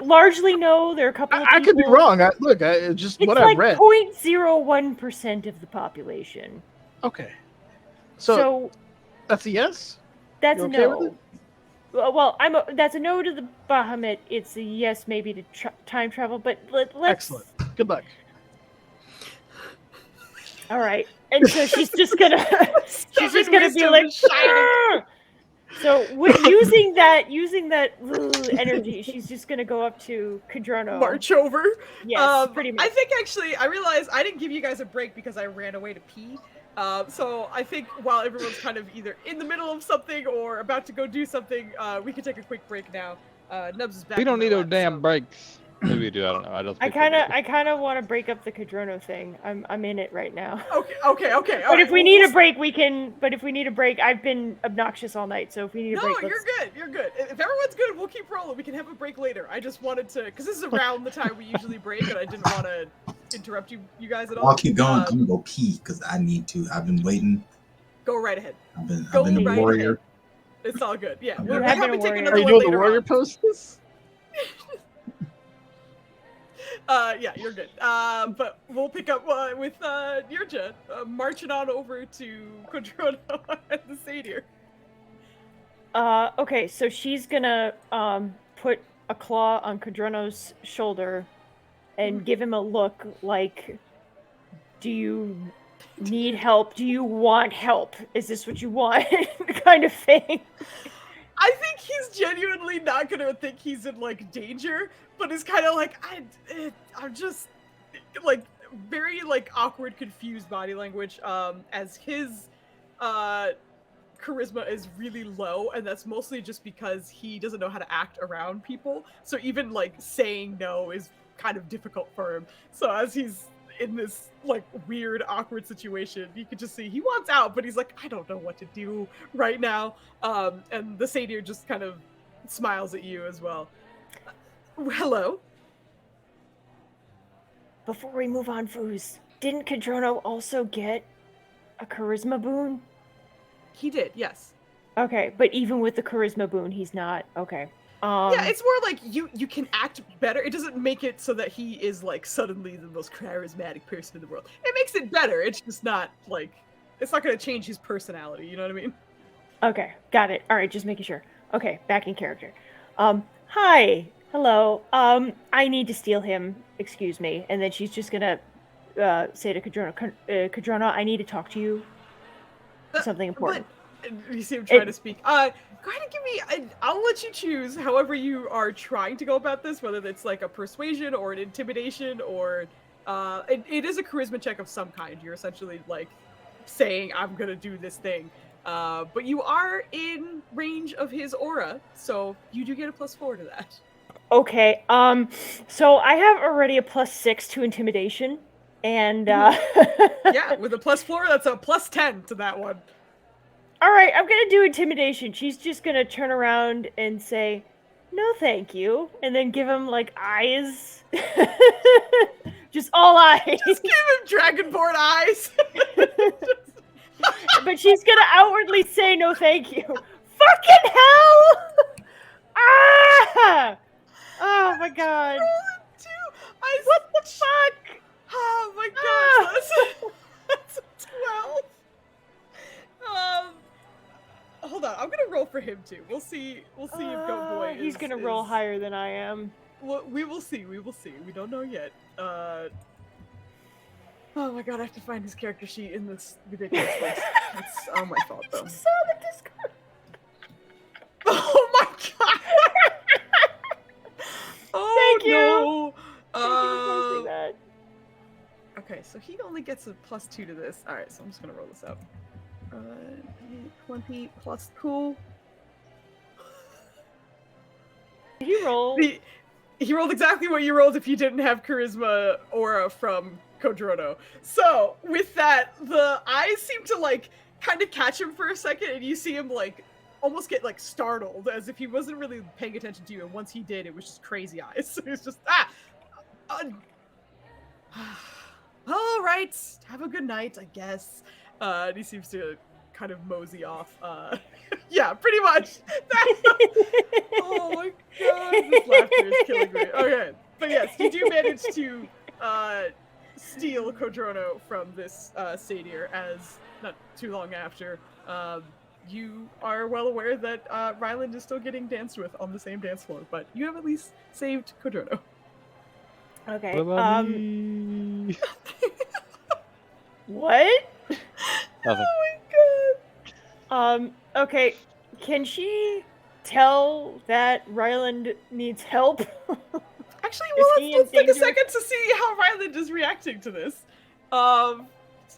largely no. There are a couple of people. I could be wrong. Just what I've read. It's 0.01% of the population. Okay. So that's a yes? That's you a okay no. with it? Well, that's a no to the Bahamut. It's a yes maybe to time travel, but let's... Excellent. Good luck. All right. And so she's just gonna she's just gonna be Wisdom like is shining. "Arr!" So using that energy, she's just gonna go up to Kadrono. March over. Yes, pretty much. I think actually, I realized I didn't give you guys a break because I ran away to pee. So I think while everyone's kind of either in the middle of something or about to go do something, we can take a quick break now. Nubs is back. We don't in my need no lap, damn so- breaks. Maybe we do. I don't know. I don't. I think we do. kind of want to break up the Kadrono thing. I'm in it right now. Okay. All But right, if we well, need we'll a break, we can. But if we need a break, I've been obnoxious all night. So if we need a No, break, you're good. You're good. If everyone's good, we'll keep rolling. We can have a break later. I just wanted to, because this is around the time we usually break, and I didn't want to interrupt you guys at all. I'll keep going. I'm gonna go pee because I need to. I've been waiting. Go right ahead. I've been Go a right warrior. ahead. It's all good. Yeah, You we'll have been a probably take warrior. another Are you one doing the later warrior on. poses? Yeah, you're good. But we'll pick up with Nirja marching on over to Quadrono and the Satyr. Okay, so she's gonna put a claw on Kadrono's shoulder and give him a look like, do you need help? Do you want help? Is this what you want? Kind of thing. I think he's genuinely not gonna think he's in like danger, but is kind of like I'm just like very like awkward, confused body language. As his charisma is really low, and that's mostly just because he doesn't know how to act around people. So even like saying no is kind of difficult for him. So as he's in this like weird, awkward situation, you could just see he wants out, but he's like, I don't know what to do right now. And the Satyr just kind of smiles at you as well. Hello. Before we move on, Foos, didn't Kadrono also get a charisma boon? He did, yes. Okay, but even with the charisma boon, he's not. Okay. Yeah, it's more like you can act better. It doesn't make it so that he is like suddenly the most charismatic person in the world. It makes it better. It's just not like it's not going to change his personality. You know what I mean? Okay, got it. All right, just making sure. Okay, back in character. Hi, hello. I need to steal him. Excuse me. And then she's just gonna say to Kadrono, Kadrono, I need to talk to you. Something important. But you see him trying to speak. Go ahead and give me. I'll let you choose. However you are trying to go about this, whether it's like a persuasion or an intimidation or it is a charisma check of some kind. You're essentially like saying I'm gonna do this thing. But you are in range of his aura, so you do get a +4 to that. Okay. So I have already a +6 to intimidation, and Yeah, with a +4, that's a +10 to that one. All right, I'm gonna do intimidation. She's just gonna turn around and say, "No, thank you," and then give him like eyes, just all eyes. Just give him dragonborn eyes. But she's gonna outwardly say, "No, thank you." Fucking hell! Ah! Oh my god! What the fuck? Oh my god, that's a 12. Hold on, I'm gonna roll for him too. We'll see if Goat Boy He's gonna roll higher than I am. Well, we will see. We don't know yet. Oh my god, I have to find his character sheet in this ridiculous list. It's my fault though. Saw the Discord. Oh my god! Oh Thank you. no! Thank you for posting that. Okay, so he only gets a +2 to this. All right, so I'm just gonna roll this out. 20 plus cool. Did you roll? He rolled exactly what you rolled if you didn't have charisma aura from Kodrono. So with that, the eyes seem to like kind of catch him for a second, and you see him like almost get like startled as if he wasn't really paying attention to you. And once he did, it was just crazy eyes. So he was just all right, have a good night, I guess. And he seems to kind of mosey off. Yeah, pretty much. Oh my god, this laughter is killing me. Okay, but yes, you do manage to steal Kodrono from this satyr, as not too long after you are well aware that Ryland is still getting danced with on the same dance floor, but you have at least saved Kodrono. Okay. What about me? What? Nothing. Okay. Can she tell that Ryland needs help? Actually, Is well, he let's in take a danger? second to see how Ryland is reacting to this.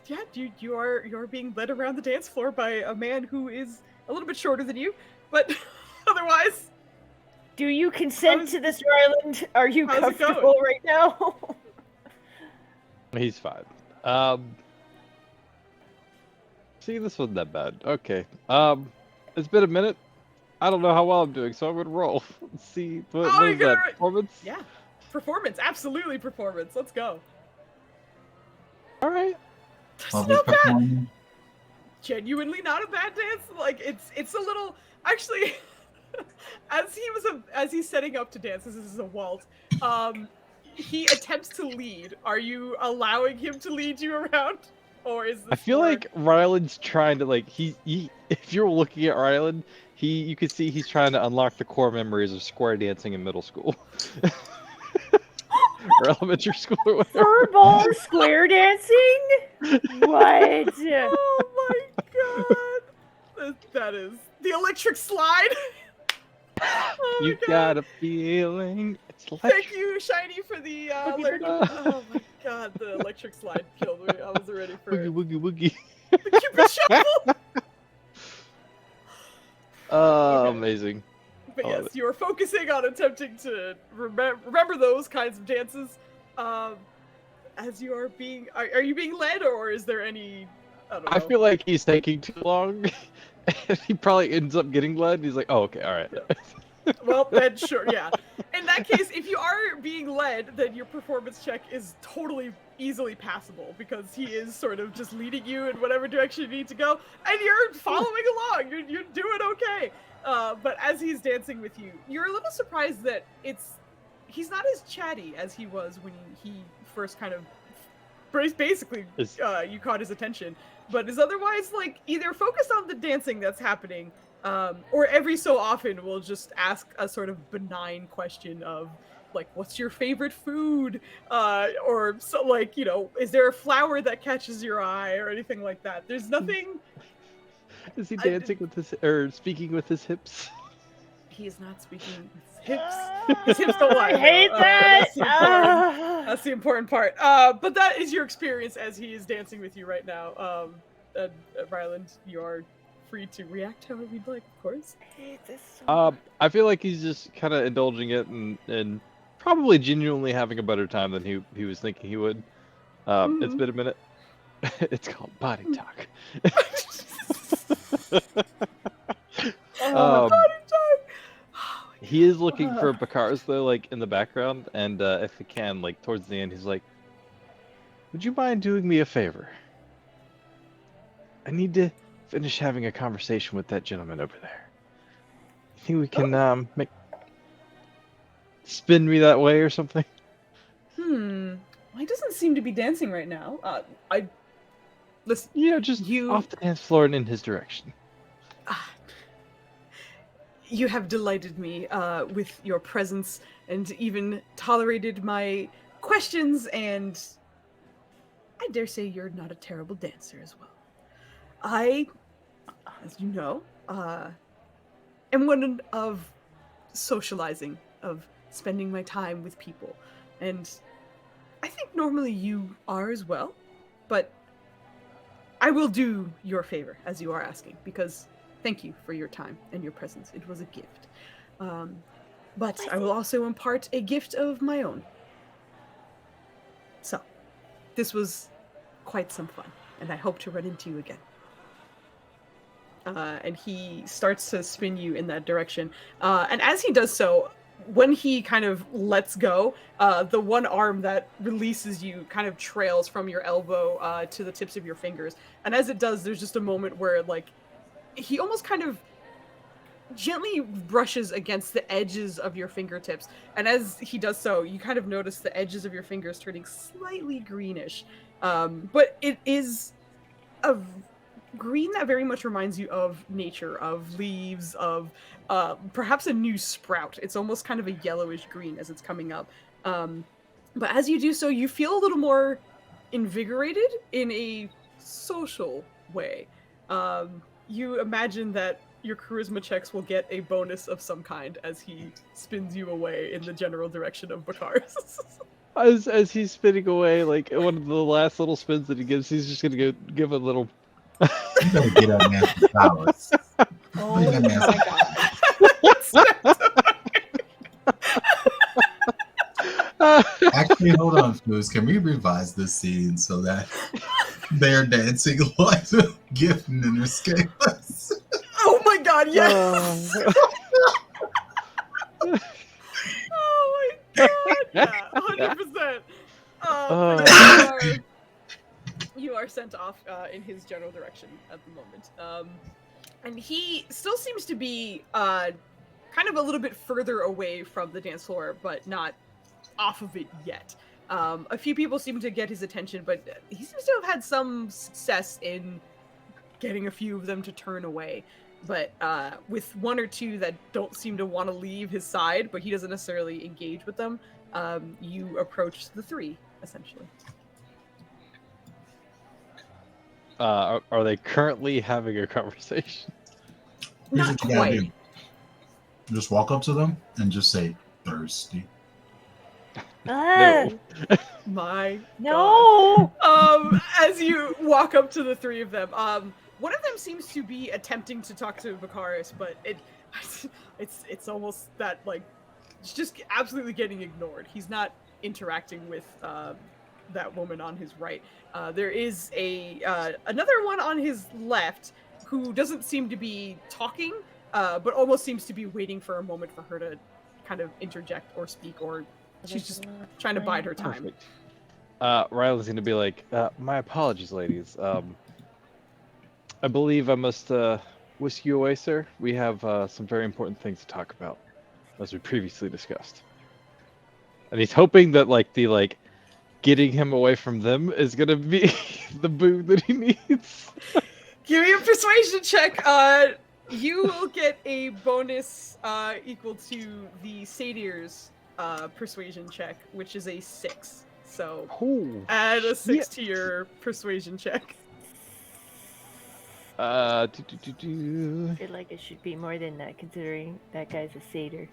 Yeah, you're being led around the dance floor by a man who is a little bit shorter than you, but otherwise, Do you consent How's- to this, Ryland? Are you how's it comfortable going? right now? He's fine. See, this wasn't that bad. Okay. It's been a minute. I don't know how well I'm doing, so I'm gonna roll. Let's see. What Oh, is you're that? gonna- Performance? Yeah, performance, absolutely performance. Let's go. All right. That's Public not bad. performance. Genuinely not a bad dance. Like it's a little actually. As he's setting up to dance, this is a waltz. He attempts to lead. Are you allowing him to lead you around, or is this? I feel more- like Ryland's trying to like he. If you're looking at Ryland, you could see he's trying to unlock the core memories of square dancing in middle school. Or elementary school or whatever. Furball square dancing? What? Oh my god! That is the electric slide. Oh my You god! got a feeling it's Thank electric. you, Shiny, for the Boogie, lyric. boogie. Oh my god, the electric slide killed me. I wasn't ready for Woogie it. woogie woogie. The Cupid shuffle. Oh, Okay. amazing. But I love yes, it. you are focusing on attempting to remember those kinds of dances. As you are being, are you being led, or is there any? I don't know. I feel like he's taking too long. And he probably ends up getting led. He's like, oh, okay, all right. Well, then sure, yeah. In that case, if you are being led, then your performance check is totally easily passable because he is sort of just leading you in whatever direction you need to go, and you're following along. You're doing okay. But as he's dancing with you, you're a little surprised that he's not as chatty as he was when he first kind of basically you caught his attention, but is otherwise like either focused on the dancing that's happening, or every so often will just ask a sort of benign question of like, what's your favorite food, or so, like, is there a flower that catches your eye or anything like that. There's nothing. Is he dancing with his or speaking with his hips? He is not speaking with his hips. His hips don't lie. I hate though. that. That's the important part. But that is your experience as he is dancing with you right now. Ryland, you are free to react however you'd like, of course. I hate this so much. I feel like he's just kind of indulging it and probably genuinely having a better time than he was thinking he would. It's been a minute. It's called body talk. Oh, He is looking for Bakars though, like in the background, and if he can, like towards the end, he's like, "Would you mind doing me a favor? I need to finish having a conversation with that gentleman over there. You think we can make spin me that way or something?" Well, he doesn't seem to be dancing right now. Listen, Yeah, just off the dance floor and in his direction. you have delighted me with your presence and even tolerated my questions, and I dare say you're not a terrible dancer as well. I, as you know, am one of socializing, of spending my time with people, and I think normally you are as well, but I will do your favor as you are asking, because thank you for your time and your presence. It was a gift. But I will also impart a gift of my own. So, this was quite some fun, and I hope to run into you again. And he starts to spin you in that direction. And as he does so, when he kind of lets go, the one arm that releases you kind of trails from your elbow to the tips of your fingers. And as it does, there's just a moment where, like, he almost kind of gently brushes against the edges of your fingertips. And as he does so, you kind of notice the edges of your fingers turning slightly greenish. But it is a green that very much reminds you of nature, of leaves, of perhaps a new sprout. It's almost kind of a yellowish green as it's coming up. But as you do so, you feel a little more invigorated in a social way. You imagine that your charisma checks will get a bonus of some kind as he spins you away in the general direction of Bakaris. As he's spinning away, like one of the last little spins that he gives, he's just gonna go give a little. You better get that man some powers. Oh Bring that man my god. Actually, hold on, Foos. Can we revise this scene so that they're dancing like the Giffen and escape us? Oh my god, yes! Oh my god, yeah, 100%. You are sent off in his general direction at the moment. And he still seems to be kind of a little bit further away from the dance floor, but not off of it yet. A few people seem to get his attention, but he seems to have had some success in getting a few of them to turn away. But with one or two that don't seem to want to leave his side, but he doesn't necessarily engage with them, you approach the three, essentially. Are they currently having a conversation? Here's Not what you gotta quite. do. Just walk up to them and just say, thirsty. Ah, My no. as you walk up to the three of them, one of them seems to be attempting to talk to Bakaris, but it's almost that like it's just absolutely getting ignored. He's not interacting with that woman on his right. There is another one on his left who doesn't seem to be talking, but almost seems to be waiting for a moment for her to kind of interject or speak, or she's just trying to bide her time. Perfect. Riley's gonna be like, my apologies, ladies. I believe I must whisk you away, sir. We have some very important things to talk about, as we previously discussed. And he's hoping that the getting him away from them is gonna be the boon that he needs. Give me a persuasion check. You will get a bonus equal to the satyr's persuasion check, which is a 6. So Ooh. add a 6 to your persuasion check. I feel like it should be more than that, considering that guy's a satyr.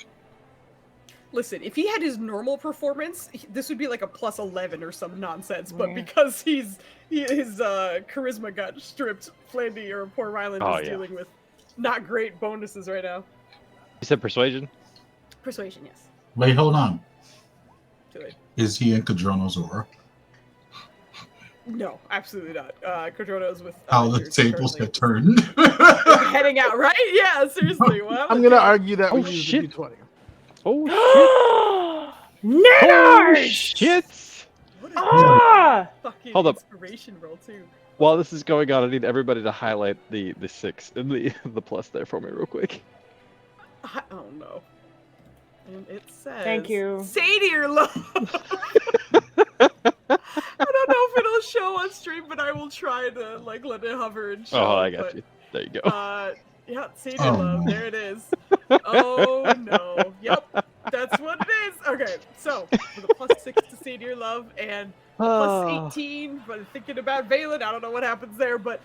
Listen, if he had his normal performance, this would be like a plus 11 or some nonsense. But Yeah. because his charisma got stripped, Flandy or poor Ryland is dealing with not great bonuses right now. You said persuasion? Persuasion, yes. Wait, hold on. Do it. Is he in Cadrono's aura? No, absolutely not. Cadrono's with. How the yours tables currently. have turned. Heading out, right? Yeah, seriously. What I'm gonna argue that we Oh, use shit. the D20. Oh Nanars! shit! What is Ah! fucking Hold up. inspiration roll too? While this is going on, I need everybody to highlight the 6 and the plus there for me real quick. Oh no. And it says. Thank you. Satyr love. I don't know if it'll show on stream, but I will try to let it hover and show. Oh, I got but, you. There you go. Yeah, Satyr Oh, love. no. There it is. Oh no. Yep. That's what it is. Okay, so for the plus 6 to Satyr love and plus 18, but thinking about Valen, I don't know what happens there, but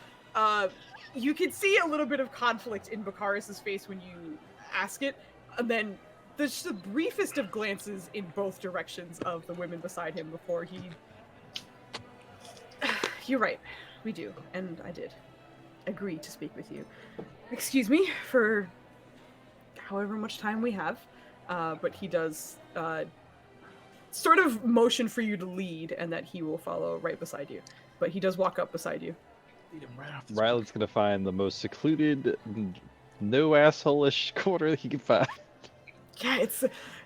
you can see a little bit of conflict in Bakaris' face when you ask it, and then there's the briefest of glances in both directions of the women beside him before he... You're right, we do, and I did agree to speak with you. Excuse me for however much time we have, but he does sort of motion for you to lead, and that he will follow right beside you. But he does walk up beside you. Lead him right off the Riley's gonna find the most secluded, no asshole-ish corner that he can find. Yeah, it's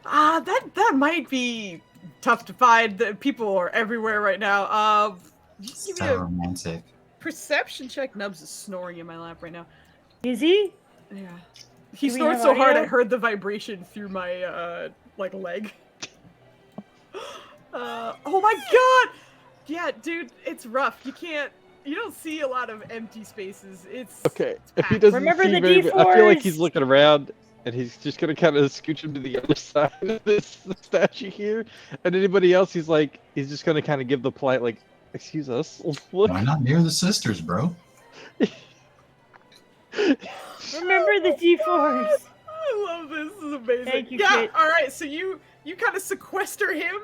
that might be tough to find. The people are everywhere right now. Just give me So a romantic. perception check. Nubs is snoring in my lap right now. Is he? Yeah, he Do we snored have so hard audio? I heard the vibration through my leg. Oh my god! Yeah, dude, it's rough. You don't see a lot of empty spaces. It's Okay, if he packed. doesn't Remember see the very, I feel like he's D4s? looking around, and he's just gonna kind of scooch him to the other side of this statue here. And anybody else, he's just gonna kind of give the polite, like, excuse us. Why not near the sisters, bro? Remember the G4s. I love this. This is amazing. Thank you, yeah. Kit. All right. So you kind of sequester him,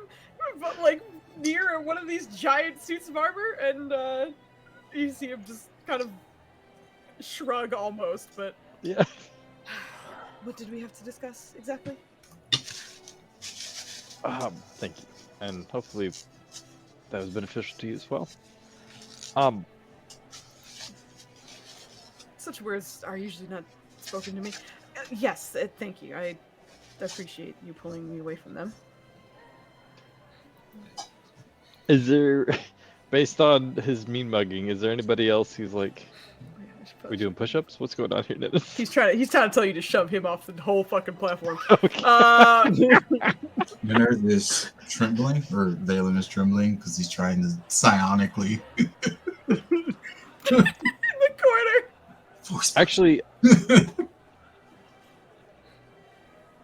but like near one of these giant suits of armor, and you see him just kind of shrug almost. But Yeah. what did we have to discuss exactly? Thank you, and hopefully that was beneficial to you as well. Such words are usually not spoken to me. Yes, thank you. I appreciate you pulling me away from them. Is there, based on his mean mugging, is there anybody else who's like, we doing push-ups? What's going on here, Dennis? He's trying to tell you to shove him off the whole fucking platform. Okay. Leonard is trembling, or Valen is trembling, because he's trying to psionically. In the corner. Actually,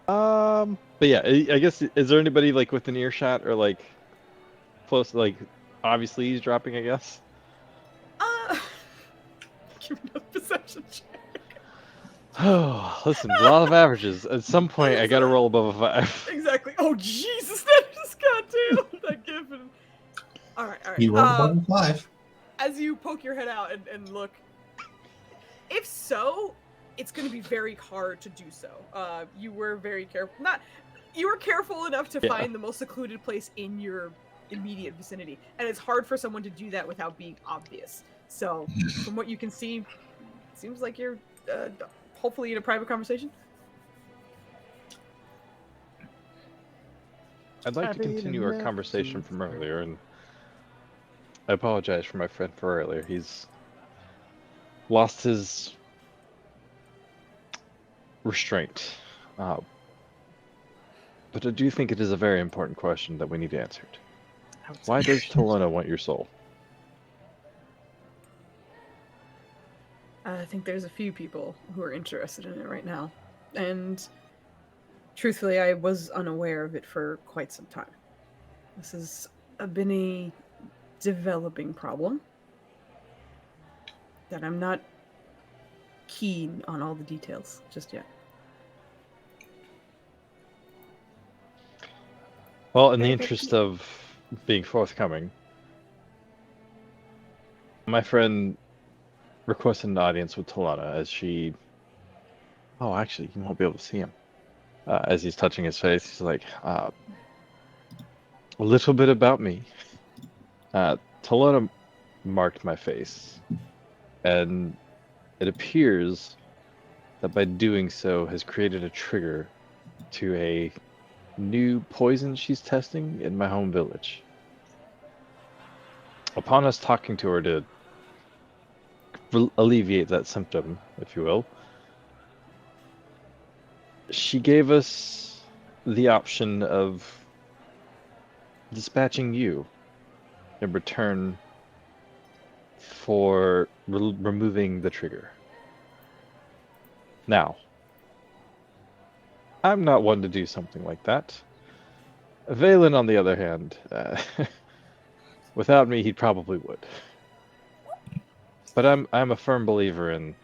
but yeah, I guess, is there anybody like within earshot or like close, like obviously he's dropping, I guess? Give me a perception check. Oh, listen, a lot of averages. At some point, I gotta roll above a 5. Exactly. Oh Jesus, that just goddamn that gift. All right. He rolled above 5. As you poke your head out and look, if so, it's going to be very hard to do so. You were very careful. You were careful enough to find the most secluded place in your immediate vicinity, and it's hard for someone to do that without being obvious. So, from what you can see, it seems like you're hopefully in a private conversation. I'd like to continue our conversation from earlier, and I apologize for my friend for earlier. He's lost his restraint. But I do think it is a very important question that we need answered. Why does Tolona want your soul? I think there's a few people who are interested in it right now, and truthfully, I was unaware of it for quite some time. This has been a developing problem that I'm not keen on all the details just yet. Well, in the interest of being forthcoming, my friend requested an audience with Tolana as she... Oh, actually, you won't be able to see him. As he's touching his face, he's like, a little bit about me. Tolana marked my face, and it appears that by doing so has created a trigger to a new poison she's testing in my home village. Upon us talking to her to alleviate that symptom, if you will, she gave us the option of dispatching you in return for removing the trigger. Now, I'm not one to do something like that. Valen, on the other hand, without me, he probably would. But I'm a firm believer in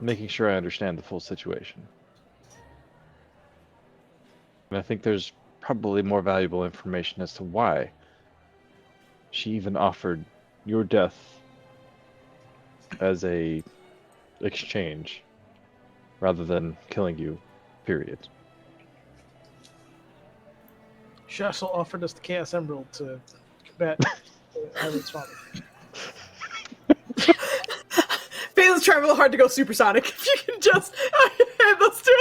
making sure I understand the full situation. And I think there's probably more valuable information as to why she even offered your death as a exchange rather than killing you, period. She also offered us the Chaos Emerald to combat Ireland's father. Valen's trying real hard to go supersonic. If you can just add those two.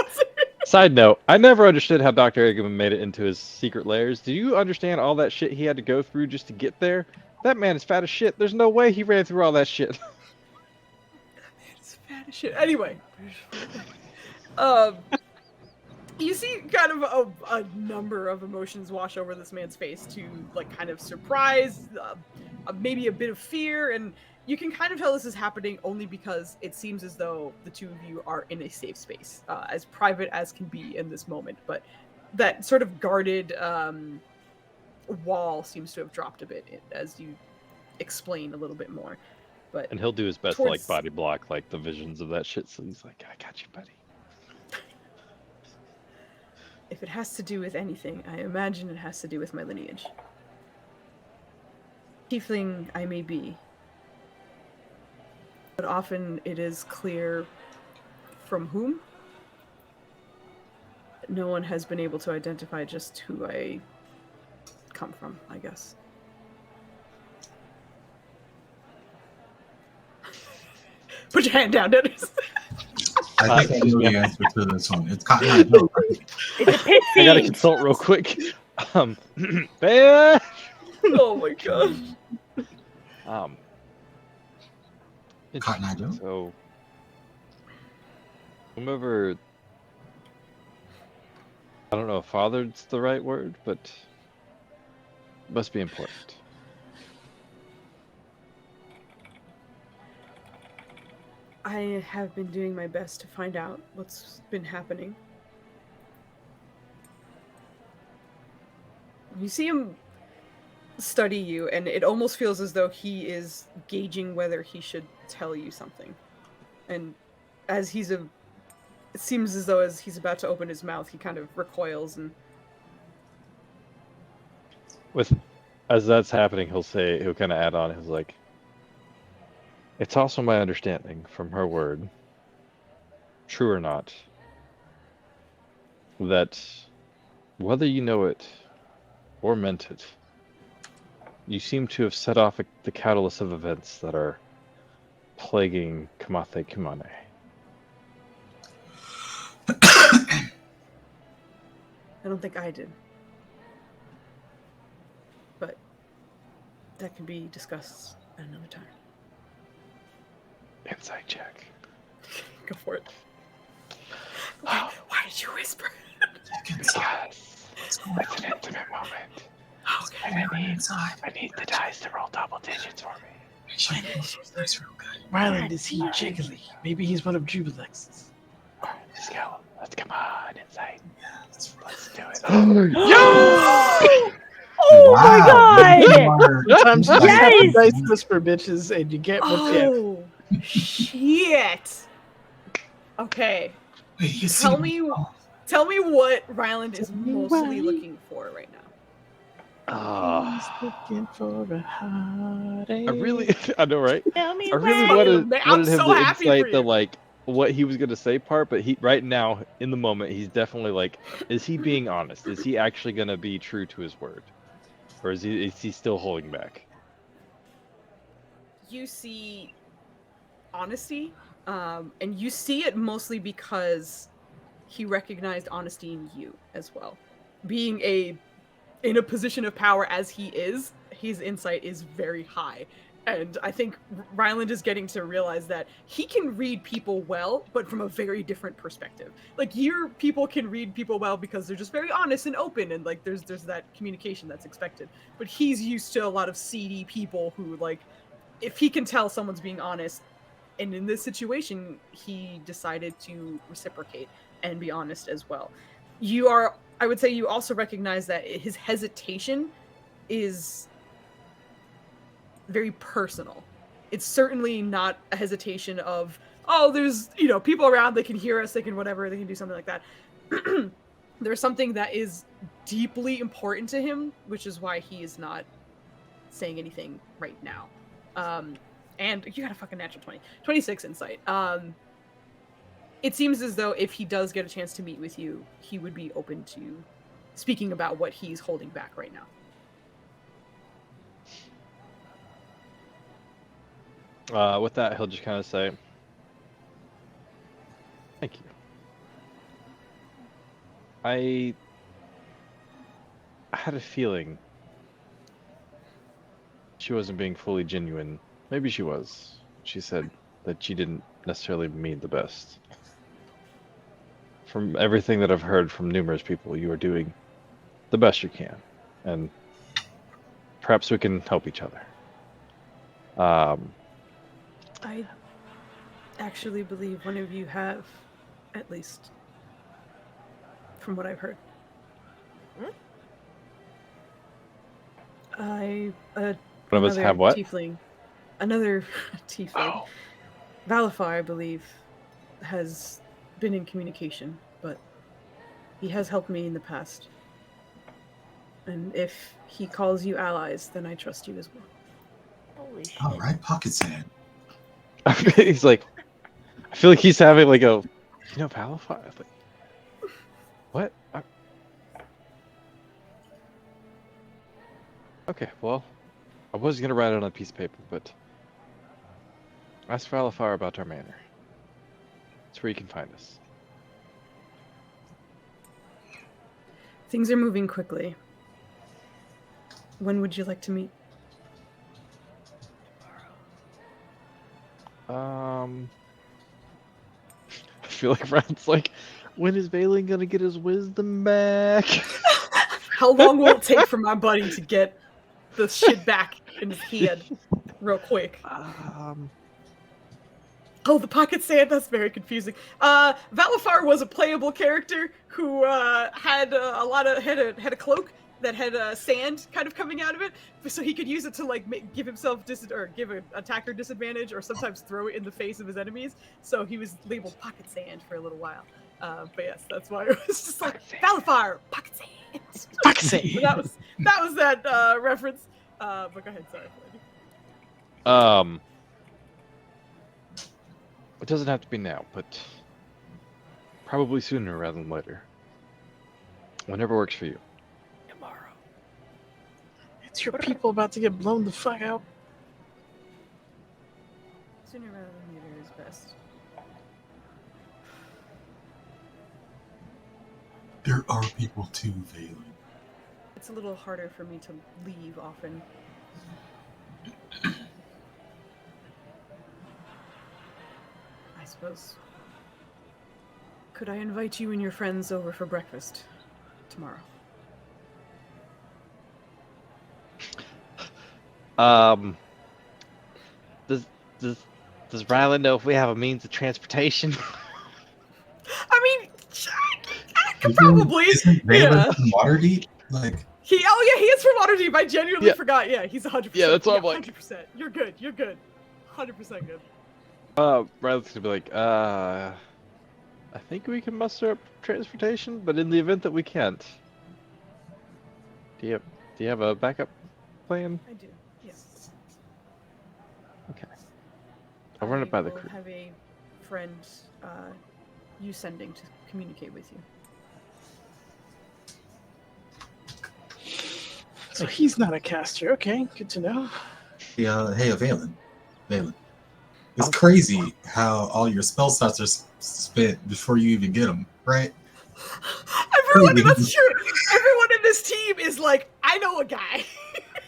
Side note, I never understood how Dr. Eggman made it into his secret lairs. Do you understand all that shit he had to go through just to get there? That man is fat as shit. There's no way he ran through all that shit. It's fat as shit. Anyway, you see kind of a number of emotions wash over this man's face, to like kind of surprise, maybe a bit of fear, and you can kind of tell this is happening only because it seems as though the two of you are in a safe space, as private as can be in this moment, but that sort of guarded wall seems to have dropped a bit as you explain a little bit more. But And he'll do his best to like towards- body block like the visions of that shit. So he's like, I got you, buddy. if it has to do with anything, I imagine it has to do with my lineage. Tiefling I may be, but often it is clear from whom. No one has been able to identify just who I come from, I guess. Put your hand down, Dennis. I think I know the answer to this one. It's Cotton Eye Joe. Right? It's a pit I gotta scene. consult real quick. Man. Oh my gosh. Cotton Eye Joe. So, whomever, I don't know if fathered's the right word, but must be important. I have been doing my best to find out what's been happening. You see him study you, and it almost feels as though he is gauging whether he should tell you something. And as it seems as though as he's about to open his mouth, he kind of recoils and As that's happening, he'll kind of add on, he's like, it's also my understanding from her word, true or not, that whether you know it or meant it, you seem to have set off the catalyst of events that are plaguing Kamate Kumane. I don't think I did. But that can be discussed at another time. Insight check. Go for it. Why did you whisper? Because it's an intimate moment. Okay. And I need the dice to roll double digits for me. That's real good. Ryland, is he jiggly? Maybe he's one of Jubilex's. Alright, let's go. Let's come on, insight. Yeah, that's Let's do it. Oh my god! Sometimes you just have to Yes! dice whisper, bitches, and you get what you get. Oh, shit. Okay. Wait, you Tell see me what Ryland is mostly looking for right now. He's looking for a heartache. I know, right? Tell me I really when. wanted I'm him so to happy for insight the you. like what he was gonna say part, but he right now in the moment he's definitely like, is he being honest? Is he actually gonna be true to his word, or is he still holding back? You see honesty, and you see it mostly because he recognized honesty in you as well. Being in a position of power as he is, his insight is very high. And I think Ryland is getting to realize that he can read people well, but from a very different perspective. Like, your people can read people well because they're just very honest and open, and like there's that communication that's expected. But he's used to a lot of seedy people who, like, if he can tell someone's being honest, and in this situation, he decided to reciprocate and be honest as well. I would say you also recognize that his hesitation is very personal. It's certainly not a hesitation of, oh, there's, people around, they can hear us, they can whatever, they can do something like that. There's something that is deeply important to him, which is why he is not saying anything right now. And you got a fucking natural 20. 26 insight. It seems as though if he does get a chance to meet with you, he would be open to speaking about what he's holding back right now. With that, he'll just kind of say, "Thank you. I had a feeling she wasn't being fully genuine. Maybe she was. She said that she didn't necessarily mean the best. From everything that I've heard from numerous people, you are doing the best you can, and perhaps we can help each other." I actually believe one of you have, at least, from what I've heard. One of us have what? Tiefling. another tiefling. Oh. Valifar, I believe, has been in communication, but he has helped me in the past. And if he calls you allies, then I trust you as well. Holy shit. All right, pocket sand. He's like, I feel like he's having like a, Palify. Like, what? Okay, well, I was gonna write it on a piece of paper, but ask Falafar about our manor. That's where you can find us. Things are moving quickly. When would you like to meet? I feel like Ryan's like, when is Valen gonna get his wisdom back? How long will it take for my buddy to get the shit back in his head real quick? Oh, the pocket sand, that's very confusing. Valifar was a playable character who had a cloak that had sand kind of coming out of it, so he could use it to like give himself give an attacker disadvantage, or sometimes throw it in the face of his enemies. So he was labeled pocket sand for a little while. But yes, that's why it was just like Valifar, pocket sand. Pocket sand. So that was that reference. But go ahead, sorry. Lady. It doesn't have to be now, but probably sooner rather than later. Whenever works for you. Tomorrow. It's your people about to get blown the fuck out. Sooner rather than later is best. There are people too, Valen. It's a little harder for me to leave often. I suppose. Could I invite you and your friends over for breakfast tomorrow? Does Rylan know if we have a means of transportation? I mean, I could probably. Isn't Valen from Waterdeep? Like. He is from Waterdeep. I genuinely forgot. Yeah, he's 100%. Yeah, that's what I'm like. 100%. You're good. 100% good. Rylan's gonna be like, I think we can muster up transportation, but in the event that we can't, do you have a backup plan? I do. Yes. Okay. I'll run it by the crew. I have a friend you sending to communicate with you. So he's not a caster. Okay, good to know. Yeah, hey, Valen. It's crazy how all your spell slots are spent before you even get them, right? That's true. Everyone in this team is like, I know a guy.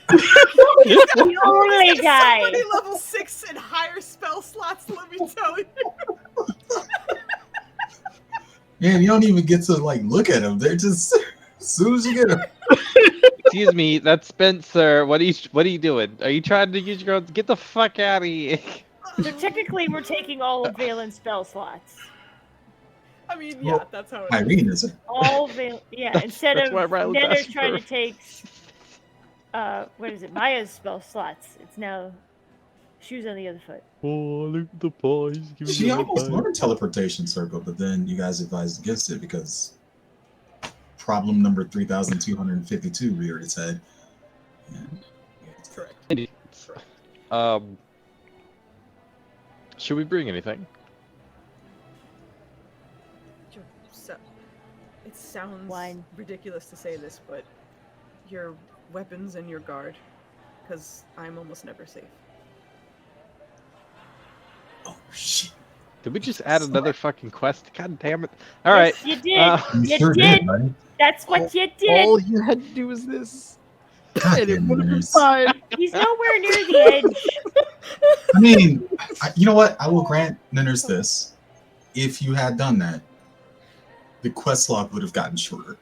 The only guy. So many level 6 and higher spell slots, let me tell you. Man, you don't even get to like look at them. They're just as soon as you get them. Excuse me, that's Spencer. What are you doing? Are you trying to use your own? Get the fuck out of here! So technically, we're taking all of Valen's spell slots. I mean, yeah, Well, that's how it is. Irene is it? All instead that's of why Riley's Nether's asking trying for- to take what is it? Maya's spell slots. It's now shoes on the other foot. Oh, look at the pies. She almost learned teleportation circle, but then you guys advised against it because problem number 3,252 reared its head. And, Correct. Should we bring anything? So, it sounds Wine. ridiculous to say this, but your weapons and your guard, because I'm almost never safe. oh shit! Did we just add another fucking quest? God damn it! All right. Yes, you did. You You sure did. buddy. That's what you did. All you had to do was this. God And it damn would have been nerds. fine. He's nowhere near the edge. I mean, you know what? I will grant Ninners this. If you had done that, the quest log would have gotten shorter.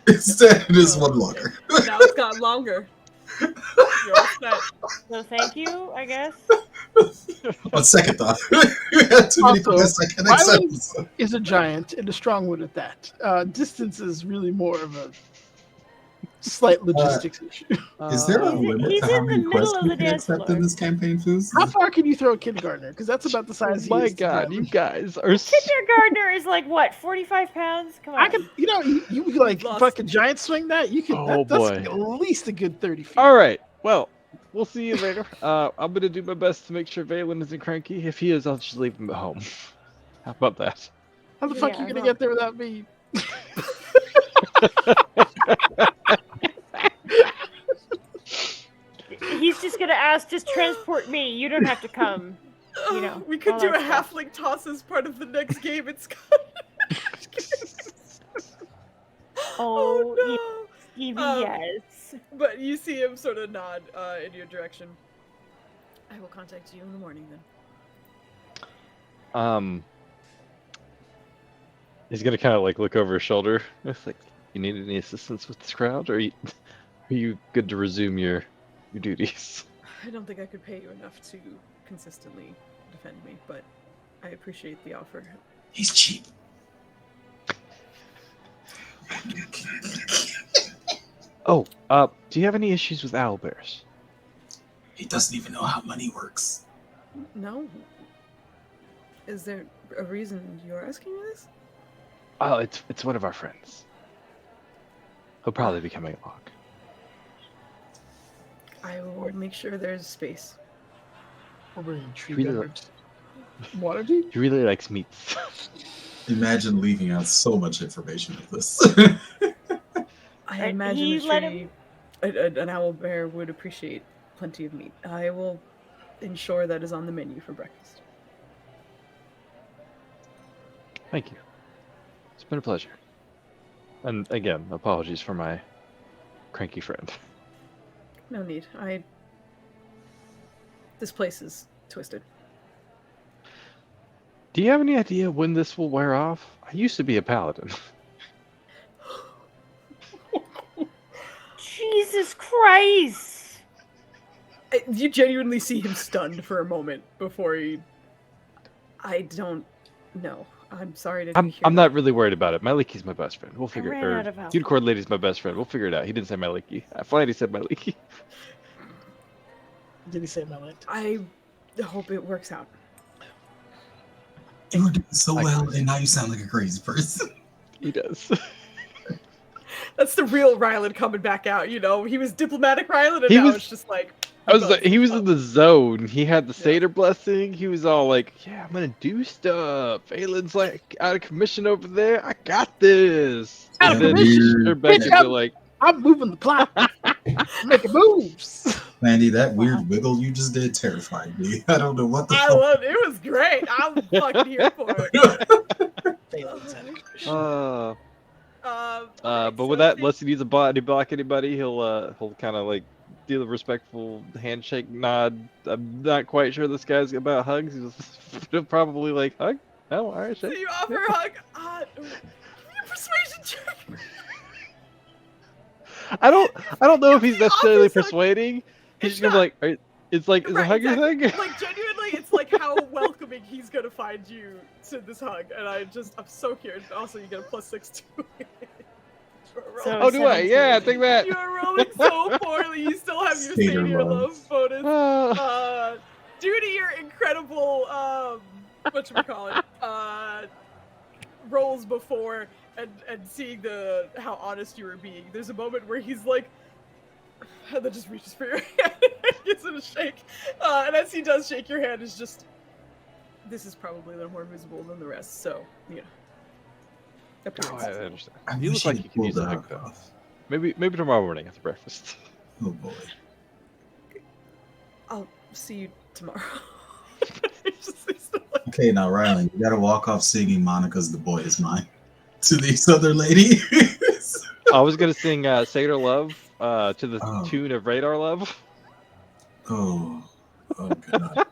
Instead, it is one longer. Now it's gotten longer. You're all set. So thank you, I guess. On second thought, you had too many Also, quests I can accept. violence is a giant and a strong one at that. Distance is really more of a Slight logistics issue. Is there a Uh, limit He's to how in the many middle quests of we the can dance accept floor. in this campaign, Foos? How far can you throw a kindergartner? Because that's about the size he my is. to God, you Rylan. guys are. Kindergartner is like what, 45 pounds? Come on. I can, you could like Lost. fucking giant swing that. You could. Oh, That's boy. at least a good 30 feet. All right. Well, we'll see you later. I'm gonna do my best to make sure Valen isn't cranky. If he is, I'll just leave him at home. How about that? How the fuck Yeah, you gonna well. get there without me? He's just gonna ask, just transport me. You don't have to come. You know, we could all do that a stuff. halfling toss as part of the next game. It's Oh, no. Stevie, Um, yes. But you see him sort of nod in your direction. I will contact you in the morning then. He's gonna kind of like look over his shoulder. It's like, you need any assistance with this crowd, or are you good to resume your duties? I don't think I could pay you enough to consistently defend me, but I appreciate the offer. He's cheap. Oh, do you have any issues with owlbears? He doesn't even know how money works. No. Is there a reason you're asking me this? Oh, it's one of our friends. He'll probably be coming along. I will make sure there's space. We're bringing tree Really? guards. Waterdeep? He really likes meats. Imagine leaving out so much information with this. I Right, imagine he a let tree, an owl bear would appreciate plenty of meat. I will ensure that is on the menu for breakfast. Thank you. It's been a pleasure. And again, apologies for my cranky friend. No need. This place is twisted. Do you have any idea when this will wear off? I used to be a paladin. Jesus Christ! You genuinely see him stunned for a moment before he. I don't know. I'm sorry to. I'm hear not that. really worried about it. Maliki's my best friend. We'll figure ran it. out of Or help. Unicorn Lady's my best friend. We'll figure it out. He didn't say Maliki. Flanny said Maliki. Did he say Melon? I hope it works out. You were doing so I- well, and now you sound like a crazy person. He does. That's the real Ryland coming back out. You know, he was diplomatic Ryland, and He now was- it's just like. He was in the zone. He had the satyr blessing. He was all like, "Yeah, I'm gonna do stuff." Valen's like out of commission over there. I got this. Out And of then commission? they're back Bitch, into like, I'm moving the clock. Making moves. Mandy, that weird wiggle you just did terrified me. I don't know what the I fuck. love it. It was great. I'm fucking here for it. Valen's out of commission. but with that, unless he needs a body block anybody, he'll kind of like do the respectful handshake nod. I'm not quite sure this guy's about hugs. He'll probably like hug. Oh, all right, So shit. you offer a hug. Give me a persuasion check. I don't know if he's The necessarily office hug- persuading. He's It's just gonna be like, it's like, is a Right, hug your exactly. thing? Like genuinely, it's like how welcoming he's gonna find you to this hug, and I'm so curious. Also, you get a +6 to it. For a roll. So- Oh, do I? 17. Yeah, take that. You are rolling so poorly. You still have your Satyr savior love. love bonus. Due to your incredible whatchamacallit, rolls before and seeing how honest you were being, there's a moment where he's like, and then just reaches for your hand and gives it a shake. And as he does shake your hand, is just, this is probably a little more visible than the rest, so, you know. Oh, Appearance. I understand. I You wish look like he'd you could use pulled a the hug, though. off. Maybe tomorrow morning after breakfast. Oh boy. I'll see you tomorrow. He's still like, Okay, now Rylan, you gotta walk off singing Monica's "The Boy Is Mine" to this other lady. I was gonna sing Satyr Love to the Oh. tune of Radar Love. oh god.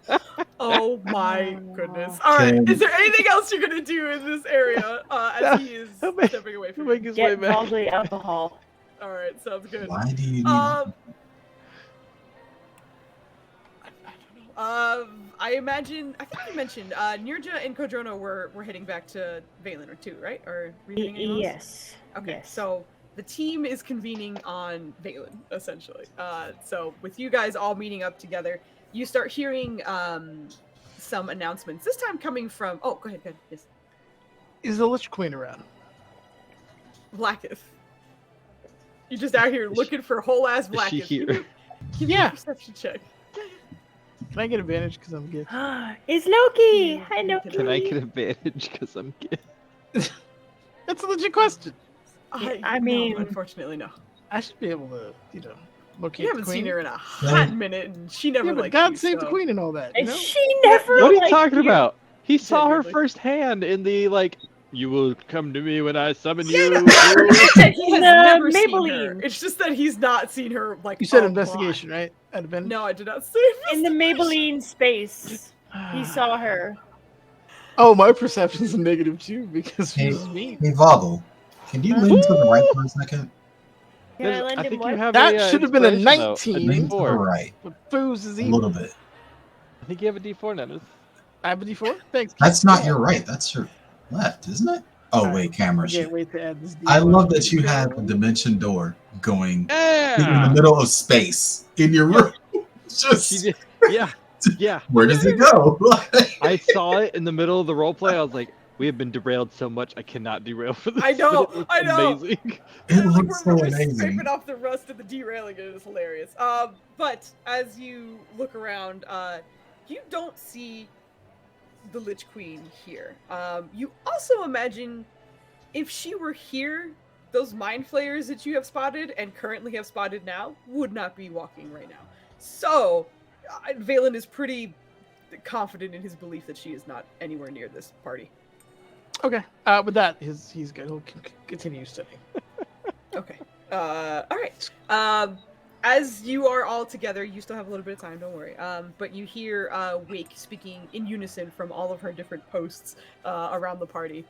oh my goodness. Alright, Can- is there anything else you're gonna do in this area as he is He'll make- stepping away He'll from make you? his way Get back. Vogley alcohol. Alright, sounds good. Why do you need? I imagine. I think you mentioned Nirja and Kodrono were heading back to Valen or two, right? Or were you heading anywhere else? Yes. Okay, Yes. so the team is convening on Valen, essentially. So with you guys all meeting up together, you start hearing some announcements. This time coming from. Oh, go ahead. Yes, Is the Lich Queen around? Blacketh. You just out here looking for whole ass Is she Blacketh. here? Give me a perception check. Can I get advantage because I'm good? It's Loki. Yeah, Hi, Loki. Can I get advantage because I'm gay? That's a legit question. I no, mean- unfortunately, no. I should be able to, locate You haven't the queen. seen her in a hot minute, and she never Yeah, but liked God you, save the so- queen and all that. You And know? she never. What are you liked talking about? He saw her Genuinely. firsthand in the you will come to me when I summon Yeah, you. no, it's not that he has The never seen her. Maybelline. It's just that he's not seen her like. You said a investigation, lot. right? At advantage? No, I did not say In the investigation. Maybelline space, he saw her. Oh, my perception's a negative too because Hey, she's mean. hey Voggle, can you lean to the right for a second? Can I There's- lend I him think what? you have That a, should have been a inspiration, though, 19. Lean to the D4. right But Foos is a evil. little bit. I think you have a D4, Nennis. I have a D4? Thanks. That's not your right. That's your left, isn't it? Oh Alright, wait, camera I shit. can't wait to add this D4. I love that you have a dimension door going in the Yeah. middle of space in your room. She Just did. Yeah. Yeah. where does it go? I saw it in the middle of the roleplay. I was like, we have been derailed so much. I cannot derail for this. I know, but it looks I know. Amazing. It Like, looks so we're amazing. scraping off the rust of the derailing it. It's hilarious. But as you look around, you don't see the Lich Queen here. You also imagine if she were here, those mind flayers that you have spotted and currently have spotted now would not be walking right now. So, Valen is pretty confident in his belief that she is not anywhere near this party. Okay. With that, he's good. He'll continue studying. Okay. All right. As you are all together, you still have a little bit of time. Don't worry. But you hear Wake speaking in unison from all of her different posts around the party.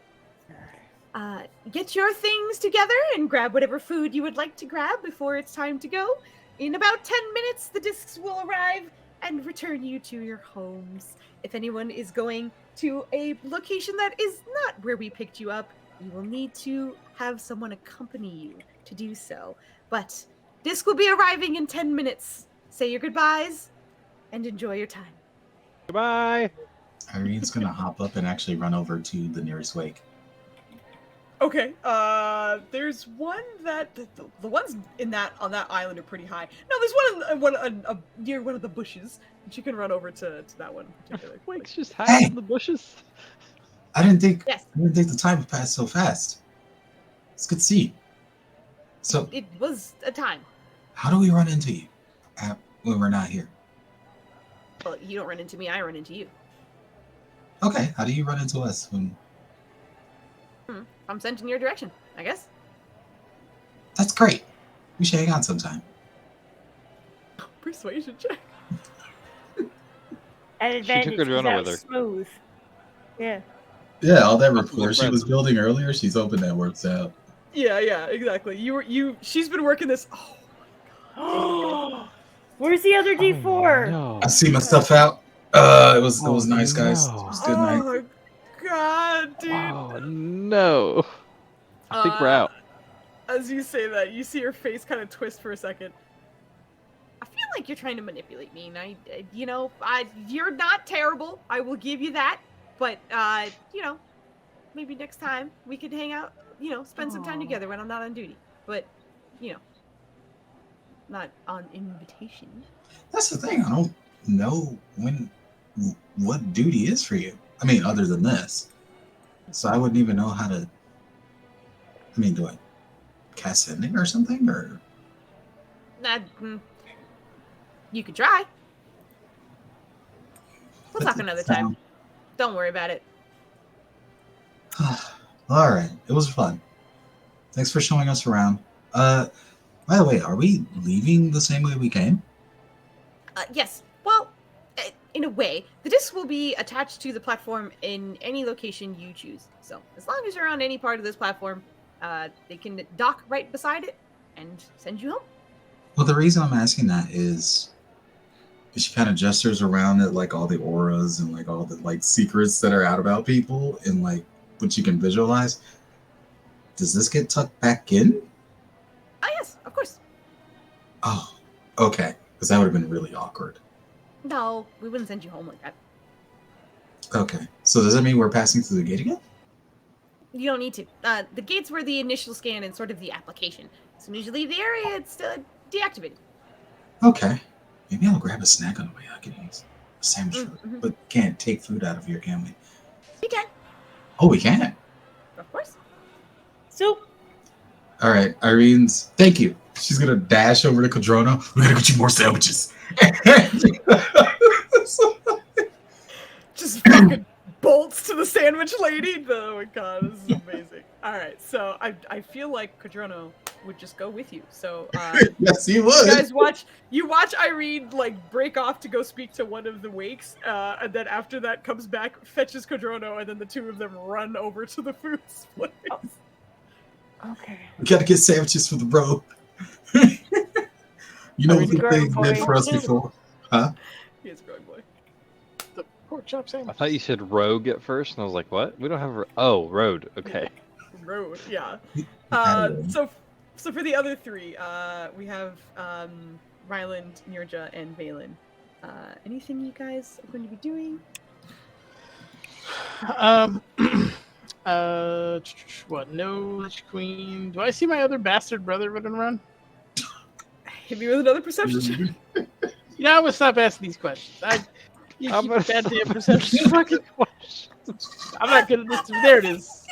Get your things together and grab whatever food you would like to grab before it's time to go. In about 10 minutes, the discs will arrive and return you to your homes. If anyone is going to a location that is not where we picked you up, you will need to have someone accompany you to do so. But disc will be arriving in 10 minutes. Say your goodbyes and enjoy your time. Goodbye. Irene's gonna hop up and actually run over to the nearest wake. Okay. There's one that the ones on that island are pretty high. No, there's one near one of the bushes. And you can run over to that one in particular. Wake's just hiding in the bushes. I didn't think Yes. the time would pass so fast. It's good to see you. So It was a time. how do we run into you when we're not here? Well, you don't run into me. I run into you. Okay, how do you run into us when? I'm sent in your direction, I guess. That's great. We should hang out sometime. Persuasion check. An advantage. her to run 'cause that over was smooth. Yeah. Yeah, all that That's rapport she impressive. was building earlier, she's hoping that works out. Yeah, exactly. She's been working this. Oh, Where's the other D4? Oh, no. I see my stuff out. It was Oh, nice, guys. It no. was a good night. my god, dude. Oh no. I think we're Uh, out. As you say that, you see her face kind of twist for a second. I feel like you're trying to manipulate me, and you're not terrible. I will give you that. But maybe next time we could hang out. Spend some time Aw. together when I'm not on duty. But not on invitation. That's the thing. I don't know what duty is for you. I mean, other than this. So I wouldn't even know how to. I mean, do I cast sending or something? Or You could try. We'll That talk doesn't another time. sound- Don't worry about it. All right, it was fun. Thanks for showing us around. By the way, are we leaving the same way we came? Yes. Well, in a way, the disc will be attached to the platform in any location you choose. So as long as you're on any part of this platform, they can dock right beside it and send you home. Well, the reason I'm asking that is she kind of gestures around at like all the auras and like all the like secrets that are out about people and like what you can visualize. Does this get tucked back in? Okay, because that would have been really awkward. No, we wouldn't send you home like that. Okay, so does that mean we're passing through the gate again? You don't need to. The gates were the initial scan and sort of the application. As soon as you leave the area, it's deactivated. Okay, maybe I'll grab a snack on the way. I can eat a sandwich, Mm-hmm. but can't take food out of here, can we? You can, Oh, we can. of course. Soup. All right, Irene's. Thank you. She's gonna dash over to Cadrona. We gotta get you more sandwiches. Just fucking bolts to the sandwich lady. Oh my god, this is amazing. All right, so I feel like Cadrono would just go with you. So Yes, he you would. guys watch Irene like break off to go speak to one of the wakes, and then after that comes back, fetches Cadrono, and then the two of them run over to the food place. Okay. We gotta get sandwiches for the bro. You know what Irene's the growing thing meant boy. for us before? Huh? He is a growing boy. The pork chop I sandwich. thought you said rogue at first, and I was like, what? We don't have oh, road. Okay. Road, yeah. Attaboy. So for the other three, we have Ryland, Nirja, and Valen. Anything you guys are going to be doing? What? No Lich Queen. Do I see my other bastard brother running around? Hit me with another perception check. You know, I'm gonna stop asking these questions. You I'm keep gonna goddamn stop perception fucking questions. I'm not gonna listen. There it is.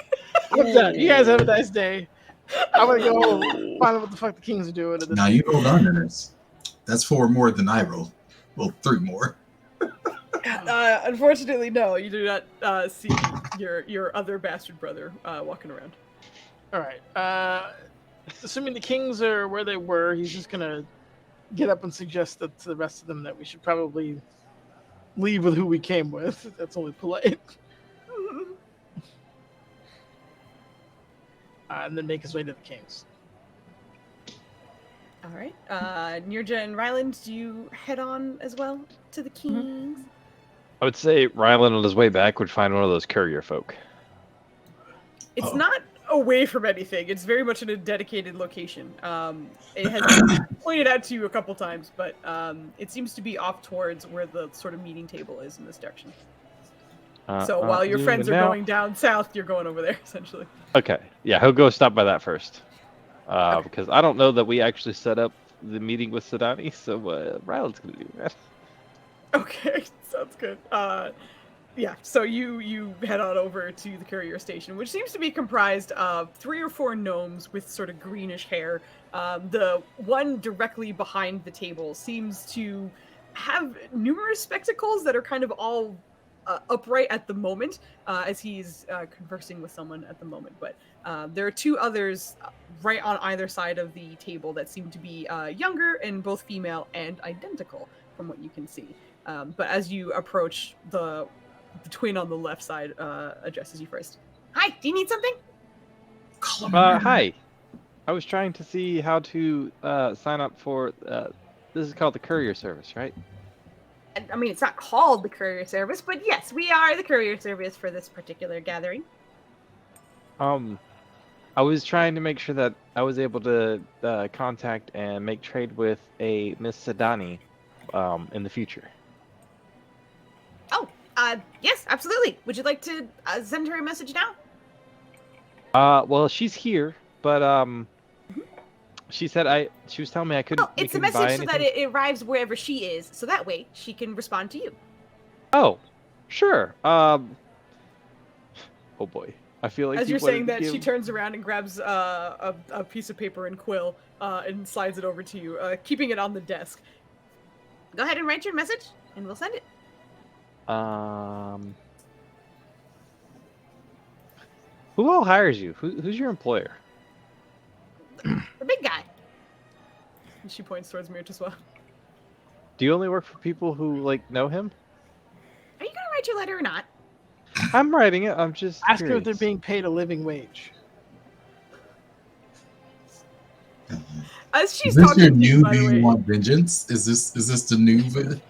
I'm done. You guys have a nice day. I'm gonna go home, find out what the fuck the Kings are doing. And then Now you rolled unders. That's 4 more than I rolled. Well, 3 more. Unfortunately, no. You do not see your other bastard brother walking around. All right. Assuming the Kings are where they were, he's just gonna get up and suggest that to the rest of them that we should probably leave with who we came with. That's only polite. And then make his way to the Kings. All right. Nirja and Ryland, do you head on as well to the Kings? I would say Ryland on his way back would find one of those courier folk. It's Uh-oh. not away from anything. It's very much in a dedicated location. It has been pointed out to you a couple times, but it seems to be off towards where the sort of meeting table is in this direction. So while your friends are going down south, you're going over there, essentially. Okay, yeah, he'll go stop by that first. Okay. Because I don't know that we actually set up the meeting with Sadani, so Ryland's gonna do that. Okay, sounds good. Yeah, so you head on over to the courier station, which seems to be comprised of 3 or 4 gnomes with sort of greenish hair. The one directly behind the table seems to have numerous spectacles that are kind of all upright at the moment, as he's conversing with someone at the moment. But there are 2 others right on either side of the table that seem to be younger and both female and identical from what you can see. But as you approach, the twin on the left side addresses you first. Hi, do you need something? Hi. I was trying to see how to sign up for, this is called the courier service, right? I mean, it's not called the courier service, but yes, we are the courier service for this particular gathering. I was trying to make sure that I was able to contact and make trade with a Miss Sadani in the future. Oh, yes, absolutely. Would you like to send her a message now? Well, she's here, but she said she was telling me I couldn't. Oh, it's a couldn't buy message so that anything. it arrives wherever she is, so that way she can respond to you. Oh, sure. Oh boy, I feel like As you you're wanted saying to that, she give- turns around and grabs a piece of paper and quill and slides it over to you, keeping it on the desk. Go ahead and write your message, and we'll send it. Who all hires you? Who's your employer? The big guy. And she points towards Mirtiswa. Do you only work for people who know him? Are you gonna write your letter or not? I'm writing it. I'm just Ask her if curious. they're being paid a living wage. As she's Is this talking your to you, new by Do the You way, Want Vengeance? Is this the new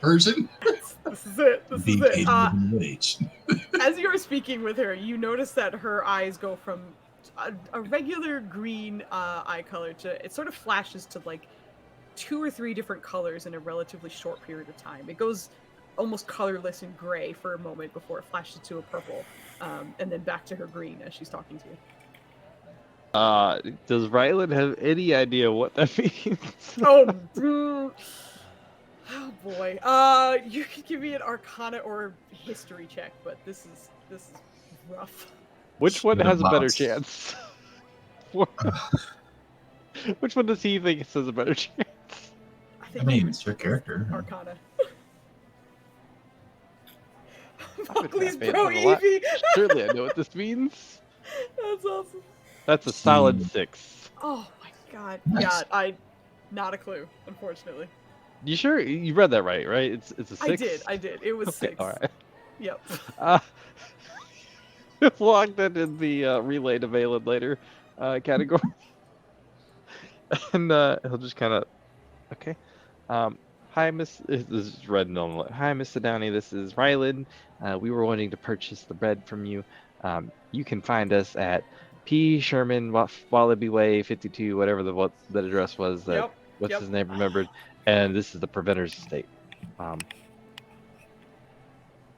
version? this is it. This Being is paid it. a living wage. As you are speaking with her, you notice that her eyes go from a regular green eye color to it sort of flashes to 2 or 3 different colors in a relatively short period of time. It goes almost colorless and gray for a moment before it flashes to a purple, and then back to her green as she's talking to you. Does Ryland have any idea what that means? Oh, oh boy. You can give me an Arcana or history check, but this is rough. Which one has a better Box. chance? Which one does he think has a better chance? I mean, it's your character. Arcana. I've been Please, that bro, bad for a lot. Evie. Surely I know what this means. That's awesome. That's a solid 6. Oh my god. Nice. Yeah, not a clue, unfortunately. You sure you read that right? It's a 6. I did. It was Okay, 6. all right. Yep. Log that in the relay to Valen later category, and he'll just kind of okay. Hi, Miss. This is red normal. Hi, Mr. Downey. This is Ryland. We were wanting to purchase the bread from you. You can find us at P. Sherman Wallaby Way 52, whatever what that address was. That what's his name remembered. And this is the Preventer's Estate.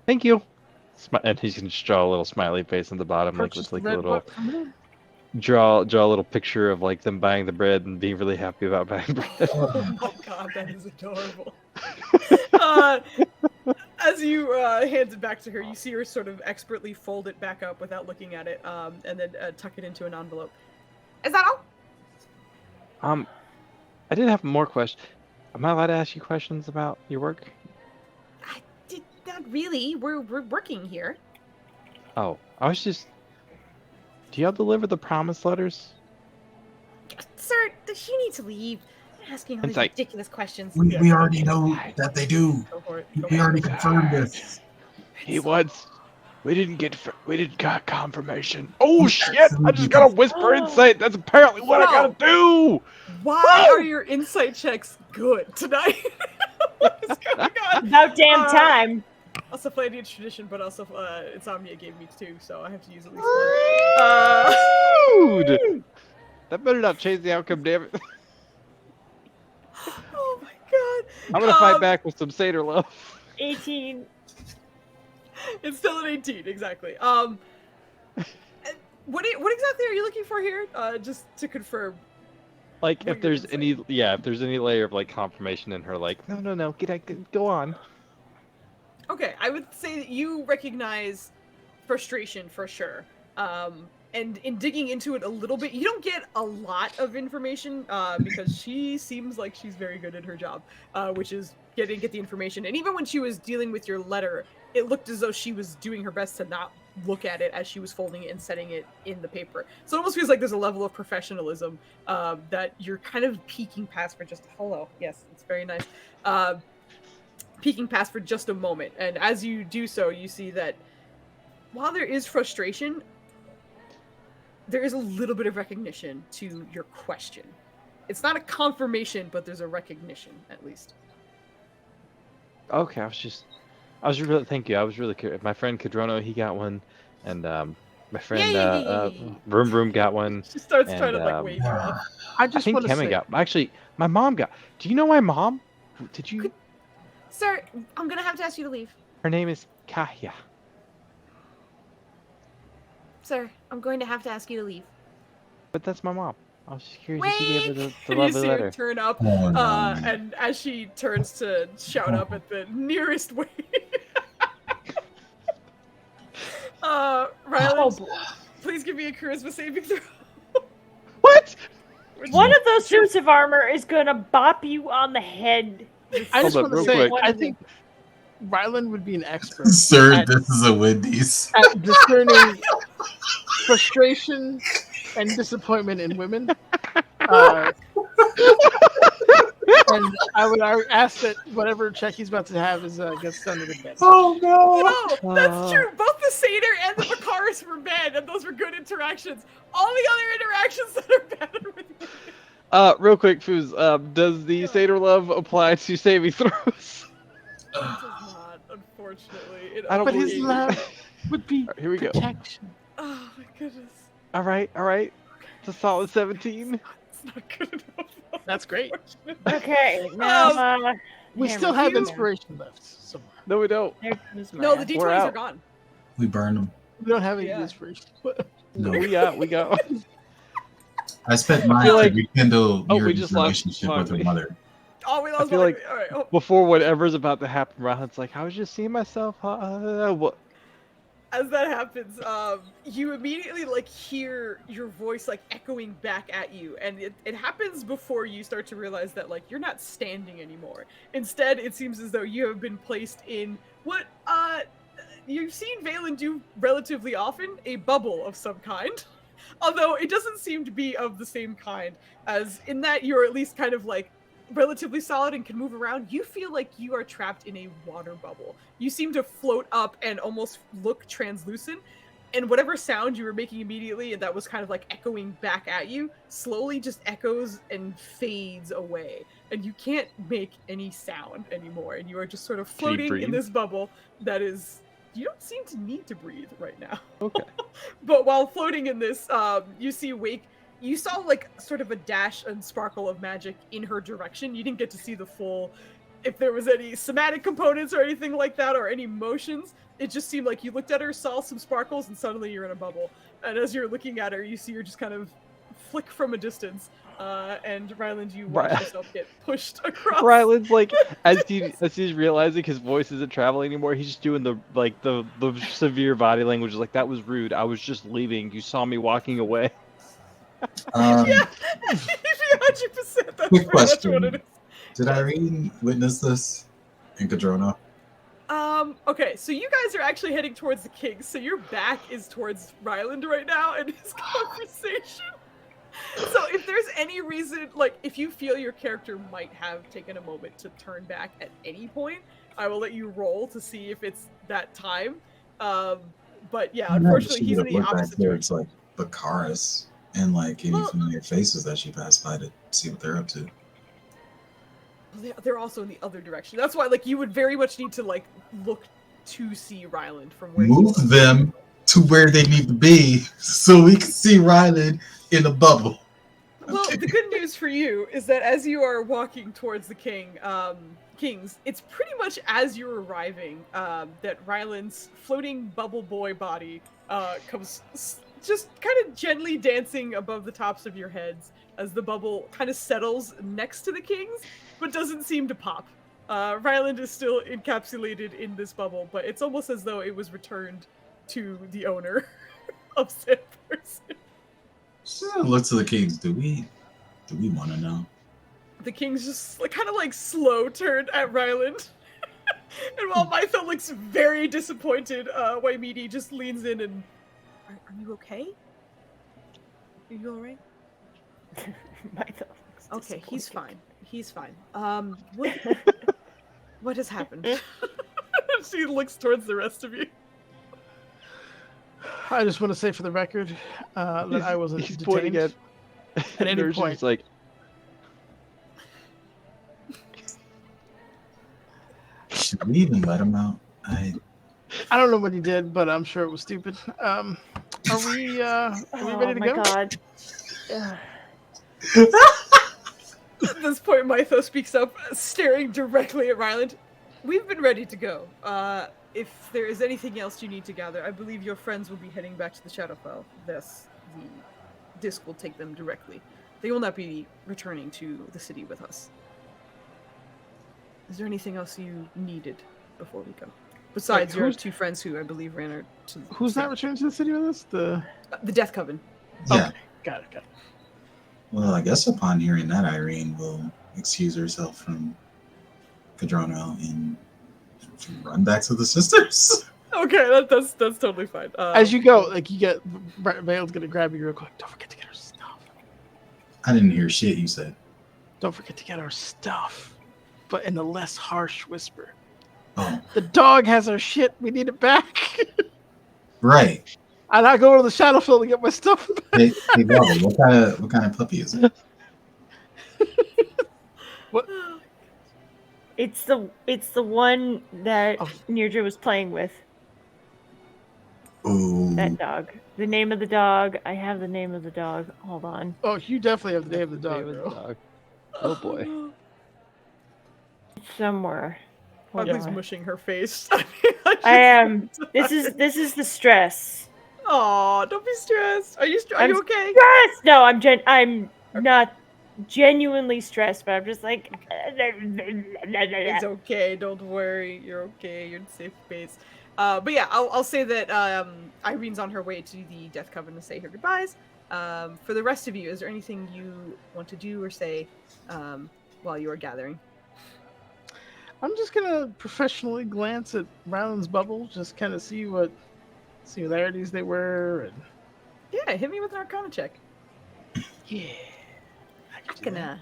Thank you. And he's gonna just draw a little smiley face on the bottom, like with like a little draw a little picture of like them buying the bread and being really happy about buying bread. Oh my god, that is adorable. As you hand it back to her, you see her sort of expertly fold it back up without looking at it, and then tuck it into an envelope. Is that all? I did have more questions. Am I allowed to ask you questions about your work? Not really. We're working here. Oh, I was just. Do y'all deliver the promise letters? Sir, you need to leave. You're asking all these ridiculous questions. We already know that they do. Go for it. We already confirmed this. We didn't got confirmation. Oh shit! I just got a whisper insight. That's apparently what I gotta do. Why are your insight checks good tonight? What is going on? About damn time. Also, Flandrian tradition, but also Insomnia gave me 2, so I have to use at least 1. Dude, that better not change the outcome, damn it. Oh my god! I'm gonna fight back with some satyr love. 18. It's still an 18, exactly. What exactly are you looking for here? Just to confirm. Like, if there's any layer of like confirmation in her, like, no, go on. Okay, I would say that you recognize frustration for sure. And in digging into it a little bit, you don't get a lot of information because she seems like she's very good at her job, which is get the information. And even when she was dealing with your letter, it looked as though she was doing her best to not look at it as she was folding it and setting it in the paper. So it almost feels like there's a level of professionalism that you're kind of peeking past for just hello. Yes, it's very nice. Peeking past for just a moment, and as you do so, you see that while there is frustration, there is a little bit of recognition to your question. It's not a confirmation, but there's a recognition, at least. Okay, thank you. I was really curious. My friend Cadrono, he got one, and my friend Vroom Vroom got one. She starts trying to like wave you off. I I think Kevin got. Actually, my mom got. Do you know my mom? Did you? Sir, I'm gonna have to ask you to leave. Her name is Kahya. Sir, I'm going to have to ask you to leave. But that's my mom. I was just curious Wait! if you gave her the And you lovely see letter. her turn up, Oh, no. and as she turns to shout up at the nearest way. Ryland, please give me a charisma saving throw. What? One of those suits of armor is gonna bop you on the head. I just Hold up, want to real say, quick. I think Ryland would be an expert Sir, at, this is a Wendy's. at discerning frustration and disappointment in women. And I would ask that whatever check he's about to have is gets done with advantage. Oh no! No, that's true. Both the satyr and the Macaris were bad, and those were good interactions. All the other interactions that are bad are with you. Real quick, Foos, does the Satyr Love apply to saving throws? It does not, unfortunately. I don't But believe his you. love would be Alright, here we go. protection. Oh my goodness. All right. It's a solid 17. It's not good enough. That's great. Okay, now We damn still it, have you- inspiration left somewhere. No, we don't. There comes No, my the ass. We're D20s are out. gone. We burned them. We don't have any Yeah. inspiration. No. We got. I spent mine feel to like- rekindle Oh, we Miriam's just lost relationship with her Vogly. mother. Oh, we lost feel Vogly. like- All right. Oh. Before whatever's about to happen, Ryland's like, I was just seeing myself. What? As that happens, you immediately like hear your voice like echoing back at you, and it happens before you start to realize that like you're not standing anymore. Instead, it seems as though you have been placed in what you've seen Valen do relatively often, a bubble of some kind. Although it doesn't seem to be of the same kind, as in that you're at least kind of like relatively solid and can move around. You feel like you are trapped in a water bubble. You seem to float up and almost look translucent, and whatever sound you were making immediately and that was kind of like echoing back at you slowly just echoes and fades away, and you can't make any sound anymore, and you are just sort of Can you floating in breathe? this bubble that is, you don't seem to need to breathe right now. Okay. But while floating in this, you see Wake. You saw like sort of a dash and sparkle of magic in her direction. You didn't get to see the full, if there was any somatic components or anything like that, or any motions. It just seemed like you looked at her, saw some sparkles, and suddenly you're in a bubble. And as you're looking at her, you see her just kind of flick from a distance. And Ryland, you watch yourself get pushed across. Ryland's like, as he's realizing his voice isn't traveling anymore, he's just doing the severe body language. Like, that was rude. I was just leaving. You saw me walking away. Yeah, 100%. That's Quick pretty much what it question. is. Did Irene witness this in Cadrona? Okay, so you guys are actually heading towards the king, so your back is towards Ryland right now and his conversation. So if there's any reason, like, if you feel your character might have taken a moment to turn back at any point, I will let you roll to see if it's that time. But yeah, unfortunately, he's in the opposite direction. It's like Bakaris and like any Well- familiar faces that she passed by to see what they're up to. They're also in the other direction. That's why, like, you would very much need to, like, look to see Ryland from where you Move are. them to where they need to be so we can see Ryland in the bubble. Well, the good news for you is that as you are walking towards the kings, it's pretty much as you're arriving that Ryland's floating bubble boy body comes just kind of gently dancing above the tops of your heads as the bubble kind of settles next to the kings, but doesn't seem to pop. Ryland is still encapsulated in this bubble, but it's almost as though it was returned to the owner of said person. Look to the kings. Do we want to know? The king's just like, kind of like slow turned at Ryland. And while Mytha looks very disappointed, Waimidi just leans in and, are you okay? Are you alright? Mytha looks Okay, he's disappointed. fine. He's fine. What has happened? She looks towards the rest of you. I just want to say for the record that I wasn't He's detained pointing at any Nurse, point. he's like, Should we even let him out? I don't know what he did, but I'm sure it was stupid. Are we ready to my go? god. Ugh. At this point, Mytho speaks up, staring directly at Ryland. We've been ready to go. If there is anything else you need to gather, I believe your friends will be heading back to the Shadowfell. Thus, the disc will take them directly. They will not be returning to the city with us. Is there anything else you needed before we go? Besides your who's- two friends who I believe ran her to Who's not returning to the city with us? The the Death Coven. Yeah. got it. Well, I guess upon hearing that, Irene will excuse herself from Cadrona and run back to the sisters. Okay, that's totally fine. As you go, like you get Vale's gonna grab you real quick. Don't forget to get our stuff. I didn't hear shit you said. Don't forget to get our stuff, but in a less harsh whisper. Oh, The dog has our shit. We need it back. right. And I go to the Shadowfell to get my stuff back. Hey, Bobby, what kind of puppy is it? It's the one that Oh. Nirja was playing with. Ooh, That dog. The name of the dog. I have the name of the dog. Hold on. Oh, you definitely have the name of the dog. David's Bro. dog. Oh boy. Somewhere. Hold Ugly's on. mushing her face. I am. This is the stress. Aw, don't be stressed. Are you I'm okay? stressed. No, I'm not genuinely stressed, but I'm just like. It's okay. Don't worry. You're okay. You're in a safe space. But yeah, I'll say that Irene's on her way to the Death Coven to say her goodbyes. For the rest of you, is there anything you want to do or say while you are gathering? I'm just gonna professionally glance at Ryland's bubble, just kind of see what similarities they were, and Yeah, hit me with an Arcana check. yeah, I can do that.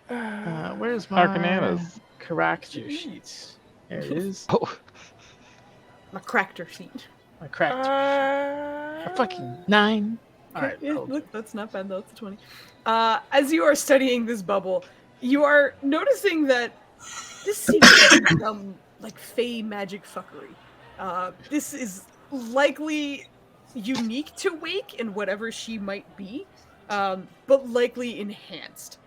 Arcana. Where's my Arcananas. character sheets? There it is. Oh, My cracked sheet. My cracked sheet. A fucking 9. All right, Yeah, hold look, that's not bad though. It's a 20. As you are studying this bubble, you are noticing that this seems to be some like fey magic fuckery. This is likely unique to Wake in whatever she might be, but likely enhanced.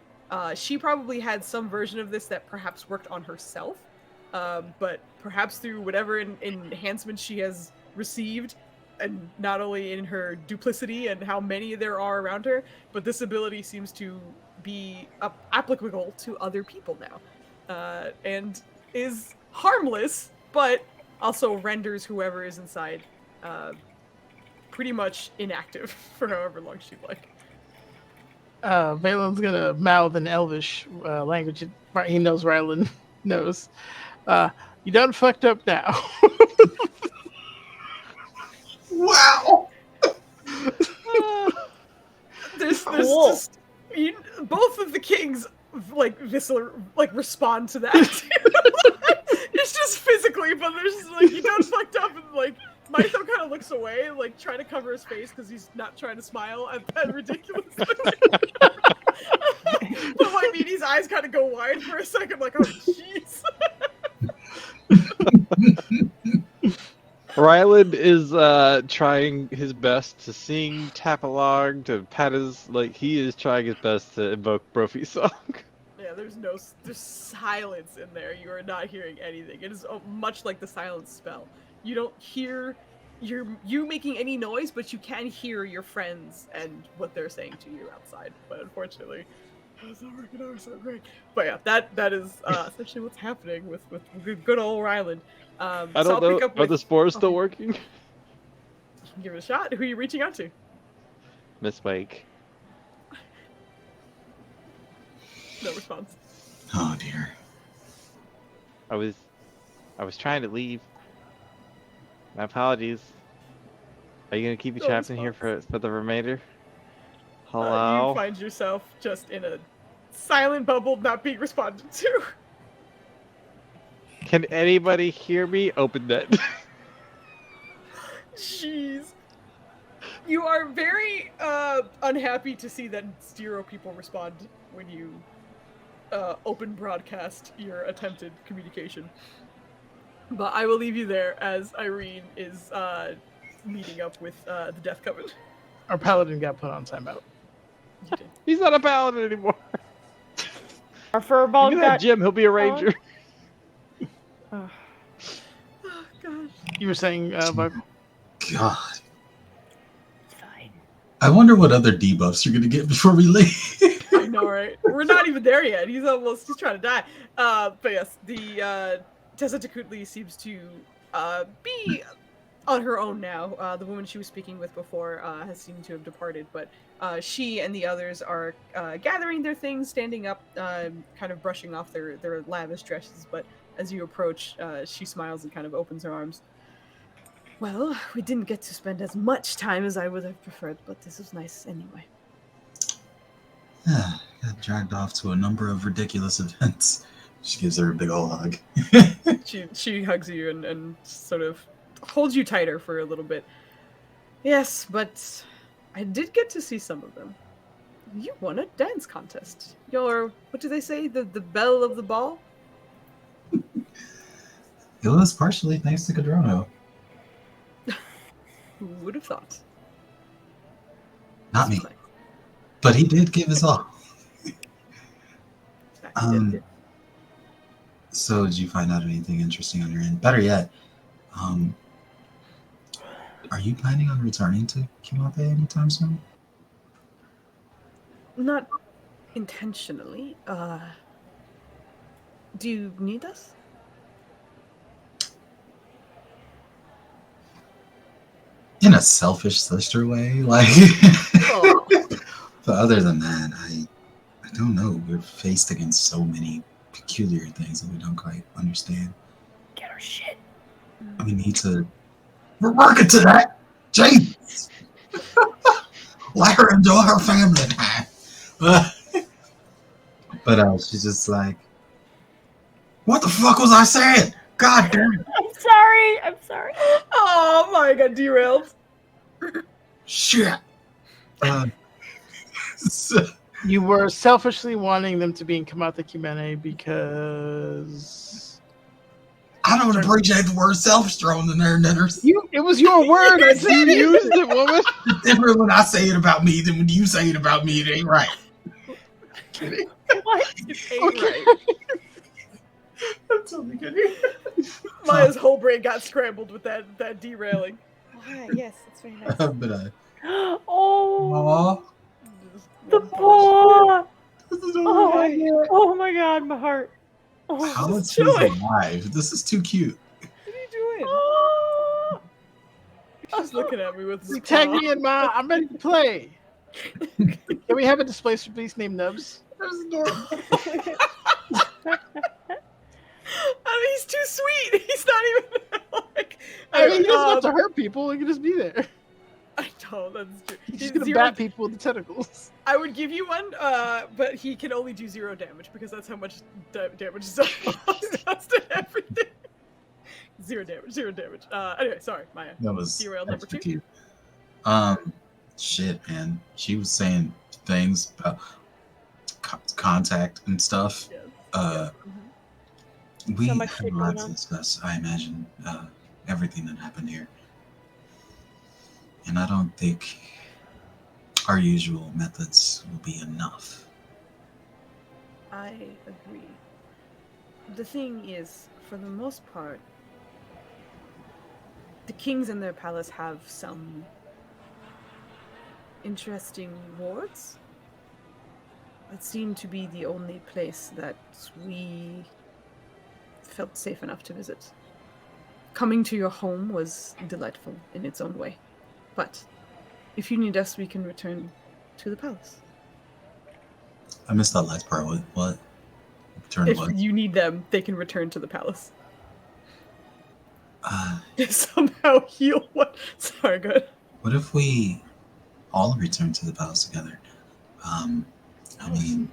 She probably had some version of this that perhaps worked on herself, but perhaps through whatever enhancement she has received, and not only in her duplicity and how many there are around her, but this ability seems to be applicable to other people now, and is harmless, but also renders whoever is inside pretty much inactive for however long she'd like. Valen's gonna mouth in Elvish language. He knows Ryland knows. You done fucked up now. Wow. There's Cool. just both of the kings respond to that. It's just physically, but there's just like you done fucked up, and like Mytho kind of looks away, like trying to cover his face because he's not trying to smile at that ridiculous. But like Meaty's eyes kind of go wide for a second, like oh jeez. Ryland is trying his best to sing, tap along, to pat his he is trying his best to invoke Brophy's song. Yeah, there's silence in there. You are not hearing anything. It is much like the silence spell. You don't hear you making any noise, but you can hear your friends and what they're saying to you outside. But unfortunately, it's not working out so great. But yeah, that is essentially what's happening with good old Ryland. I So don't I'll know. pick up Are with, the spores still okay. working? You can give it a shot. Who are you reaching out to? Miss Wake. No response. Oh dear. I was trying to leave. My apologies. Are you gonna keep me No trapped in here response. for the remainder? You Hello? find yourself just in a silent bubble, not being responded to. Can anybody hear me? Open that. Jeez. You are very unhappy to see that 0 people respond when you open broadcast your attempted communication. But I will leave you there as Irene is meeting up with the Death Coven. Our paladin got put on timeout. You did. He's not a paladin anymore. Our furball Give me that got. Jim. He'll be a ranger. Oh, Oh, gosh. You were saying, Bug? God. it's fine. I wonder what other debuffs you're gonna get before we leave. I know, right? We're not even there yet. He's trying to die. But yes, the Tessa Takutli seems to be on her own now. The woman she was speaking with before has seemed to have departed, but she and the others are gathering their things, standing up, kind of brushing off their lavish dresses. But as you approach, she smiles and kind of opens her arms. Well, we didn't get to spend as much time as I would have preferred, but this was nice anyway. Got dragged off to a number of ridiculous events. She gives her a big ol' hug. She hugs you and sort of holds you tighter for a little bit. Yes, but I did get to see some of them. You won a dance contest. Your, what do they say? The belle of the ball? It was partially thanks to Cadrono. Who would have thought? Not me. But he did give his all. So did you find out anything interesting on your end? Better yet, are you planning on returning to Kimape anytime soon? Not intentionally. Do you need us? In a selfish sister way, like. Oh. But other than that, I don't know. We're faced against so many peculiar things that we don't quite understand. Get our shit. We need to. We're working to that. Jesus. Let her enjoy her family time. But she's just like, what the fuck was I saying? God damn it. I'm sorry. Oh my god, derailed. Shit. So, You were selfishly wanting them to be in Kamata Kimene because I don't appreciate the word selfish thrown in there, niggers. it was your word. I You said it. used it, woman. It's different when I say it about me than when you say it about me. It ain't right. Kidding. What? It ain't Okay. right. I'm totally kidding. Maya's whole brain got scrambled with that derailing. Oh, yes, that's very nice. But Oh, aw, the paw. this is Oh, my oh my god, my heart. Oh, How is Just he chilling. alive? This is too cute. What are you doing? oh. She's looking at me with his Tag paw. me in, Ma. I'm ready to play. Can we have a displaced beast named Nubs? That's adorable. I mean, he's too sweet. He's not even like. I mean, he doesn't have to um, hurt people. He can just be there. I know that's true. He's He's just gonna zero- bat people with the tentacles. I would give you one, but he can only do 0 damage because that's how much damage Zone does to everything. 0 damage, 0 damage. Anyway, sorry, Maya. That was Derailed number extra 2. cute. Shit, man. She was saying things about contact and stuff. Yes. We So much have shit a lot going to on. discuss. I imagine everything that happened here, and I don't think our usual methods will be enough. I agree. The thing is, for the most part, the kings in their palace have some interesting wards. It seemed to be the only place that we felt safe enough to visit. Coming to your home was delightful in its own way. But if you need us, we can return to the palace. I missed that last part. What? Turn If what? you need them, they can return to the palace. Uh, Somehow heal what? Sorry, good. what if we all return to the palace together? I mean,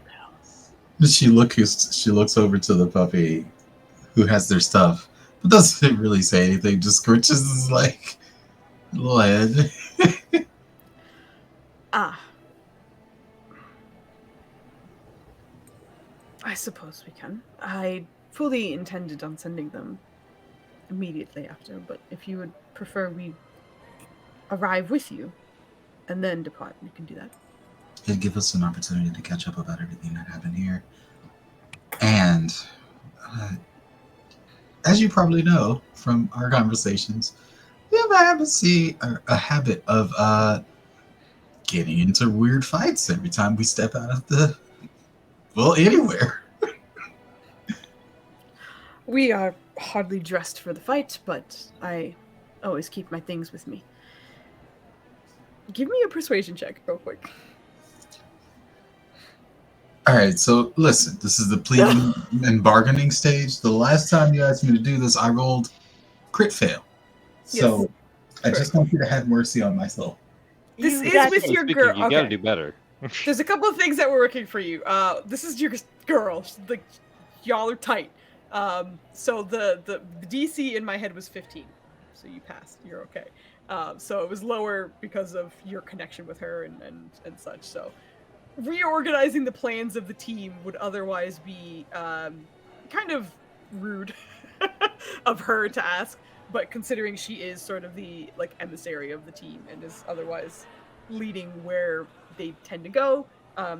she looks over to the puppy who has their stuff, but doesn't really say anything. Just scritches his like little head. Ah. I suppose we can. I fully intended on sending them immediately after, but if you would prefer we arrive with you and then depart, we can do that. It'd give us an opportunity to catch up about everything that happened here. And as you probably know from our conversations, we have a habit of getting into weird fights every time we step out of anywhere. We are hardly dressed for the fight, but I always keep my things with me. Give me a persuasion check real quick. All right, so listen, this is the pleading and bargaining stage. The last time you asked me to do this, I rolled crit fail. So Yes, I just want you to have mercy on my soul. This You is got with this. your Speaking, girl. you gotta Okay. do better. There's a couple of things that were working for you. This is your girl. Like, y'all are tight. So the DC in my head was 15, so you passed. You're okay. So it was lower because of your connection with her and such. So reorganizing the plans of the team would otherwise be kind of rude of her to ask, but considering she is sort of the like emissary of the team and is otherwise leading where they tend to go,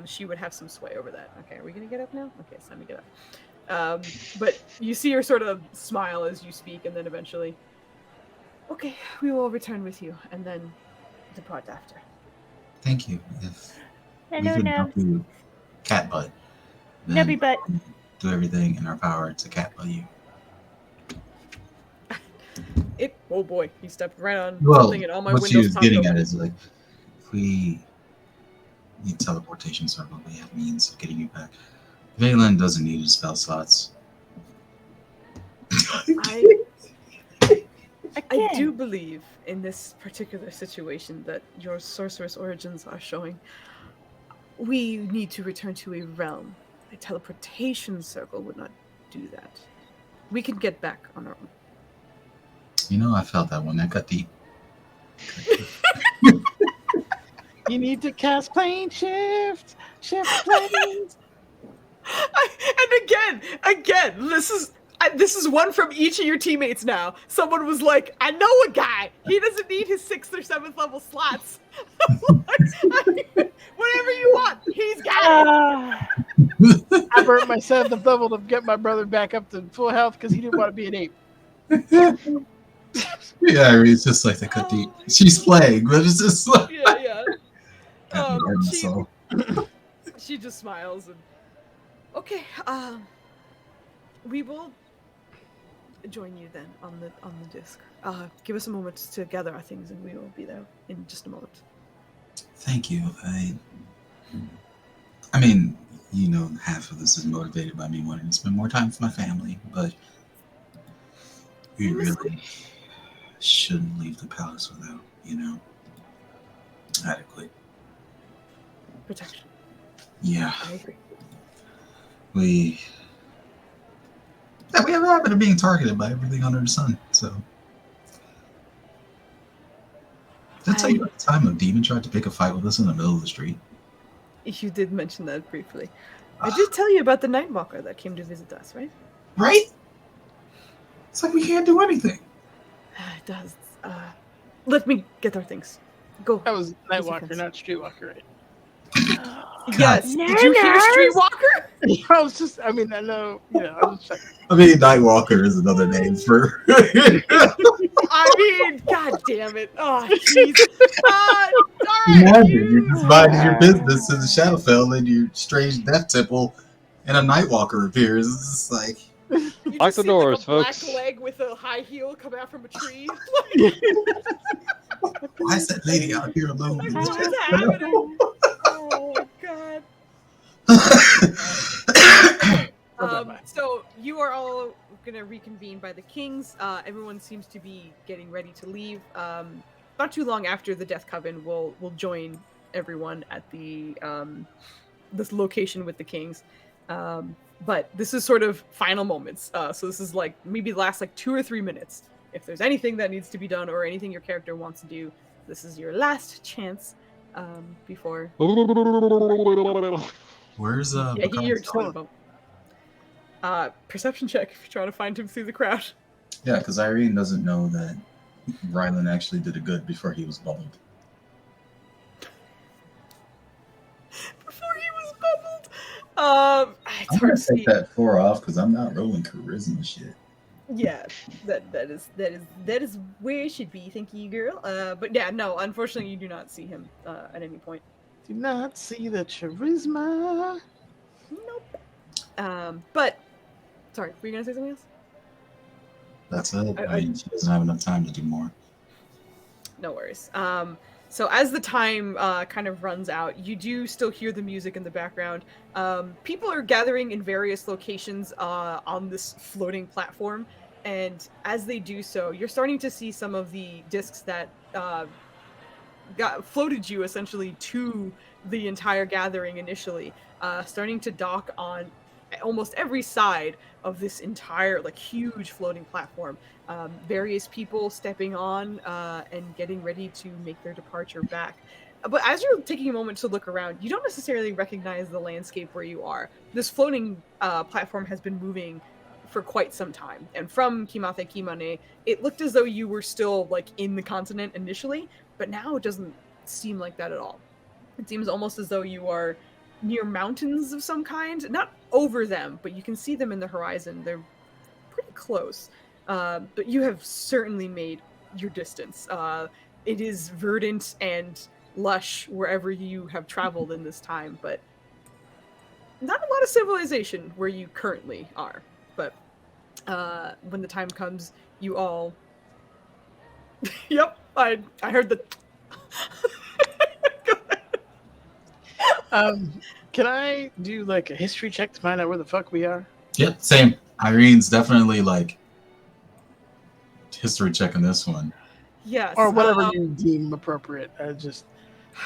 she would have some sway over that. Okay, are we gonna get up now? Okay, it's time to get up. But you see her sort of smile as you speak, and then eventually, okay, we will return with you, and then depart after. Thank you. If we Hello, can Nubs. help you cat butt, then Nubby butt. we'll do everything in our power to cat butt you. Oh boy, he stepped right on Well, something, and all my what she windows was popped getting open. at is like, if we need teleportation circle, we have means of getting you back. Valen doesn't need his spell slots. I Again. do believe in this particular situation that your sorceress origins are showing. We need to return to a realm. A teleportation circle would not do that. We can get back on our own. You know, I felt that one. That cut deep. You need to cast plane shift planes. And again, this is one from each of your teammates now. Someone was like, I know a guy. He doesn't need his 6th or 7th level slots. Whatever you want, he's got it. I burnt my 7th level to get my brother back up to full health because he didn't want to be an ape. Yeah, it's just like the cut deep. She's playing, but it's just like Yeah. that burn my soul. She just smiles and okay, we will join you then on the disc. Give us a moment to gather our things, and we will be there in just a moment. Thank you. I mean, you know, half of this is motivated by me wanting to spend more time with my family, but we really shouldn't leave the palace without, adequate Protection. Yeah. I agree. We have a habit of being targeted by everything under the sun, so. Did I tell you about the time a demon tried to pick a fight with us in the middle of the street? You did mention that briefly. I did tell you about the Nightwalker that came to visit us, right? Right? It's like we can't do anything. It does. Let me get our things. Go. That was Easy Nightwalker, fence. not Streetwalker, right? Yes. Did you hear Streetwalker? I was just, I mean, I know, I was just checking. I mean, Nightwalker is another name for. I mean, god damn it. Oh, jeez. Alright. Imagine you're just minding your business in the Shadowfell and your strange death temple and a Nightwalker appears. It's just like. You Lock just the see, doors, like, a folks. black leg with a high heel come out from a tree. Why is that lady out here alone? Like, what is happening? Oh my god. So you are all gonna reconvene by the kings. Everyone seems to be getting ready to leave. Not too long after the Death Coven will join everyone at the this location with the kings. But this is sort of final moments. So this is like maybe the last like 2 or 3 minutes. If there's anything that needs to be done or anything your character wants to do, this is your last chance before. Where's Yeah, Picard's you're dog? talking about. Perception check if you're trying to find him through the crowd. Yeah, because Irene doesn't know that Rylan actually did a good before he was bubbled. Before he was bubbled. It's I'm hard gonna to see. take that 4 off because I'm not rolling charisma shit. Yeah, that is where it should be. Thank you, girl. But yeah, no. Unfortunately, you do not see him at any point. Do not see the charisma. Nope. But sorry, were you gonna say something else? That's it. I mean, she doesn't have enough time to do more. No worries. So as the time kind of runs out, you do still hear the music in the background. People are gathering in various locations on this floating platform, and as they do so, you're starting to see some of the discs that floated you essentially to the entire gathering initially, starting to dock on almost every side of this entire like huge floating platform. Various people stepping on and getting ready to make their departure back. But as you're taking a moment to look around, you don't necessarily recognize the landscape where you are. This floating platform has been moving for quite some time. And from Kimate Kimane, it looked as though you were still like in the continent initially, but now it doesn't seem like that at all. It seems almost as though you are near mountains of some kind. Not over them, but you can see them in the horizon. They're pretty close. But you have certainly made your distance. It is verdant and lush wherever you have traveled in this time, but not a lot of civilization where you currently are. But when the time comes, you all. Yep, I heard the. Can I do like a history check to find out where the fuck we are? Yep, same. Irene's definitely like history checking this one. Yes. Or whatever you deem appropriate.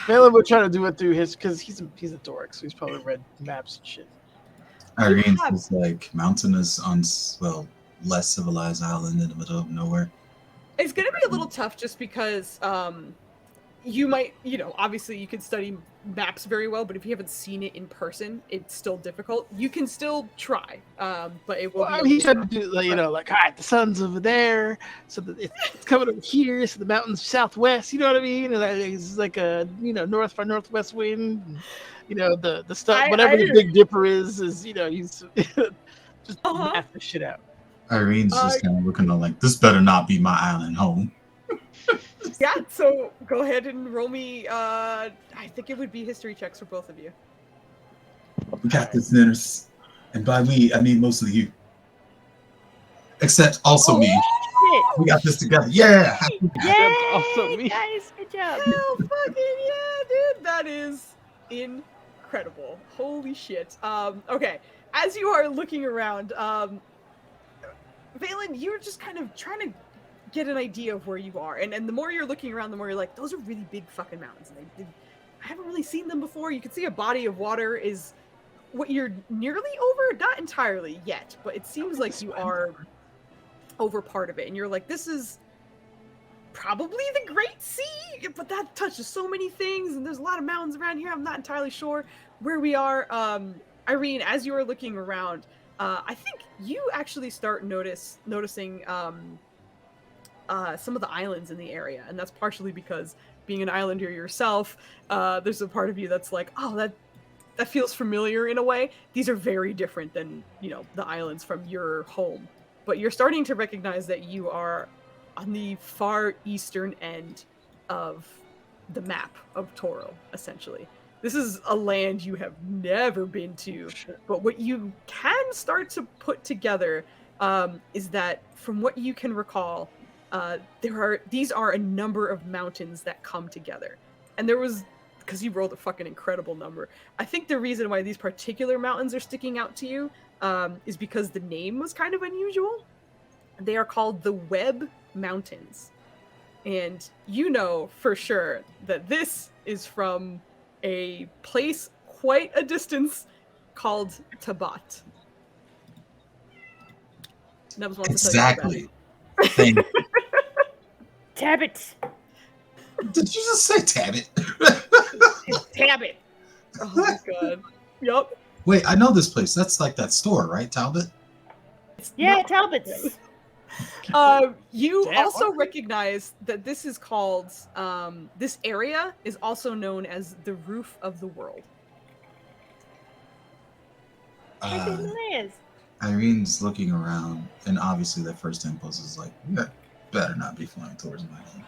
Valen would try to do it through his, because he's a dork, so he's probably read maps and shit. Irene's is like mountainous on less civilized island in the middle of nowhere. It's gonna be a little tough just because you might, obviously you can study maps very well, but if you haven't seen it in person, it's still difficult. You can still try, but it will be. He tried to do, like, all right, the sun's over there, so it's coming over here, so the mountain's southwest. You know what I mean? And it's like a north by northwest wind. And, the stuff, whatever the Big Dipper is he's just math this shit out. Irene's just kind of looking like, this better not be my island home. Yeah, so go ahead and roll me. I think it would be history checks for both of you. We got this, Ninners. And by we, I mean mostly you. Except also me. Shit. We got this together. Yeah! Yay, also me. guys, good job. Hell fucking yeah, dude! That is incredible. Holy shit. Okay, as you are looking around, Valen, you're just kind of trying to get an idea of where you are, and the more you're looking around, the more you're like, those are really big fucking mountains. I haven't really seen them before. You can see a body of water is what you're nearly over, not entirely yet, but it seems like you are over part of it, and you're like, this is probably the Great Sea, but that touches so many things, and there's a lot of mountains around here. I'm not entirely sure where we are. Irene, as you are looking around, I think you actually start noticing some of the islands in the area, and that's partially because being an islander yourself, there's a part of you that's like, oh, that feels familiar in a way. These are very different than the islands from your home, but you're starting to recognize that you are on the far eastern end of the map of Toro, essentially. This is a land you have never been to, but what you can start to put together is that, from what you can recall, these are a number of mountains that come together. And there was, because you rolled a fucking incredible number, I think the reason why these particular mountains are sticking out to you is because the name was kind of unusual. They are called the Webb Mountains. And you know for sure that this is from a place quite a distance called Tabat. Nubs wants to tell you about it. Exactly. Tabbit. Did you just say Tabbit? It's Tabbit. Oh my god. Yup. Wait, I know this place. That's like that store, right, Talbot? Yeah, Talbots. You also recognize that this is called, this area is also known as the Roof of the World. Irene's looking around, and obviously their first impulse is like, we better not be flying towards my home.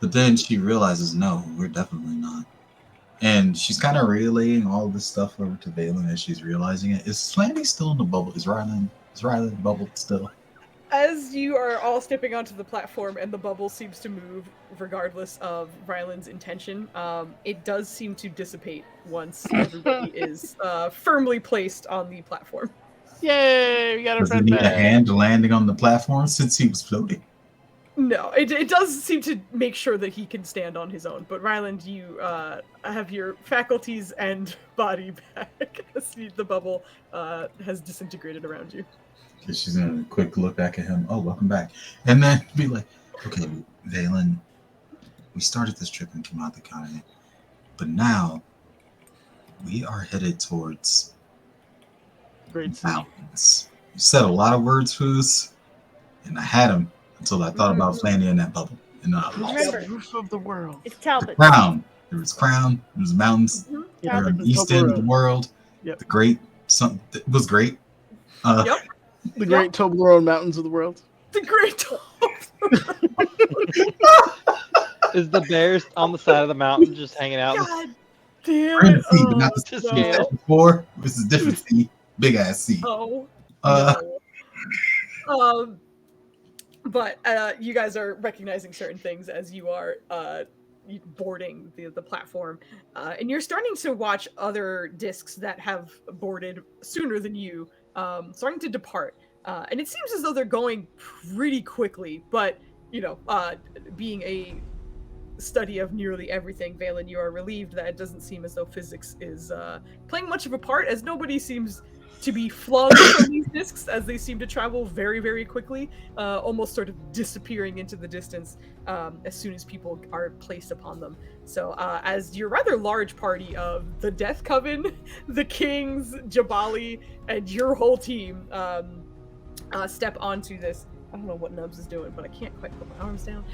But then she realizes, no, we're definitely not. And she's kind of relaying all this stuff over to Valen as she's realizing it. Is Slandy still in the bubble? Is Ryland bubbled still? As you are all stepping onto the platform and the bubble seems to move regardless of Ryland's intention, it does seem to dissipate once everybody is firmly placed on the platform. Yay, we got our Does he friend need a back. hand landing on the platform since he was floating? No, it does seem to make sure that he can stand on his own, but Ryland, you have your faculties and body back as the bubble has disintegrated around you. Because she's gonna quick look back at him. Oh, welcome back, and then be like, "Okay, Valen, we started this trip in Kamata Kane, but now we are headed towards Great. mountains." You said a lot of words, Foos, and I had them until I thought about Flanny in that bubble. And Remember, Roof of the world. it's the Talbot. crown There was Crown. There was mountains. Mhm. Yeah, There were the the east end of the Toblerone. world. Yep. The great. It was great. Yep. The great Toblerone mountains of the world. The great. Is the bears on the side of the mountain just hanging out? God damn We're in it! the sea, but not the To sea. scale. Before it was a different sea, big ass sea. Oh Uh, no. But you guys are recognizing certain things as you are boarding the platform, and you're starting to watch other discs that have boarded sooner than you starting to depart, and it seems as though they're going pretty quickly. But being a study of nearly everything, Valen, you are relieved that it doesn't seem as though physics is playing much of a part, as nobody seems to be flung from these discs as they seem to travel very, very quickly, almost sort of disappearing into the distance as soon as people are placed upon them. So as your rather large party of the Death Coven, the Kings, Jabali, and your whole team step onto this, I don't know what Nubs is doing, but I can't quite put my arms down.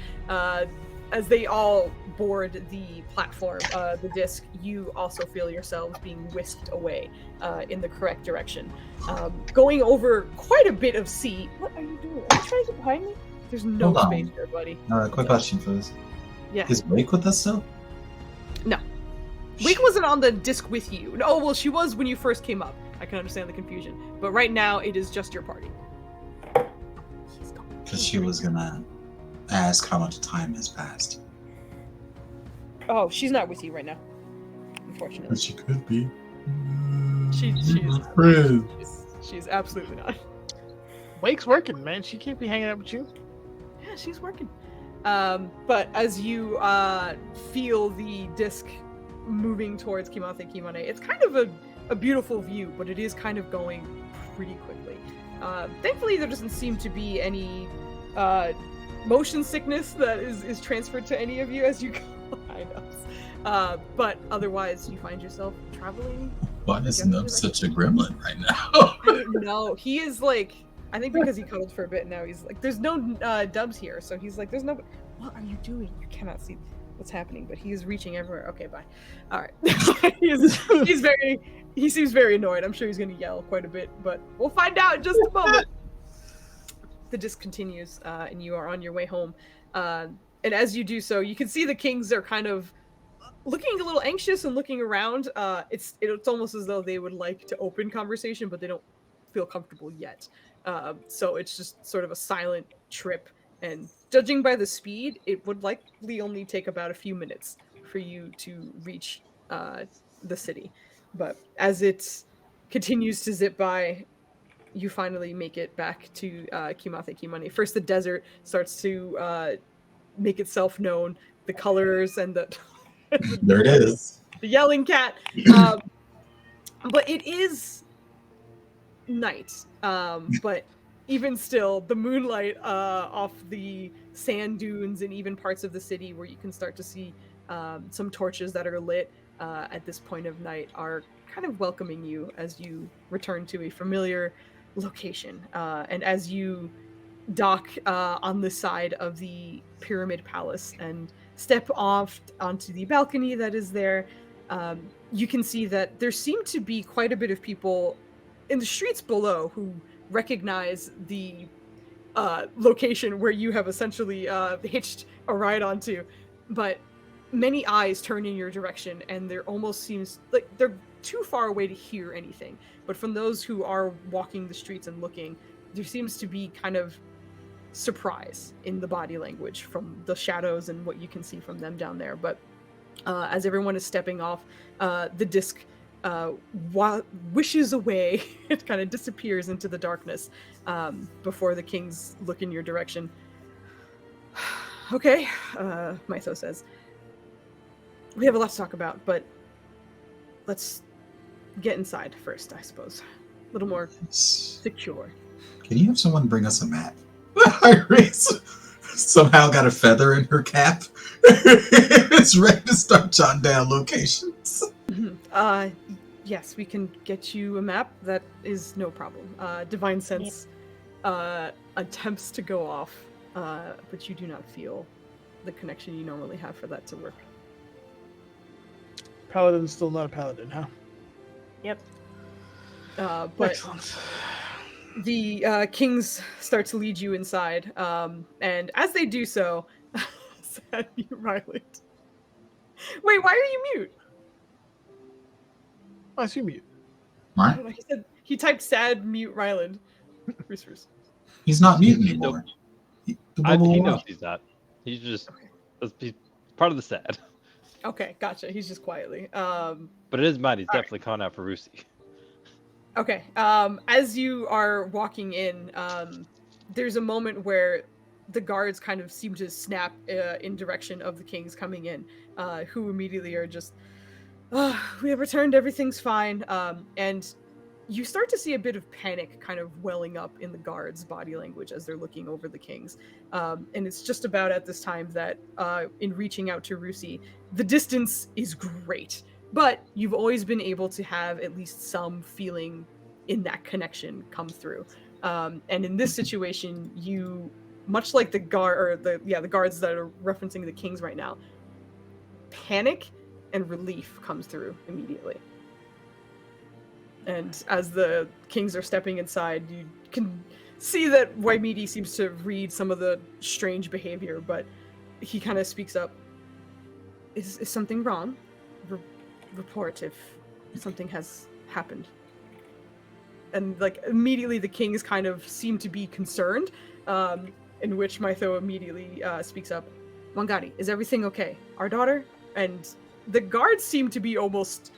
As they all board the platform, the disc, you also feel yourselves being whisked away in the correct direction. Going over quite a bit of sea. What are you doing? Are you trying to get behind me? There's no Hold on. space there, buddy. quick question for this. Yeah. Is Wake with us still? No. Wake wasn't on the disc with you. No, well, she was when you first came up. I can understand the confusion. But right now, it is just your party. Because she was gonna ask how much time has passed. Oh, she's not with you right now. Unfortunately. But she could be. She's absolutely not. Wake's working, man. She can't be hanging out with you. Yeah, she's working. But as you feel the disc moving towards Kimathe Kimane, it's kind of a beautiful view, but it is kind of going pretty quickly. Thankfully, there doesn't seem to be any motion sickness that is transferred to any of you as you go behind us. But otherwise, you find yourself traveling. Why is Nub such a gremlin right now? No, he is like, I think because he cuddled for a bit now, he's like, there's no Dubs here, so he's like, there's no, what are you doing? You cannot see what's happening, but he is reaching everywhere. Okay, bye. All right. He seems very annoyed. I'm sure he's going to yell quite a bit, but we'll find out in just a moment. The disc continues, and you are on your way home. And as you do so, you can see the Kings are kind of looking a little anxious and looking around. It's almost as though they would like to open conversation, but they don't feel comfortable yet. So it's just sort of a silent trip. And judging by the speed, it would likely only take about a few minutes for you to reach the city. But as it continues to zip by, you finally make it back to Kimathe Kimane. First, the desert starts to make itself known. The colors and the There it is. the yelling cat. But it is night. But even still, the moonlight off the sand dunes and even parts of the city where you can start to see some torches that are lit at this point of night are kind of welcoming you as you return to a familiar location. And as you dock on the side of the Pyramid Palace and step off onto the balcony that is there, you can see that there seem to be quite a bit of people in the streets below who recognize the location where you have essentially hitched a ride onto, but many eyes turn in your direction, and there almost seems like they're too far away to hear anything. But from those who are walking the streets and looking, there seems to be kind of surprise in the body language from the shadows and what you can see from them down there. But as everyone is stepping off, the disc wishes away. It kind of disappears into the darkness before the Kings look in your direction. Okay, Mytho says. We have a lot to talk about, but let's get inside first, I suppose. A little more secure. Can you have someone bring us a map? Iris somehow got a feather in her cap. It's ready to start jotting down locations. Yes, we can get you a map. That is no problem. Divine Sense attempts to go off, but you do not feel the connection you normally have for that to work. Paladin's still not a paladin, huh? Yep. But Excellent. the kings start to lead you inside, and as they do so, sad mute Ryland. Wait, why are you mute? I assume you. I What? don't know. He said he typed sad mute Ryland. Roosters. He's not mute He anymore. He knows he's not. He's just he's part of the sad. Okay, gotcha. He's just quietly. But it is mine. He's definitely calling out for Rusi. Okay. As you are walking in, there's a moment where the guards kind of seem to snap in direction of the kings coming in, who immediately are just, we have returned, everything's fine. And you start to see a bit of panic kind of welling up in the guards' body language as they're looking over the kings. And it's just about at this time that in reaching out to Rusi, the distance is great, but you've always been able to have at least some feeling in that connection come through. And in this situation, you, much like the guards that are referencing the kings right now, panic and relief comes through immediately. And as the kings are stepping inside, you can see that Waimidi seems to read some of the strange behavior, but he kind of speaks up. Is something wrong? Report if something has happened. And like immediately the kings kind of seem to be concerned, in which Mytho immediately speaks up. Wangari, is everything okay? Our daughter? And the guards seem to be almost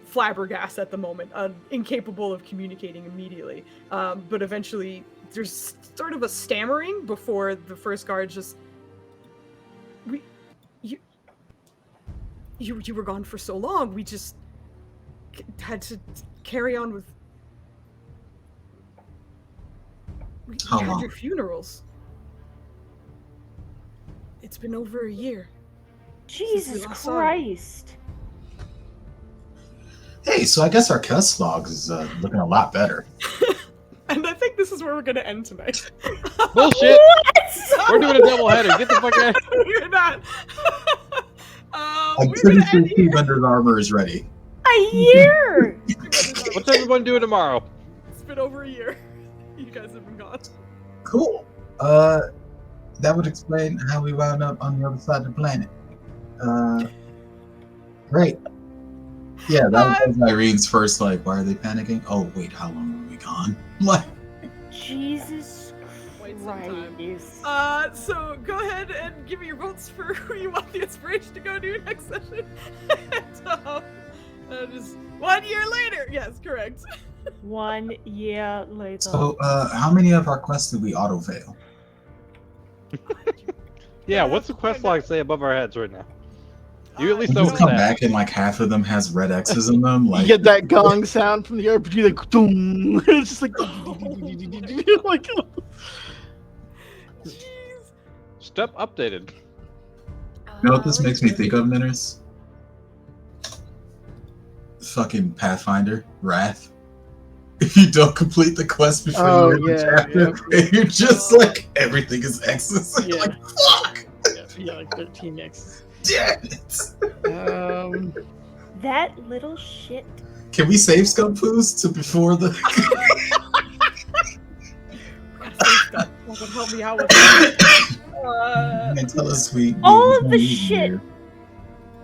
flabbergasted at the moment, incapable of communicating immediately. But eventually there's sort of a stammering before the first guard just, you were gone for so long, we just had to carry on with... We How had long? your funerals. It's been over a year. Jesus last saw you. Christ. Hey, so I guess our quest log is looking a lot better. And I think this is where we're gonna end tonight. Bullshit! What? We're doing a double header. Get the fuck out. We're not. I'm We're pretty gonna sure end Steve here. Bender's armor is ready. A year? What's everyone doing tomorrow? It's been over a year. You guys have been gone. Cool. That would explain how we wound up on the other side of the planet. Great. Yeah, that was Irene's first, like, why are they panicking? Oh, wait, how long were we gone? Like, Jesus Wait some time. Christ. So go ahead and give me your votes for who you want the inspiration to go do next session. And, just 1 year later. Yes, correct. 1 year later. so, how many of our quests did we auto-fail? Yeah, what's the quest log say above our heads right now? You at least We know just what's come that. back and, like, half of them has red X's in them. Like, You get that gong sound from the RPG, like, doom. It's just like, like, Jeez. Step updated. you know what this makes me think of, Ninners? Fucking Pathfinder, Wrath. If you don't complete the quest before Oh, you end the yeah, chapter, and you're just like, everything is X's. Yeah. Like, fuck! yeah, like 13 X's. Damn it! That little shit. Can we save Scumpoos to before the... That would help me out with that. And tell us we All of we the need shit. here.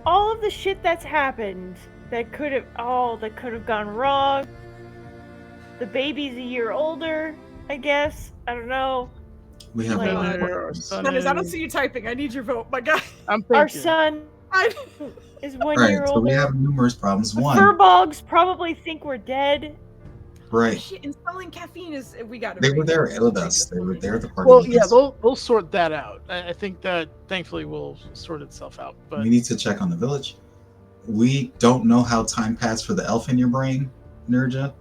All of the shit that's happened that could have gone wrong. The baby's a year older, I guess. I don't know. We have Like- one Our more. son Dennis, I don't is- see you typing. I need your vote, my guy. I'm thinking. Our son I... is 1 Right, year so older. we have numerous problems. The One, Furbolgs probably think we're dead. right. Shit, installing caffeine is... We got to They were there with us. They were there at the party. Well, with yeah, us. they'll sort that out. I think that thankfully will sort itself out. But We need to check on the village. We don't know how time passed for the elf in your brain, Nurja.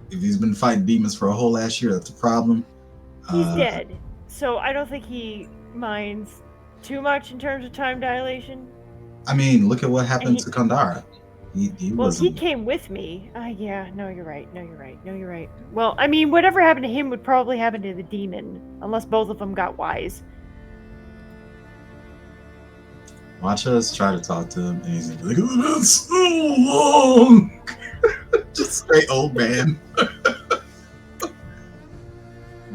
If he's been fighting demons for a whole last year, that's a problem. He's dead. So I don't think he minds too much in terms of time dilation. I mean, look at what happened And to Kandara. He Well, wasn't. he came with me. Yeah, no, you're right. No, you're right. No, you're right. Well, I mean, whatever happened to him would probably happen to the demon, unless both of them got wise. Watch us try to talk to him, and he's gonna be like, "Oh, that's so long." Just straight old man.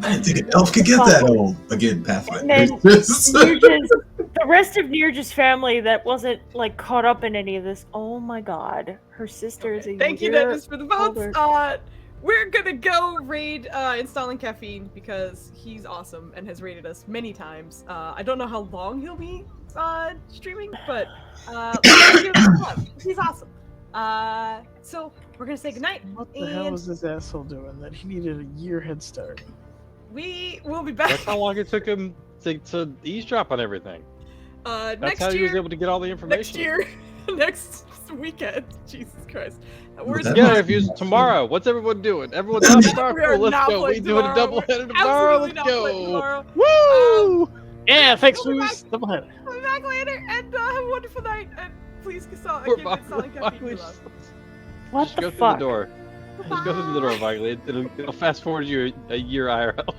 I didn't think an elf could get that old. Again, Pathfinder. And then the rest of Nirja's family that wasn't like caught up in any of this. Oh my god, her sister is a Thank you, year Dennis, for the votes. older. We're gonna go raid installing caffeine because he's awesome and has raided us many times. I don't know how long he'll be streaming, but let's give him some love. He's awesome. So we're gonna say goodnight. What the hell was this asshole doing that he needed a year head start? We will be back. That's how long it took him to eavesdrop on everything. That's Next how year, he was able to get all the information. next year, next weekend. Jesus Christ. We're That Yeah, might- reviews tomorrow. What's everyone doing? Everyone's out tomorrow. We are Cool, let's not go. We playing doing a tomorrow. double header We're tomorrow. absolutely Let's not playing go. tomorrow. Woo! Yeah, thanks, we'll be Foos. Doubleheader. I'll be back later and have a wonderful night. And please give We're installing caffeine to love. What Just go the through fuck? the door. Just go through the door, Bagley. It'll fast forward you a year IRL.